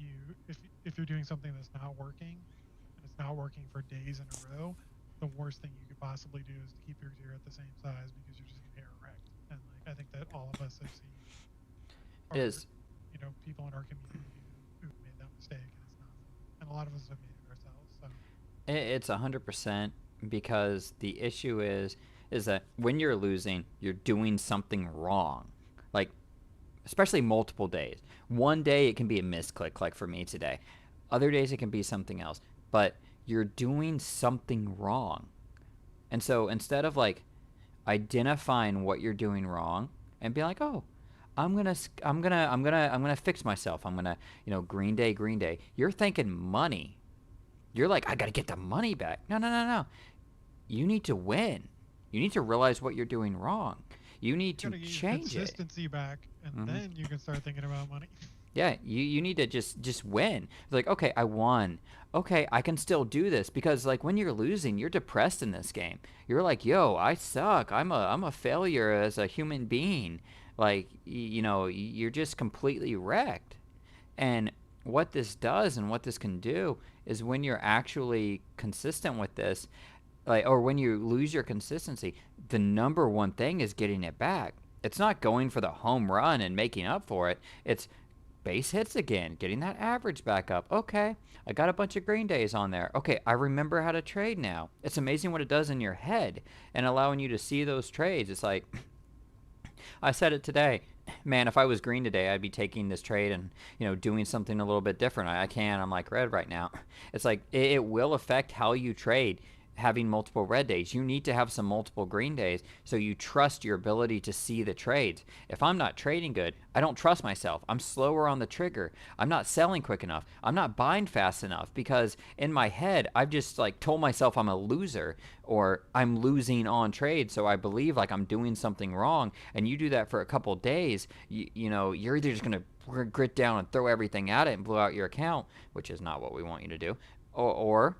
you're doing something that's not working, and it's not working for days in a row, the worst thing you could possibly do is to keep your tier at the same size because you're just going to get wrecked. And like I think that all of us have seen people in our community who made that mistake, and it's not fun. And a lot of us have made it ourselves. So It's 100%, because the issue is that when you're losing, you're doing something wrong. Like, especially multiple days. One day it can be a misclick, like for me today. Other days it can be something else. But you're doing something wrong. And so instead of like identifying what you're doing wrong and be like, "Oh, I'm gonna fix myself. I'm gonna, green day." You're thinking money. You're like, I gotta get the money back. No. You need to win. You need to realize what you're doing wrong. You need to change it. Consistency back, and then you can start thinking about money. Yeah, you need to just win. It's like, okay, I won. Okay, I can still do this, because like when you're losing, you're depressed in this game. You're like, yo, I suck. I'm a failure as a human being. Like, you're just completely wrecked. And what this does and what this can do is when you're actually consistent with this, like, or when you lose your consistency, the number one thing is getting it back. It's not going for the home run and making up for it. It's base hits again, getting that average back up. Okay, I got a bunch of green days on there. Okay, I remember how to trade now. It's amazing what it does in your head and allowing you to see those trades. It's like, I said it today. Man, if I was green today, I'd be taking this trade and doing something a little bit different. I can. I'm like red right now. It's like it will affect how you trade. Having multiple red days, you need to have some multiple green days so you trust your ability to see the trades. If I'm not trading good, I don't trust myself. I'm slower on the trigger. I'm not selling quick enough. I'm not buying fast enough because in my head I've just like told myself I'm a loser or I'm losing on trade, so I believe like I'm doing something wrong. And you do that for a couple days, you're either just gonna grit down and throw everything at it and blow out your account, which is not what we want you to do, or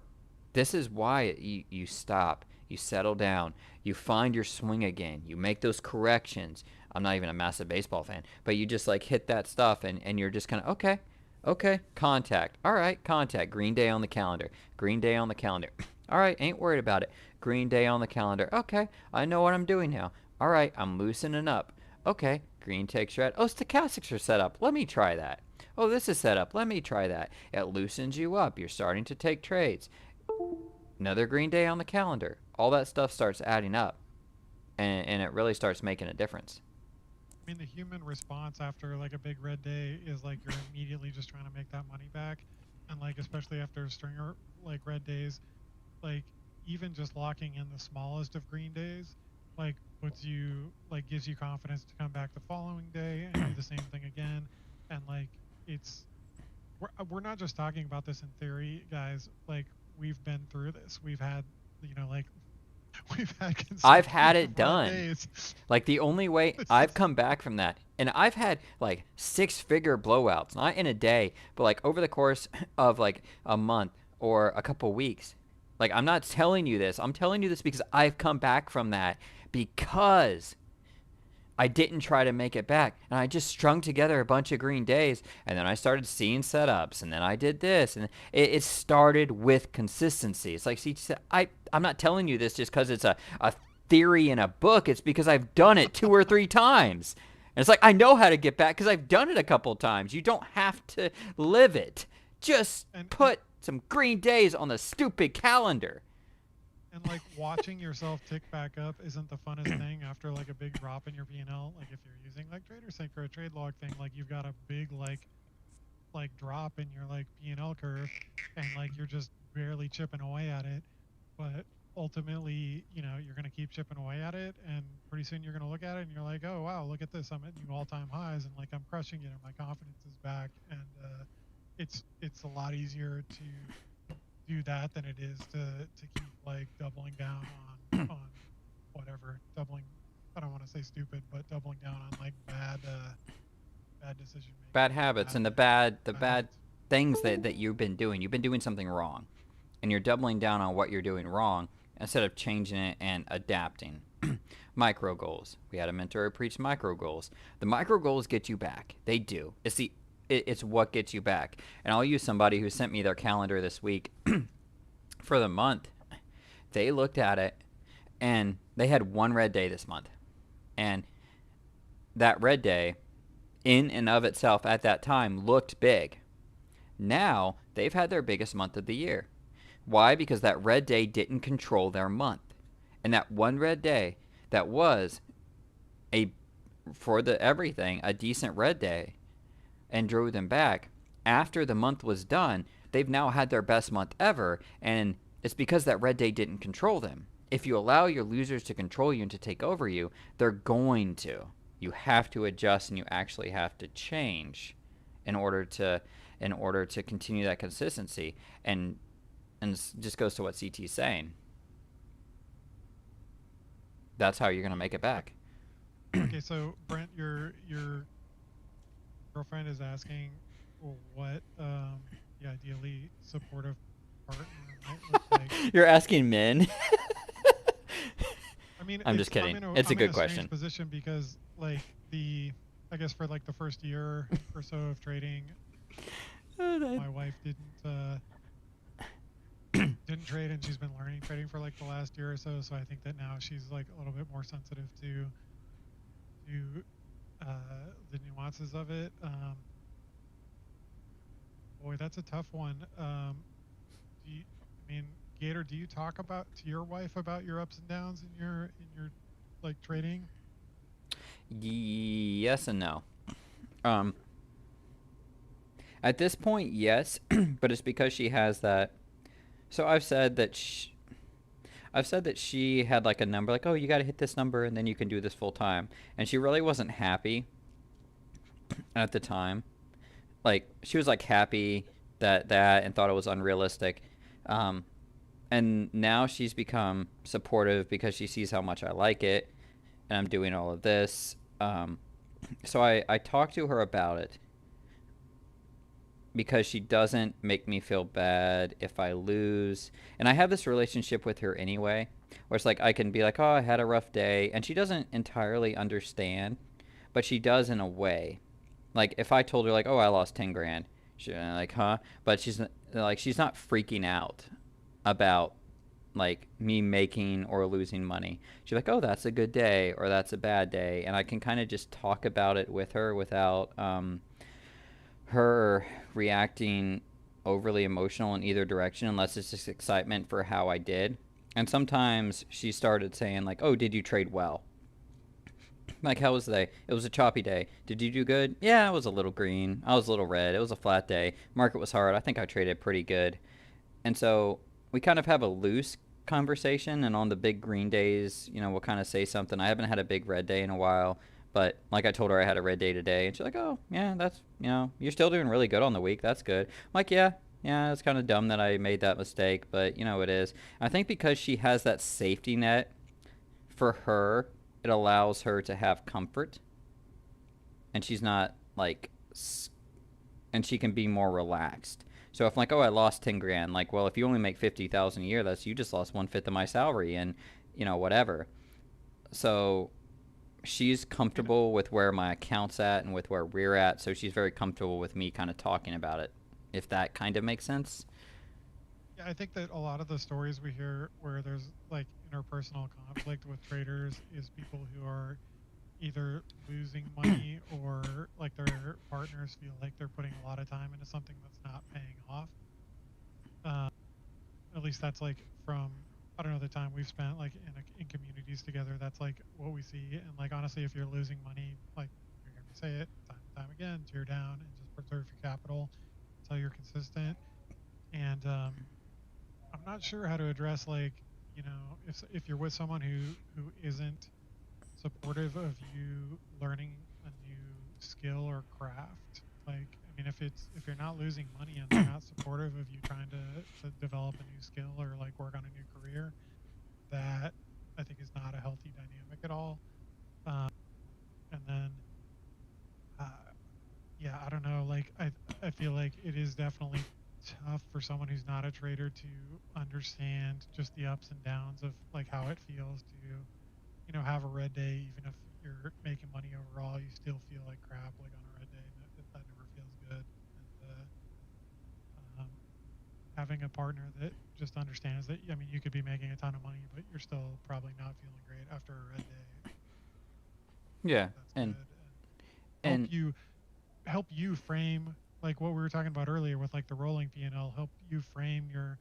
this is why you stop, you settle down, you find your swing again, you make those corrections. I'm not even a massive baseball fan, but you just like hit that stuff and you're just kind of okay, okay, contact. All right, contact. Green day on the calendar. Green day on the calendar. All right, ain't worried about it. Green day on the calendar. Okay, I know what I'm doing now. All right, I'm loosening up. Okay, green takes red. Oh, stochastics are set up. Let me try that. Oh, this is set up. Let me try that. It loosens you up. You're starting to take trades. Another green day on the calendar. All that stuff starts adding up, and it really starts making a difference. I mean, the human response after like a big red day is like you're immediately just trying to make that money back, and like especially after stringer like red days, like even just locking in the smallest of green days, like puts you like gives you confidence to come back the following day and do the same thing again, and like it's we're not just talking about this in theory, guys. Like we've been through this. We've had like we've had I've had it consecutive red done. days. Like the only way This I've is come back from that, and I've had like six-figure blowouts, not in a day, but like over the course of like a month or a couple weeks. Like I'm not telling you this. I'm telling you this because I've come back from that because I didn't try to make it back. And I just strung together a bunch of green days. And then I started seeing setups. And then I did this. And it started with consistency. It's like CeeTee said, I'm not telling you this just because it's a theory in a book. It's because I've done it 2 or 3 times. And it's like, I know how to get back because I've done it a couple times. You don't have to live it. Just and put some green days on the stupid calendar. and like watching yourself tick back up isn't the funnest thing after like a big drop in your P&L. Like if you're using like TraderSync or a trade log thing, like you've got a big like drop in your like P&L curve, and like you're just barely chipping away at it. But ultimately, you're gonna keep chipping away at it, and pretty soon you're gonna look at it and you're like, oh wow, look at this, I'm at new all-time highs, and like I'm crushing it, and my confidence is back, and it's a lot easier to do that than it is to keep like doubling down on whatever doubling. I don't want to say stupid, but doubling down on like bad decision Bad making, habits bad and the bad habits. things that you've been doing. You've been doing something wrong, and you're doubling down on what you're doing wrong instead of changing it and adapting. Micro goals. We had a mentor who preached micro goals. The micro goals get you back. They do. It's what gets you back. And I'll use somebody who sent me their calendar this week for the month. They looked at it and they had one red day this month. And that red day in and of itself at that time looked big. Now they've had their biggest month of the year. Why? Because that red day didn't control their month. And that one red day that was a for the everything a decent red day and drove them back after the month was done, they've now had their best month ever, and it's because that red day didn't control them. If you allow your losers to control you and to take over you, they're going to. You have to adjust and you actually have to change in order to continue that consistency. And it just goes to what CeeTee's saying. That's how you're going to make it back. Okay, so Brent, your girlfriend is asking what the ideally supportive partner might look like. You're asking men? I mean, I'm just kidding. in a It's a I'm in good a strange question. position because like I guess for like the first year or so of trading, my wife didn't trade, and she's been learning trading for like the last year or so. So I think that now she's like a little bit more sensitive to the nuances of it. Boy, that's a tough one. I mean, Gator, do you talk about to your wife about your ups and downs in your like trading? Yes and no. Um, at this point, yes, but it's because she has that. So I've said that she had like a number, like, oh, you got to hit this number and then you can do this full time. And she really wasn't happy at the time. Like, she was like happy that and thought it was unrealistic. Um, and now she's become supportive because she sees how much I like it and I'm doing all of this. So I talked to her about it because she doesn't make me feel bad if I lose. And I have this relationship with her anyway, where it's like I can be like, oh, I had a rough day. And she doesn't entirely understand, but she does in a way. Like if I told her like, oh, I lost 10 grand, she's like, huh? But she's not freaking out about like me making or losing money. She's like, oh, that's a good day or that's a bad day. And I can kind of just talk about it with her without her reacting overly emotional in either direction unless it's just excitement for how I did. And sometimes she started saying like, "Oh, did you trade well?" Like, how was the day? It was a choppy day. Did you do good? Yeah, I was a little green. I was a little red. It was a flat day. Market was hard. I think I traded pretty good. And so we kind of have a loose conversation. And on the big green days, we'll kind of say something. I haven't had a big red day in a while. But like I told her I had a red day today. And she's like, oh, yeah, you're still doing really good on the week. That's good. I'm like, yeah. Yeah, it's kind of dumb that I made that mistake, but it is. I think because she has that safety net for her, it allows her to have comfort, and she's not like, and she can be more relaxed. So if I'm like, oh, I lost 10 grand, like, well, if you only make 50,000 a year, that's you just lost 1/5 of my salary, and whatever. So she's You know, comfortable with where my account's at and with where we're at. So she's very comfortable with me kind of talking about it, if that kind of makes sense. yeah, I think that a lot of the stories we hear where there's like interpersonal conflict with traders is people who are either losing money or like their partners feel like they're putting a lot of time into something that's not paying off. Um, at least that's like from I don't know the time we've spent like in communities together. That's like what we see. And like honestly, if you're losing money, like you're hearing me say it time and time again, tear down and just preserve your capital until you're consistent. And I'm not sure how to address like if you're with someone who isn't supportive of you learning a new skill or craft. Like, I mean, if you're not losing money and they're not supportive of you trying to develop a new skill or like work on a new career, that I think is not a healthy dynamic at all. Um, and then, uh, yeah, I don't know. Like, I feel like it is definitely tough for someone who's not a trader to understand just the ups and downs of like how it feels to have a red day, even if you're making money overall, you still feel like crap, like on a red day, and that never feels good. And having a partner that just understands that, I mean, you could be making a ton of money, but you're still probably not feeling great after a red day. Yeah, That's and good, and help and you frame like what we were talking about earlier with like the rolling P&L, help you frame your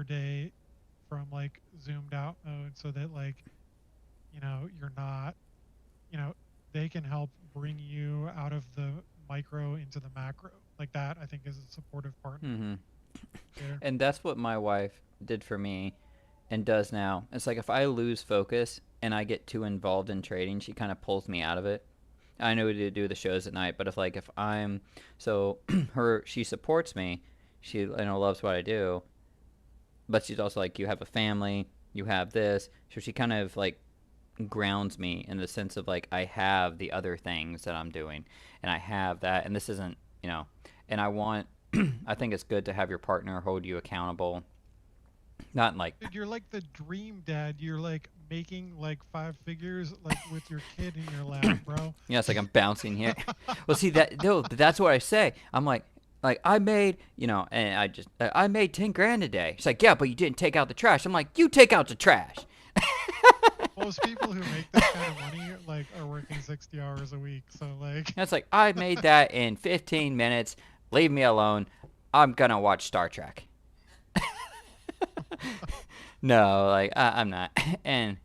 day from like zoomed out mode so that like you're not you know, they can help bring you out of the micro into the macro. Like that, I think is a supportive partner hmm there. and that's what my wife did for me and does now. It's like if I lose focus and I get too involved in trading, she kind of pulls me out of it. I know to do the shows at night, but if I'm so she supports me. She loves what I do, but she's also like, you have a family, you have this, so she kind of like grounds me in the sense of like I have the other things that I'm doing, and I have that, and this isn't and I want I think it's good to have your partner hold you accountable, not like Dude, you're like the dream dad. You're like making like five figures like with your kid in your lap, bro. it's like I'm bouncing here. Well, see that no, but that's what I say. I'm like I made and I made 10 grand a day. She's like, yeah, but you didn't take out the trash. I'm like, you take out the trash. Most people who make this kind of money like are working 60 hours a week. So like That's like, I made that in 15 minutes. Leave me alone. I'm gonna watch Star Trek. No, like I'm not. And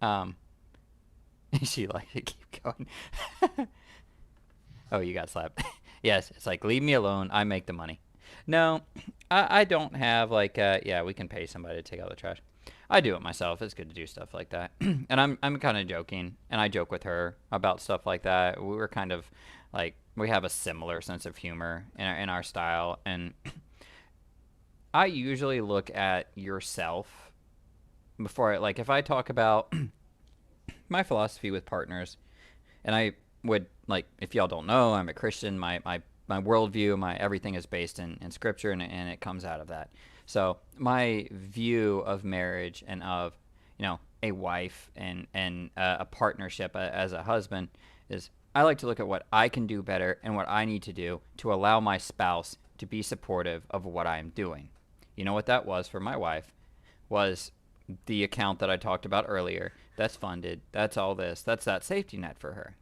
um, she like to keep Going, oh, you got slapped. Yes, it's like leave me alone. I make the money. No, I don't have like yeah, we can pay somebody to take out the trash. I do it myself. It's good to do stuff like that. And I'm kind of joking, and I joke with her about stuff like that. We were kind of like we have a similar sense of humor in our style, and I usually look at yourself before like if I talk about my philosophy with partners, and I would like if y'all don't know, I'm a Christian. My worldview, my everything is based in scripture, and it comes out of that. So my view of marriage and of a wife and a partnership as a husband is I like to look at what I can do better and what I need to do to allow my spouse to be supportive of what I am doing. You know what that was for my wife was the account that I talked about earlier. That's funded. That's all this. That's that safety net for her.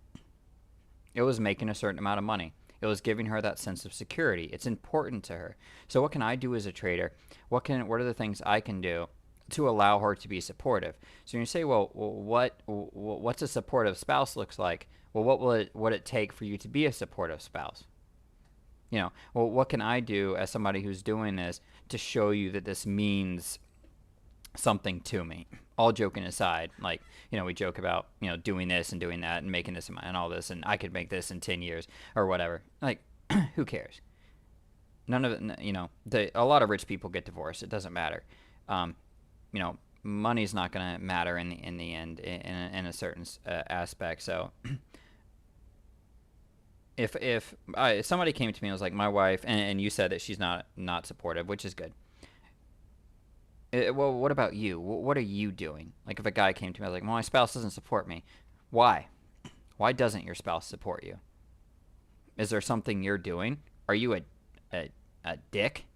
It was making a certain amount of money. It was giving her that sense of security. It's important to her. So what can I do as a trader? What are the things I can do to allow her to be supportive? So you say, well, what's a supportive spouse looks like? Well, what it take for you to be a supportive spouse? Well, what can I do as somebody who's doing this to show you that this means something to me? All joking aside, like, we joke about, doing this and doing that and making this and all this, and I could make this in 10 years or whatever. Like, who cares? None of it, a lot of rich people get divorced. It doesn't matter. Um, Money's not going to matter in the end in a certain aspect. So if somebody came to me and was like, my wife, and you said that she's not supportive, which is good. Well, what about you? What are you doing? Like, if a guy came to me, I was like, well, my spouse doesn't support me. Why? Why doesn't your spouse support you? Is there something you're doing? Are you a, a dick?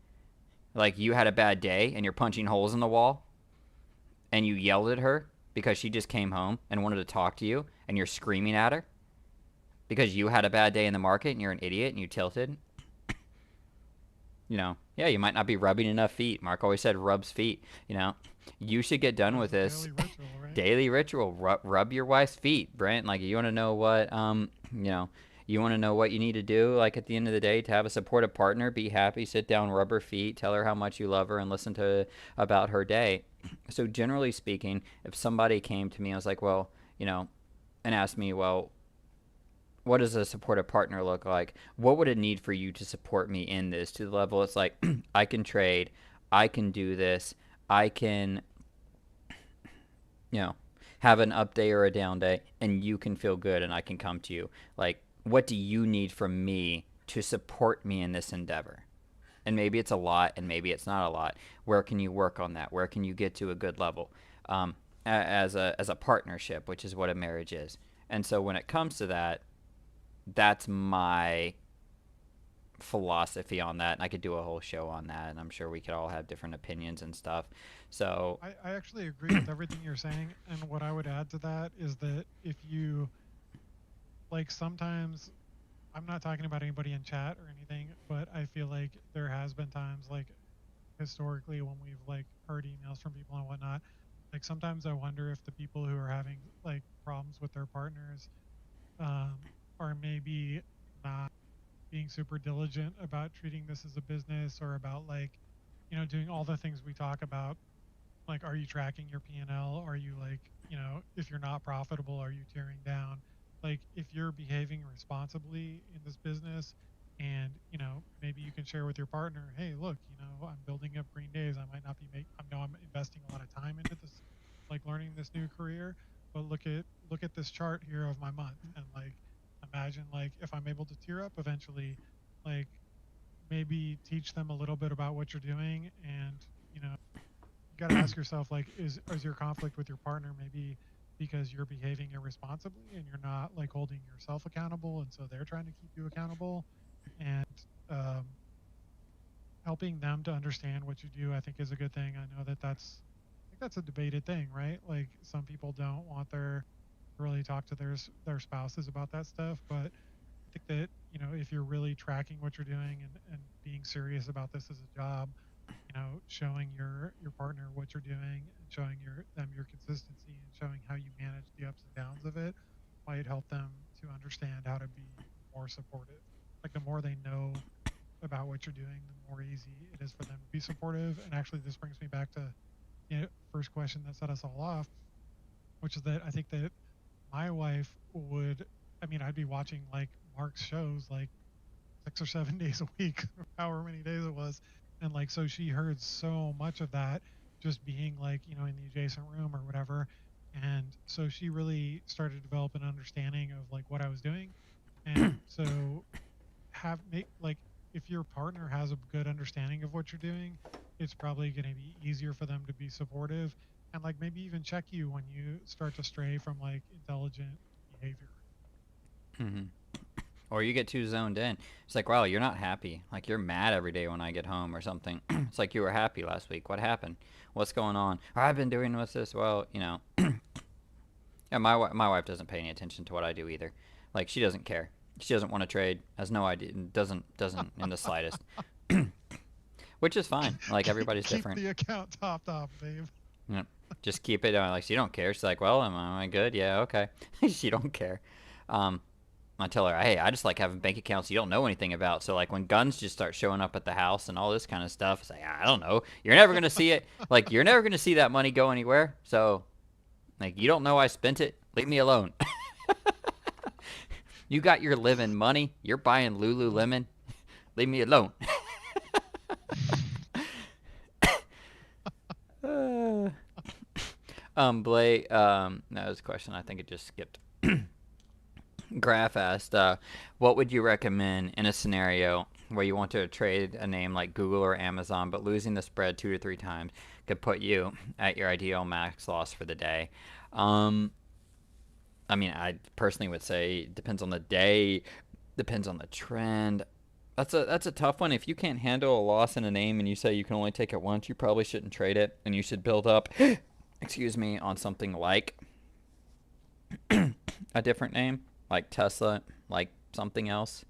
Like, you had a bad day and you're punching holes in the wall and you yelled at her because she just came home and wanted to talk to you and you're screaming at her because you had a bad day in the market and you're an idiot and you tilted? Yeah, you might not be rubbing enough feet. Mark always said rubs feet. You should get done with That's a this daily ritual, right? daily ritual. Rub your wife's feet, Brent. Like, you want to know what you want to know what you need to do. Like, at the end of the day, to have a supportive partner, be happy, sit down, rub her feet, tell her how much you love her, and listen to about her day. So generally speaking, if somebody came to me, I was like, well, and asked me, well, what does a supportive partner look like? What would it need for you to support me in this to the level it's like I can trade, I can do this, I can, you know, have an up day or a down day, and you can feel good, and I can come to you. Like, what do you need from me to support me in this endeavor? And maybe it's a lot, and maybe it's not a lot. Where can you work on that? Where can you get to a good level as a partnership, which is what a marriage is? And so when it comes to that, that's my philosophy on that, and I could do a whole show on that, and I'm sure we could all have different opinions and stuff. So I actually agree with everything you're saying. And what I would add to that is that if you, like, sometimes, I'm not talking about anybody in chat or anything, but I feel like there has been times, like, historically, when we've, like, heard emails from people and whatnot, like, sometimes I wonder if the people who are having, like, problems with their partners um, are maybe not being super diligent about treating this as a business, or about, like, doing all the things we talk about. Like, are you tracking your P&L? Are you, like, if you're not profitable, are you tearing down? Like, if you're behaving responsibly in this business, and maybe you can share with your partner, hey, look, I'm building up green days. I might not be make I know I'm investing a lot of time into this, like, learning this new career, but look at this chart here of my month, and, like, imagine, like, if I'm able to tear up eventually, like, maybe teach them a little bit about what you're doing. And you got to ask yourself, like, is your conflict with your partner maybe because you're behaving irresponsibly and you're not, like, holding yourself accountable, and so they're trying to keep you accountable? And um, helping them to understand what you do, I think, is a good thing. I know that I think that's a debated thing, right? Like, some people don't want their really talk to their spouses about that stuff, but I think that, if you're really tracking what you're doing, and being serious about this as a job, showing your partner what you're doing, and showing them your consistency, and showing how you manage the ups and downs of it, might help them to understand how to be more supportive. Like the more they know about what you're doing, the more easy it is for them to be supportive. And actually, this brings me back to first question that set us all off, which is that I think that my wife would. I mean, I'd be watching like Mark's shows like 6 or 7 days a week, or however many days it was, and like so she heard so much of that just being like in the adjacent room or whatever, and so she really started to develop an understanding of like what I was doing, and so have make like if your partner has a good understanding of what you're doing, it's probably going to be easier for them to be supportive and like maybe even check you when you start to stray from like intelligent behavior. Hmm. Or you get too zoned in. It's like, wow, you're not happy. Like you're mad every day when I get home or something. It's like you were happy last week. What happened? What's going on? Or I've been doing with this. Well, yeah, my wife doesn't pay any attention to what I do either. Like she doesn't care. She doesn't want to trade. Has no idea. Doesn't in the slightest. Which is fine. Like everybody's Keep different. the account topped off, babe. You know, just keep it. Like she don't care. She's like, well, am I good? Yeah, okay. She don't care. Um, I tell her, hey, I just like having bank accounts you don't know anything about. So like when guns just start showing up at the house and all this kind of stuff, it's like I don't know. You're never gonna see it. Like you're never gonna see that money go anywhere. So like you don't know I spent it. Leave me alone. You got your living money. You're buying Lululemon. Leave me alone. uh, Blake. That was a question. I think it just skipped. Graph asked, what would you recommend in a scenario where you want to trade a name like Google or Amazon, but losing the spread 2 to 3 times could put you at your ideal max loss for the day? Um, I mean, I personally would say it depends on the day, depends on the trend. That's a tough one. If you can't handle a loss in a name and you say you can only take it once, you probably shouldn't trade it, and you should build up, excuse me, on something like a different name, like Tesla, like something else,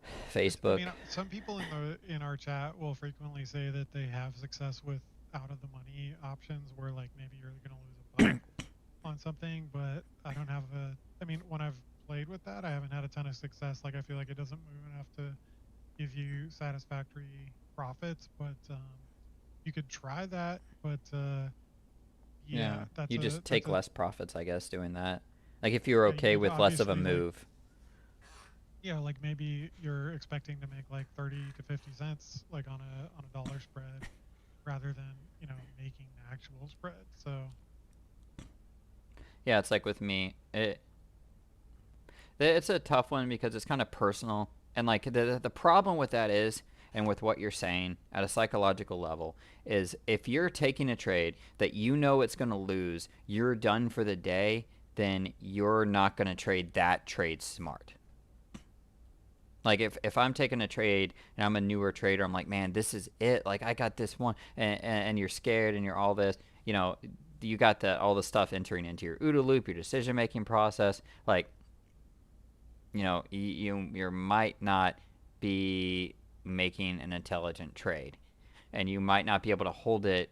I Facebook. mean, some people in our chat will frequently say that they have success with out of the money options, where like maybe you're going to lose a buck on something, but I don't have a. I mean, when I've played with that, I haven't had a ton of success. Like I feel like it doesn't move enough to give you satisfactory profits, but you could try that. But yeah, Yeah, you just take less profits, I guess, doing that. Like if you were okay you'd with less of a obviously like move. like maybe you're expecting to make like 30 to 50 cents like on a dollar spread rather than making the actual spread. So Yeah, it's like with me. It's a tough one because it's kind of personal, and like the problem with that is, and with what you're saying at a psychological level, is if you're taking a trade that you know it's going to lose, you're done for the day, then you're not going to trade that trade smart. Like if I'm taking a trade and I'm a newer trader, I'm like, man, this is it. Like I got this one, and you're scared and you're all this, you got all the stuff entering into your OODA loop, your decision making process. Like you might not be making an intelligent trade, and you might not be able to hold it.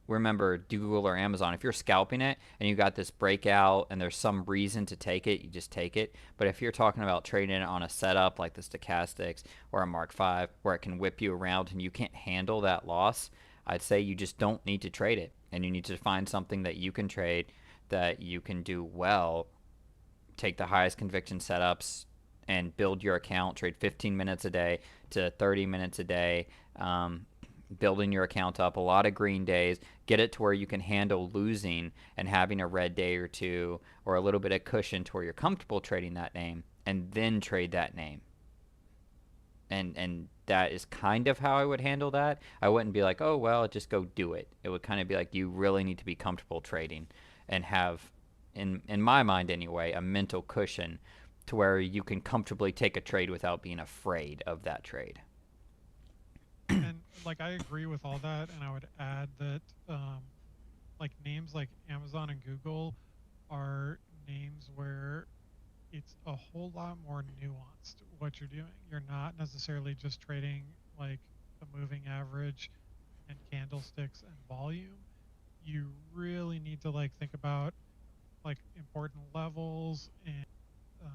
Remember, Google or Amazon, if you're scalping it and you got this breakout and there's some reason to take it, you just take it. But if you're talking about trading it on a setup like the stochastics or a Mark 5 where it can whip you around and you can't handle that loss, I'd say you just don't need to trade it, and you need to find something that you can trade, that you can do well. Take the highest conviction setups and build your account. Trade 15 minutes a day to 30 minutes a day. Building your account up, a lot of green days, get it to where you can handle losing and having a red day or two, or a little bit of cushion to where you're comfortable trading that name, and then trade that name. And that is kind of how I would handle that. I wouldn't be like, oh well, just go do it. It would kind of be like, you really need to be comfortable trading and have, in my mind anyway, a mental cushion to where you can comfortably take a trade without being afraid of that trade. and like I agree with all that, and I would add that like names like Amazon and Google are names where it's a whole lot more nuanced what you're doing. You're not necessarily just trading like a moving average and candlesticks and volume. You really need to like think about like important levels and um,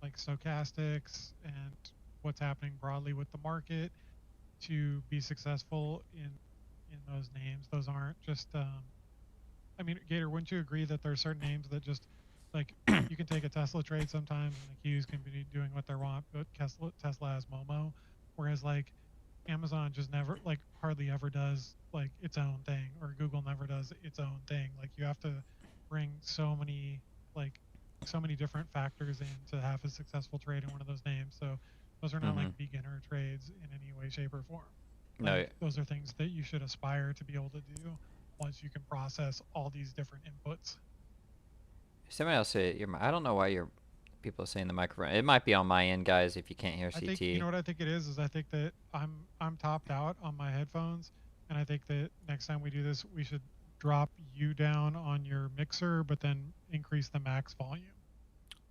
like stochastics and what's happening broadly with the market to be successful in those names. Those aren't just I mean, Gator, wouldn't you agree that there are certain names that just like you can take a Tesla trade sometimes and the queues can be doing what they want, but Tesla has Momo, whereas like Amazon just never like hardly ever does like its own thing, or Google never does its own thing. Like you have to bring like so many different factors in to have a successful trade in one of those names. So those are not like Mm-hmm. beginner trades in any way, shape, or form. No, Like those are things that you should aspire to be able to do once you can process all these different inputs. somebody else say I don't know why your people are saying the microphone. It might be on my end, guys. If you can't hear I think you know CT. what I think it is I think that I'm topped out on my headphones, and I think that next time we do this, we should drop you down on your mixer, but then increase the max volume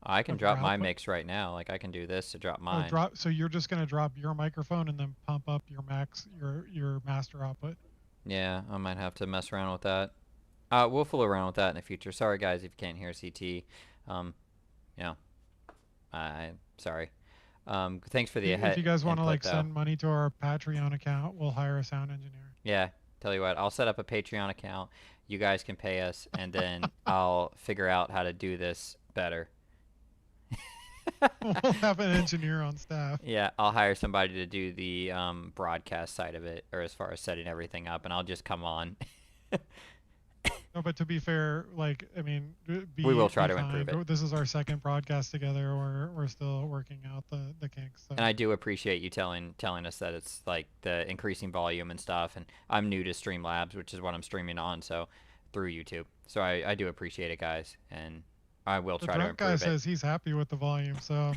I can of your drop my output. mix right now. Like I can do this to drop Oh, mine. drop. So you're just gonna drop your microphone and then pump up your master output. Yeah, I might have to mess around with that. We'll fool around with that in the future. Sorry, guys, if you can't hear CT. Um, you know, I sorry. Thanks for the If you guys want to input like though. send money to our Patreon account, we'll hire a sound engineer. Yeah, tell you what, I'll set up a Patreon account. You guys can pay us, and then I'll figure out how to do this better. We'll have an engineer on staff. Yeah, I'll hire somebody to do the broadcast side of it, or as far as setting everything up, and I'll just come on. No, but to be fair, like I mean, We will try be to improve kind. it. This is our second broadcast together. We're still working out the kinks. So And I do appreciate you telling us that it's like the increasing volume and stuff. And I'm new to Streamlabs, which is what I'm streaming on, so through YouTube. So I do appreciate it, guys, and I will the try to drunk guy improve it. says he's happy with the volume. So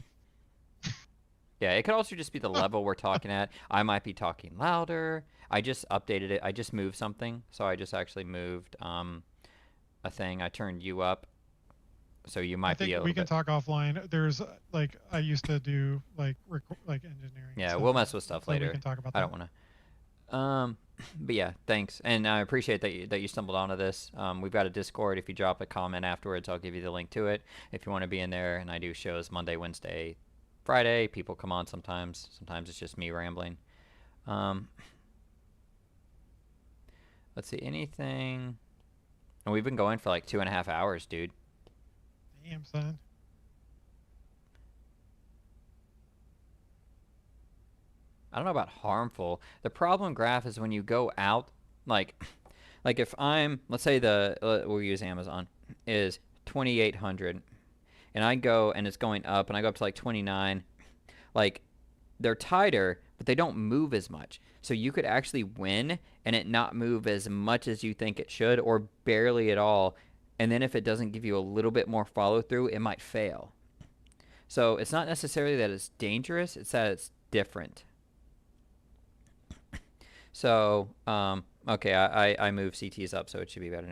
Yeah, it could also just be the level we're talking at. I might be talking louder. I just updated it. I just moved something, so I just actually moved a thing. I turned you up, so you I might be think a we little can bit. talk offline. There's like I used to do like engineering and Yeah, stuff we'll on mess this with thing, stuff so we later. can talk about I that. don't want to. But yeah, thanks, and I appreciate that you stumbled onto this. We've got a Discord. If you drop a comment afterwards, I'll give you the link to it if you want to be in there. And I do shows Monday, Wednesday, Friday. People come on sometimes. Sometimes it's just me rambling. Um, let's see anything. And we've been going for like 2.5 hours, dude. Damn son. I don't know about harmful. The problem graph is when you go out, like, like if I'm, let's say we'll use Amazon, is 2,800, and I go and it's going up, and I go up to like 29, like they're tighter, but they don't move as much. So you could actually win and it not move as much as you think it should, or barely at all. And then if it doesn't give you a little bit more follow through, it might fail. So it's not necessarily that it's dangerous; it's that it's different. So okay, I move CTs up, so it should be better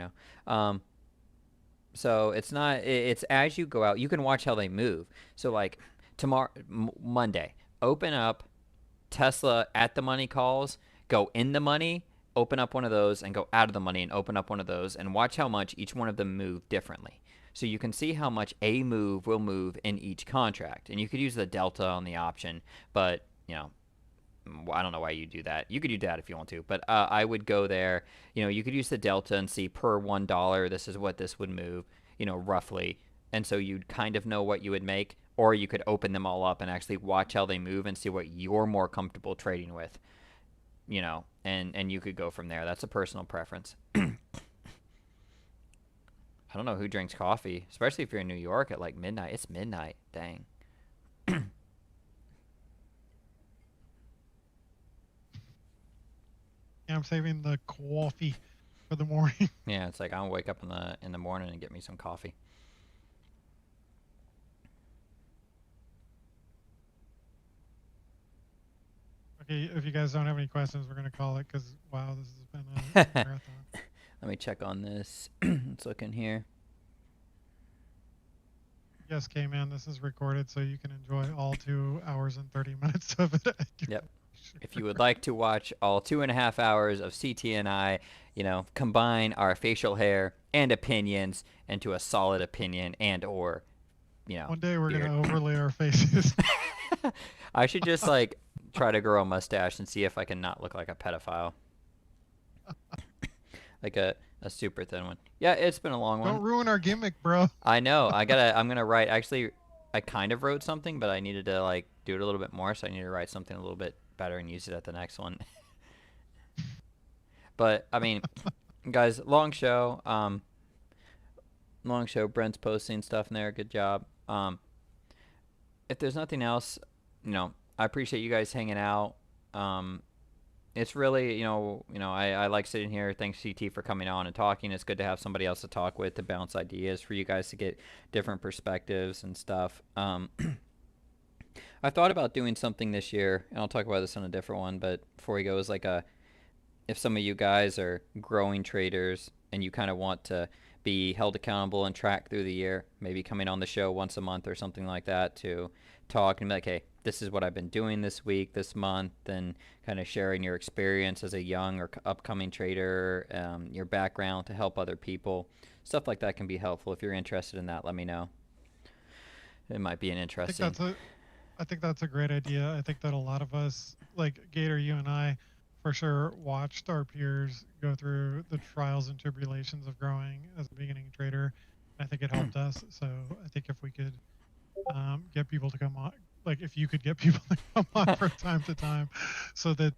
now. So it's not. It's as you go out, you can watch how they move. So like tomorrow, Monday, open up Tesla at the money calls, go in the money, open up one of those, and go out of the money and open up one of those, and watch how much each one of them move differently. So you can see how much a move will move in each contract, and you could use the delta on the option, but I don't know why you do that. You could do that if you want to, but I would go there. You could use the delta and see per $1, this is what this would move, roughly. And so you'd kind of know what you would make, or you could open them all up and actually watch how they move and see what you're more comfortable trading with, and you could go from there. That's a personal preference. I don't know who drinks coffee, especially if you're in New York at like midnight. It's midnight. Dang. Yeah, I'm saving the coffee for the morning. Yeah, it's like I'll wake up in the morning and get me some coffee. Okay, if you guys don't have any questions, we're gonna call it because wow, this has been a Let marathon. me check on this. Let's look in here. Yes, K-Man, this is recorded, so you can enjoy all 2 hours and 30 minutes of it at your Yep. If you would like to watch all 2.5 hours of CT and I, combine our facial hair and opinions into a solid opinion and or, One day we're beard. gonna overlay our faces. I should just like try to grow a mustache and see if I can not look like a pedophile. Like a super thin one. Yeah, it's been a long Don't one. ruin our gimmick, bro. I know. I'm gonna write actually I kind of wrote something, but I needed to like do it a little bit more, so I need to write something a little bit better and use it at the next one. But I mean, guys, long show. Long show. Brent's posting stuff in there. Good job. If there's nothing else, I appreciate you guys hanging out. Um, it's really, I like sitting here. Thanks, CT, for coming on and talking. It's good to have somebody else to talk with, to bounce ideas, for you guys to get different perspectives and stuff. I thought about doing something this year, and I'll talk about this on a different one, but before we go, is like if some of you guys are growing traders and you kind of want to be held accountable and track through the year, maybe coming on the show once a month or something like that to talk and be like, hey, this is what I've been doing this week, this month, and kind of sharing your experience as a young or upcoming trader, your background to help other people. Stuff like that can be helpful. If you're interested in that, let me know. It might be an I think interesting. that's a I think that's a great idea. I think that a lot of us, like Gator, you and I, for sure watched our peers go through the trials and tribulations of growing as a beginning trader. I think it helped us. So I think if we could get people to come on, like if you could get people to come on from time to time, so that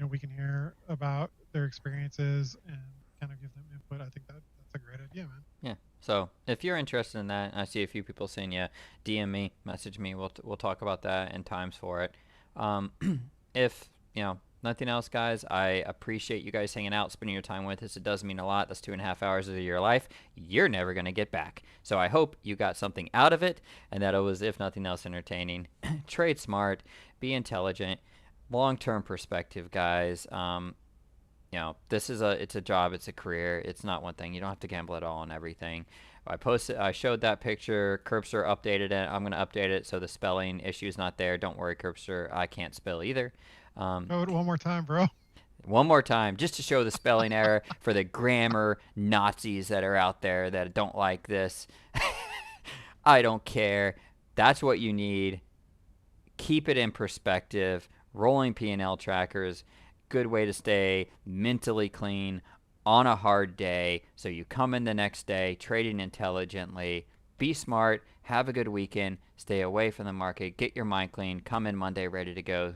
we can hear about their experiences and kind of give them input. I think that's a great idea, man. Yeah. So if you're interested in that, I see a few people saying, yeah, DM me, message me. We'll talk about that and times for it. Um, if nothing else, guys, I appreciate you guys hanging out, spending your time with us. It does mean a lot. That's 2.5 hours of your life you're never gonna get back. So I hope you got something out of it, and that it was, if nothing else, entertaining. Trade smart, be intelligent, long-term perspective, guys. This is it's a job, it's a career, it's not one thing. You don't have to gamble at all on everything. I showed that picture. Curbster updated it. I'm gonna update it so the spelling issue is not there. Don't worry, Curbster. I can't spell either. Um, Show it one more time, bro. one more time, just to show the spelling error for the grammar Nazis that are out there that don't like this. I don't care. That's what you need. Keep it in perspective. Rolling P&L trackers, good way to stay mentally clean on a hard day. So you come in the next day trading intelligently. Be smart. Have a good weekend. Stay away from the market. Get your mind clean. Come in Monday ready to go.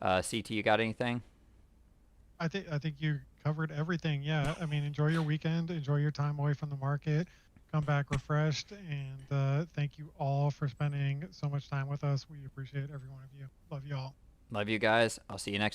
CT, you got anything? I think you covered everything. Yeah, I mean, enjoy your weekend, enjoy your time away from the market, come back refreshed, and thank you all for spending so much time with us. We appreciate every one of you. Love you all. Love you guys. I'll see you next week.